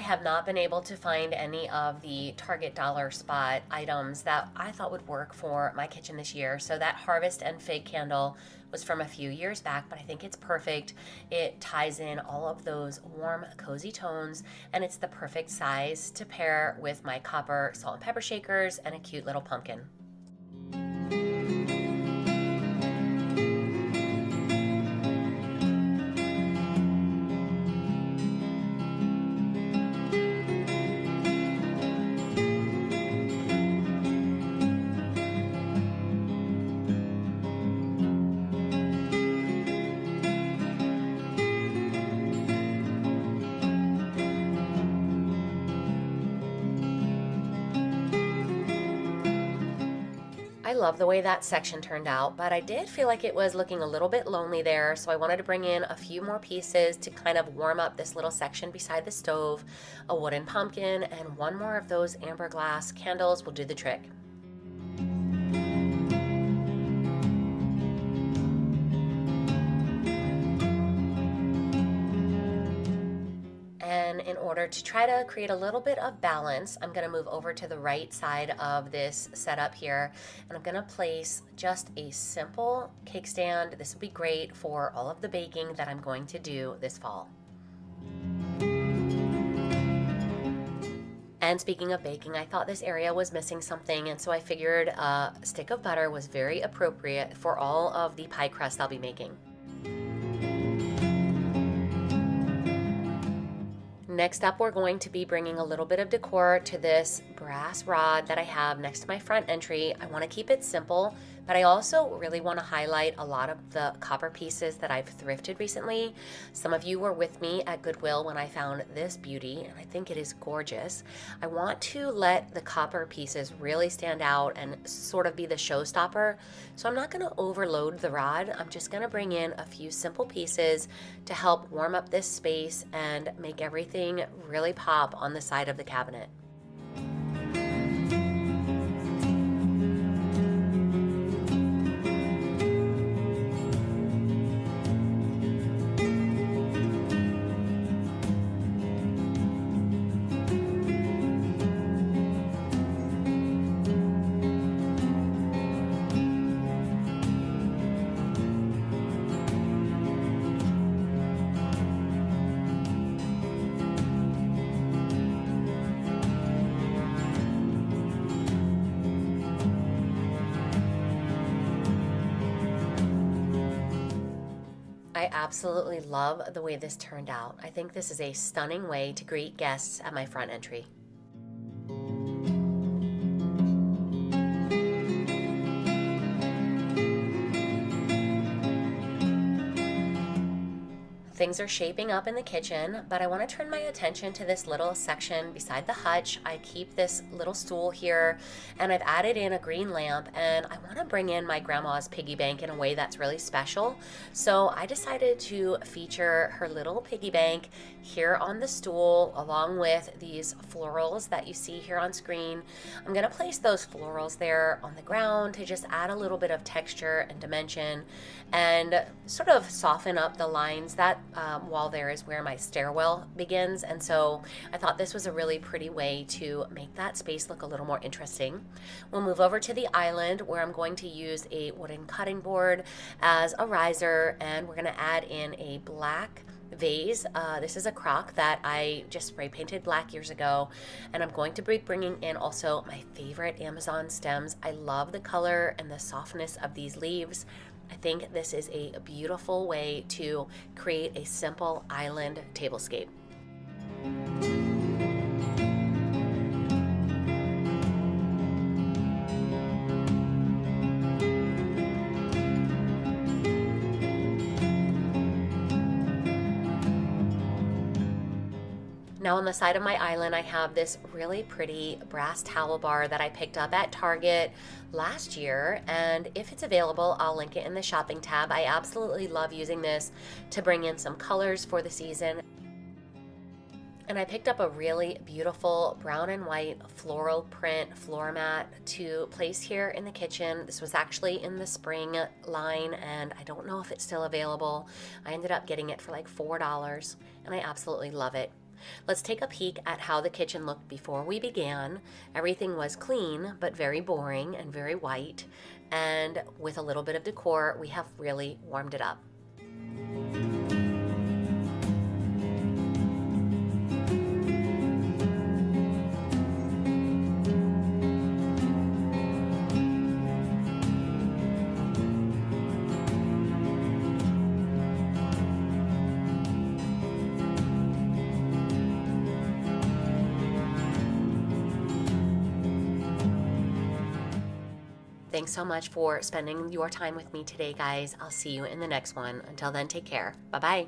Have not been able to find any of the Target dollar spot items that I thought would work for my kitchen this year. So that Harvest and Fig candle was from a few years back, but I think it's perfect. It ties in all of those warm, cozy tones, and it's the perfect size to pair with my copper salt and pepper shakers and a cute little pumpkin. I love the way that section turned out, but I did feel like it was looking a little bit lonely there, so I wanted to bring in a few more pieces to kind of warm up this little section beside the stove. A wooden pumpkin and one more of those amber glass candles will do the trick. And in order to try to create a little bit of balance, I'm going to move over to the right side of this setup here, and I'm going to place just a simple cake stand. This will be great for all of the baking that I'm going to do this fall. And speaking of baking, I thought this area was missing something, and so I figured a stick of butter was very appropriate for all of the pie crust I'll be making. Next up, we're going to be bringing a little bit of decor to this brass rod that I have next to my front entry. I want to keep it simple, but I also really want to highlight a lot of the copper pieces that I've thrifted recently. Some of you were with me at Goodwill when I found this beauty, and I think it is gorgeous. I want to let the copper pieces really stand out and sort of be the showstopper. So I'm not going to overload the rod. I'm just going to bring in a few simple pieces to help warm up this space and make everything really pop on the side of the cabinet. I absolutely love the way this turned out. I think this is a stunning way to greet guests at my front entry. things are shaping up in the kitchen, but I want to turn my attention to this little section beside the hutch. I keep this little stool here, and I've added in a green lamp, and I want to bring in my grandma's piggy bank in a way that's really special. So I decided to feature her little piggy bank here on the stool, along with these florals that you see here on screen. I'm going to place those florals there on the ground to just add a little bit of texture and dimension and sort of soften up the lines. That wall there is where my stairwell begins, and so I thought this was a really pretty way to make that space look a little more interesting. We'll move over to the island where I'm going to use a wooden cutting board as a riser, and we're going to add in a black vase. This is a crock that I just spray painted black years ago, and I'm going to be bringing in also my favorite Amazon stems. I love the color and the softness of these leaves. I think this is a beautiful way to create a simple island tablescape. Now on the side of my island, I have this really pretty brass towel bar that I picked up at Target last year, and if it's available, I'll link it in the shopping tab. I absolutely love using this to bring in some colors for the season. And I picked up a really beautiful brown and white floral print floor mat to place here in the kitchen. This was actually in the spring line, and I don't know if it's still available. I ended up getting it for like $4, and I absolutely love it. Let's take a peek at how the kitchen looked before we began. Everything was clean, but very boring and very white. And with a little bit of decor, we have really warmed it up. Thanks so much for spending your time with me today, guys. I'll see you in the next one. Until then, take care. Bye-bye.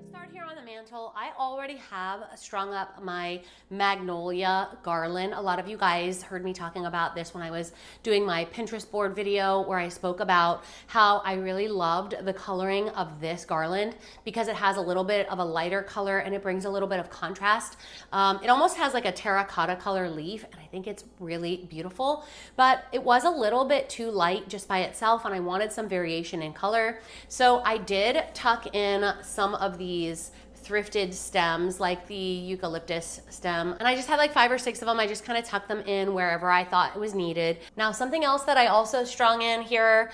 Start here on the mantle. I already have strung up my magnolia garland. A lot of you guys heard me talking about this when I was doing my Pinterest board video where I spoke about how I really loved the coloring of this garland because it has a little bit of a lighter color and it brings a little bit of contrast. It almost has like a terracotta color leaf, and I think it's really beautiful, but it was a little bit too light just by itself, and I wanted some variation in color. So I did tuck in some of these thrifted stems, like the eucalyptus stem, and I just had like 5 or 6 of them. I just kind of tucked them in wherever I thought it was needed. Now, something else that I also strung in here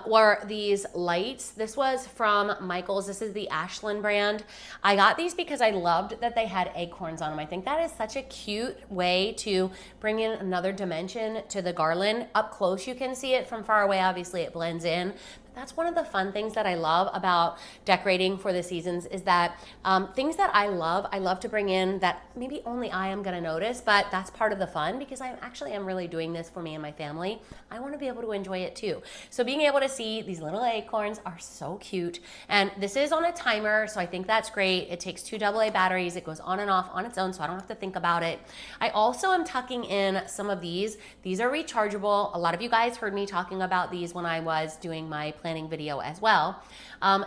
were these lights. This was from Michaels. This is the Ashland brand. I got these because I loved that they had acorns on them. I think that is such a cute way to bring in another dimension to the garland. Up close you can see it, from far away obviously it blends in. That's one of the fun things that I love about decorating for the seasons, is that things that I love to bring in that maybe only I am gonna notice, but that's part of the fun because I actually am really doing this for me and my family. I wanna be able to enjoy it too. So being able to see these little acorns are so cute. And this is on a timer, so I think that's great. It takes 2 AA batteries. It goes on and off on its own, so I don't have to think about it. I also am tucking in some of these. These are rechargeable. A lot of you guys heard me talking about these when I was doing my planning video as well.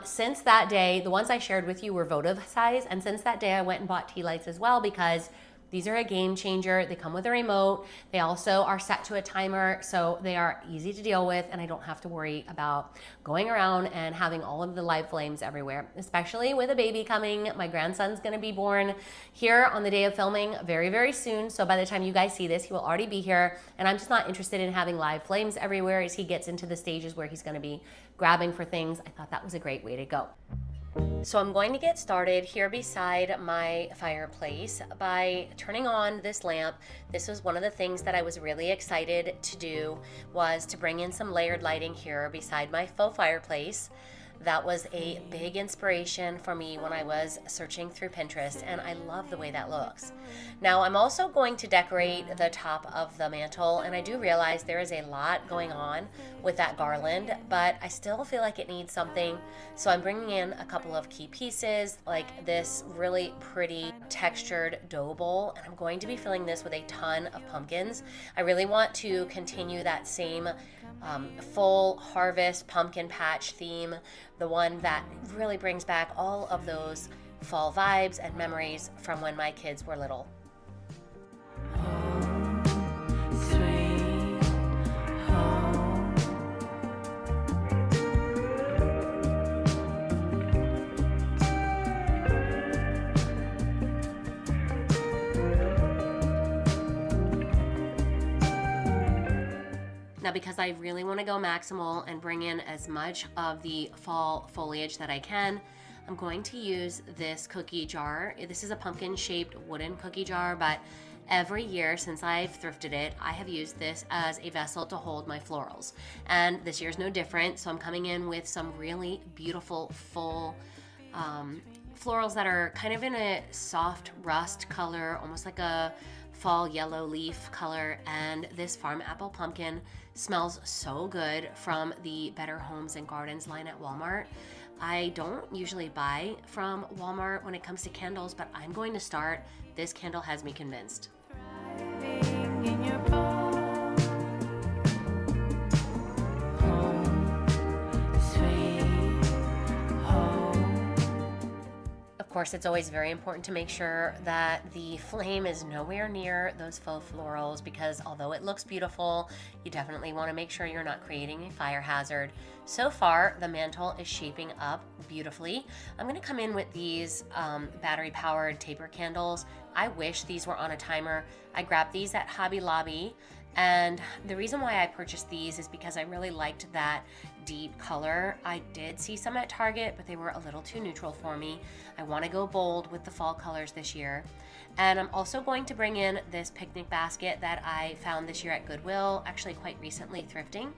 Since that day, the ones I shared with you were votive size, and since that day I went and bought tea lights as well because these are a game changer. They come with a remote. They also are set to a timer, so they are easy to deal with, and I don't have to worry about going around and having all of the live flames everywhere, especially with a baby coming. My grandson's gonna be born here on the day of filming very, very soon, so by the time you guys see this, he will already be here, and I'm just not interested in having live flames everywhere as he gets into the stages where he's gonna be grabbing for things. I thought that was a great way to go. So I'm going to get started here beside my fireplace by turning on this lamp. This was one of the things that I was really excited to do, was to bring in some layered lighting here beside my faux fireplace. That was a big inspiration for me when I was searching through Pinterest, and I love the way that looks. Now I'm also going to decorate the top of the mantle, and I do realize there is a lot going on with that garland, but I still feel like it needs something. So I'm bringing in a couple of key pieces like this really pretty textured dough bowl, and I'm going to be filling this with a ton of pumpkins. I really want to continue that same full harvest pumpkin patch theme, the one that really brings back all of those fall vibes and memories from when my kids were little. Sweet home. Now, because I really want to go maximal and bring in as much of the fall foliage that I can, I'm going to use this cookie jar. This is a pumpkin-shaped wooden cookie jar, but every year since I've thrifted it, I have used this as a vessel to hold my florals. And this year's no different, so I'm coming in with some really beautiful full florals that are kind of in a soft rust color, almost like a fall yellow leaf color, and this farm apple pumpkin smells so good from the Better Homes and Gardens line at Walmart. I don't usually buy from Walmart when it comes to candles, but I'm going to start. This candle has me convinced. Thriving in your bowl. Home. Sweet home. Of course, it's always very important to make sure that the flame is nowhere near those faux florals, because although it looks beautiful, you definitely want to make sure you're not creating a fire hazard. So far, the mantle is shaping up beautifully. I'm going to come in with these battery-powered taper candles. I wish these were on a timer. I grabbed these at Hobby Lobby, and the reason why I purchased these is because I really liked that deep color. I did see some at Target, but they were a little too neutral for me. I want to go bold with the fall colors this year. And I'm also going to bring in this picnic basket that I found this year at Goodwill, actually quite recently thrifting,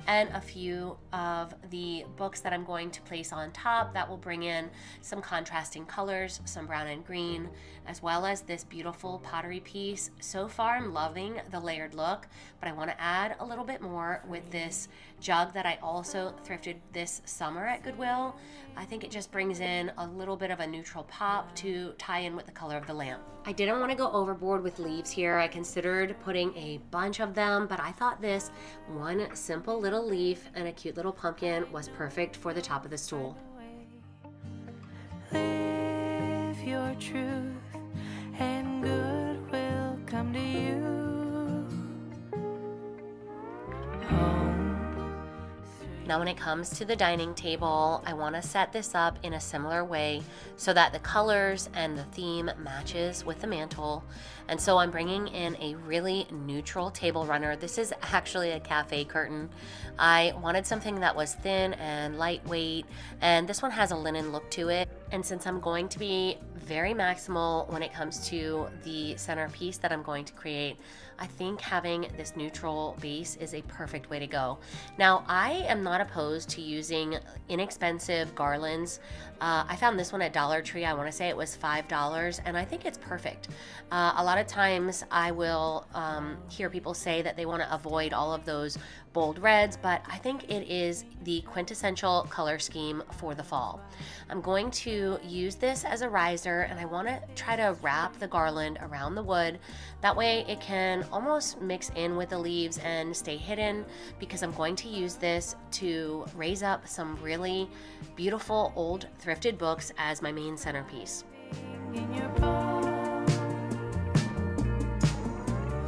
and a few of the books that I'm going to place on top that will bring in some contrasting colors, some brown and green, as well as this beautiful pottery piece. So far, I'm loving the layered look, but I want to add a little bit more with this jug that I also thrifted this summer at Goodwill. I think it just brings in a little bit of a neutral pop to tie in with the color of the lamp. I didn't want to go overboard with leaves here. I considered putting a bunch of them, but I thought this one simple little leaf and a cute little pumpkin was perfect for the top of the stool. Live your truth, and good will come to you. Home. Now when it comes to the dining table, I want to set this up in a similar way so that the colors and the theme matches with the mantle. And so I'm bringing in a really neutral table runner. This is actually a cafe curtain. I wanted something that was thin and lightweight, and this one has a linen look to it. And since I'm going to be very maximal when it comes to the centerpiece that I'm going to create, I think having this neutral base is a perfect way to go. Now, I am not opposed to using inexpensive garlands. I found this one at Dollar Tree. I want to say it was $5, and I think it's perfect. A lot of times I will hear people say that they want to avoid all of those bold reds, but I think it is the quintessential color scheme for the fall. I'm going to use this as a riser, and I want to try to wrap the garland around the wood. That way it can almost mix in with the leaves and stay hidden, because I'm going to use this to raise up some really beautiful old thrifted books as my main centerpiece. In your bowl.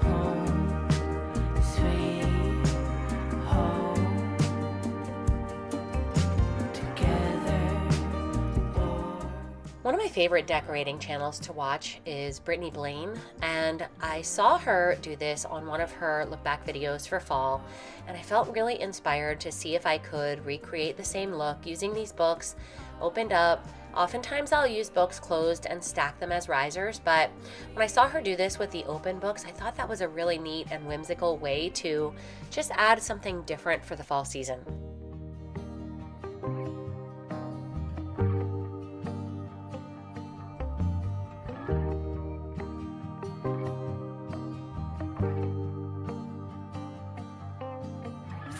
Home. Sweet home. Together. One of my favorite decorating channels to watch is Brittany Blaine, and I saw her do this on one of her look back videos for fall, and I felt really inspired to see if I could recreate the same look using these books opened up. Oftentimes I'll use books closed and stack them as risers, but when I saw her do this with the open books, I thought that was a really neat and whimsical way to just add something different for the fall season.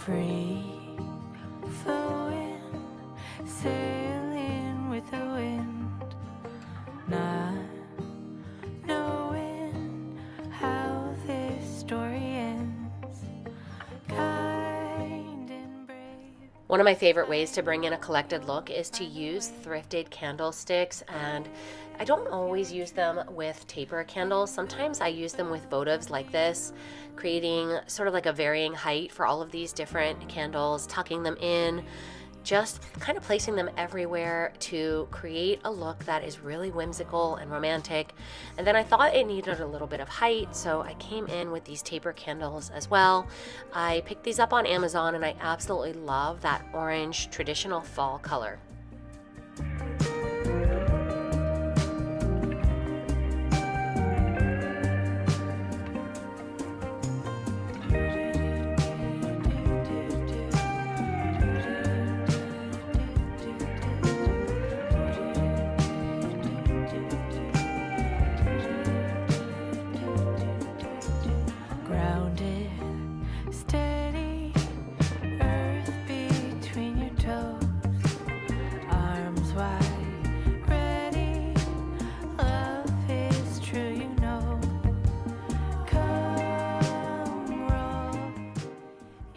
free flowing, sailing with the wind, not knowing how this story ends, kind and brave. One of my favorite ways to bring in a collected look is to use thrifted candlesticks, and I don't always use them with taper candles. Sometimes I use them with votives like this, creating sort of like a varying height for all of these different candles, tucking them in, just kind of placing them everywhere to create a look that is really whimsical and romantic. And then I thought it needed a little bit of height, so I came in with these taper candles as well. I picked these up on Amazon and I absolutely love that orange traditional fall color. Grounded, steady, earth between your toes, arms wide, ready, love is true, you know. Come roll.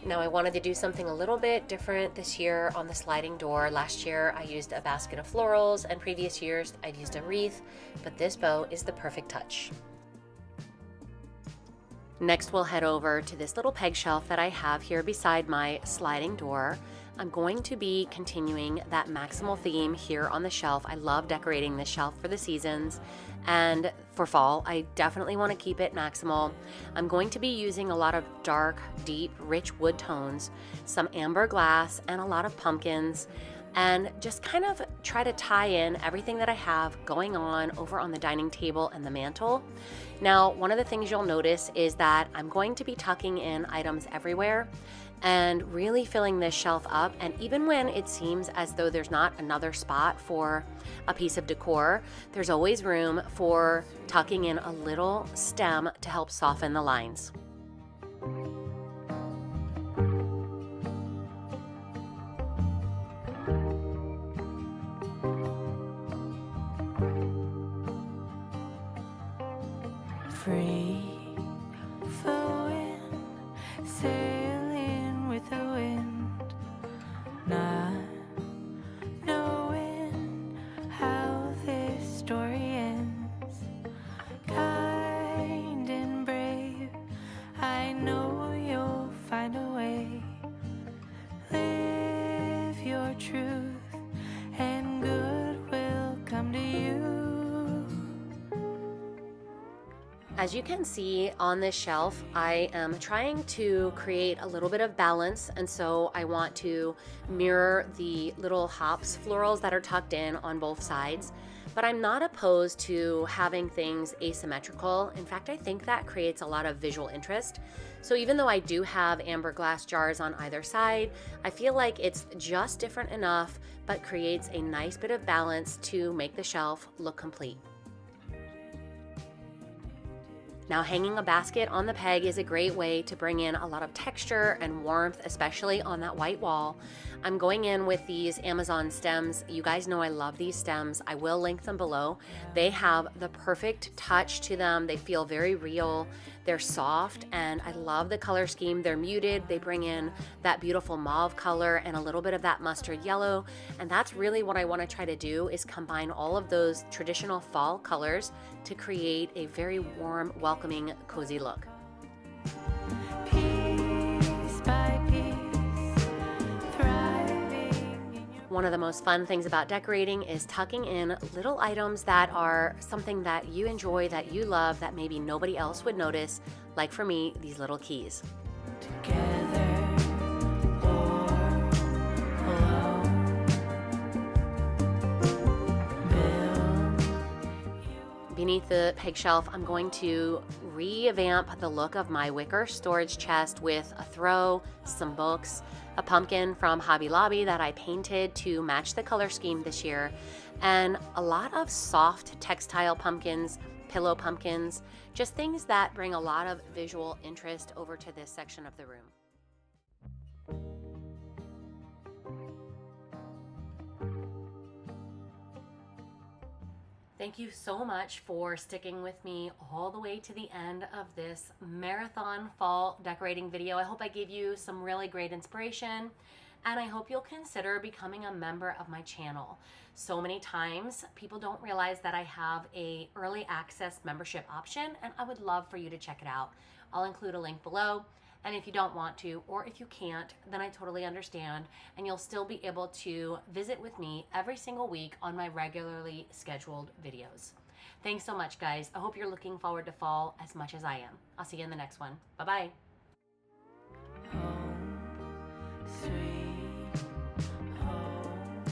Now I wanted to do something a little bit different this year on the sliding door. Last year I used a basket of florals, and previous years I've used a wreath, but this bow is the perfect touch. Next, we'll head over to this little peg shelf that I have here beside my sliding door. I'm going to be continuing that maximal theme here on the shelf. I love decorating this shelf for the seasons, and for fall, I definitely want to keep it maximal. I'm going to be using a lot of dark, deep, rich wood tones, some amber glass, and a lot of pumpkins, and just kind of try to tie in everything that I have going on over on the dining table and the mantle. Now, one of the things you'll notice is that I'm going to be tucking in items everywhere and really filling this shelf up. And even when it seems as though there's not another spot for a piece of decor, there's always room for tucking in a little stem to help soften the lines. Free flowing, sailing with the wind, not knowing how this story ends, kind and brave, I know you'll find a way, live your truth and good will come to you. As you can see on this shelf, I am trying to create a little bit of balance, and so I want to mirror the little hops florals that are tucked in on both sides, but I'm not opposed to having things asymmetrical. In fact, I think that creates a lot of visual interest. So even though I do have amber glass jars on either side, I feel like it's just different enough, but creates a nice bit of balance to make the shelf look complete. Now, hanging a basket on the peg is a great way to bring in a lot of texture and warmth, especially on that white wall. I'm going in with these Amazon stems. You guys know I love these stems. I will link them below. They have the perfect touch to them. They feel very real. They're soft, and I love the color scheme. They're muted. They bring in that beautiful mauve color and a little bit of that mustard yellow. And that's really what I want to try to do, is combine all of those traditional fall colors to create a very warm, welcoming, cozy look. Piece by piece, thriving in your One of the most fun things about decorating is tucking in little items that are something that you enjoy, that you love, that maybe nobody else would notice. Like for me, these little keys. together or alone. Build Beneath the peg shelf, I'm going to revamp the look of my wicker storage chest with a throw, some books, a pumpkin from Hobby Lobby that I painted to match the color scheme this year, and a lot of soft textile pumpkins, pillow pumpkins, just things that bring a lot of visual interest over to this section of the room. Thank you so much for sticking with me all the way to the end of this marathon fall decorating video. I hope I gave you some really great inspiration, and I hope you'll consider becoming a member of my channel. So many times people don't realize that I have a early access membership option, and I would love for you to check it out. I'll include a link below. And if you don't want to, or if you can't, then I totally understand. And you'll still be able to visit with me every single week on my regularly scheduled videos. Thanks so much, guys. I hope you're looking forward to fall as much as I am. I'll see you in the next one. Bye-bye. Home,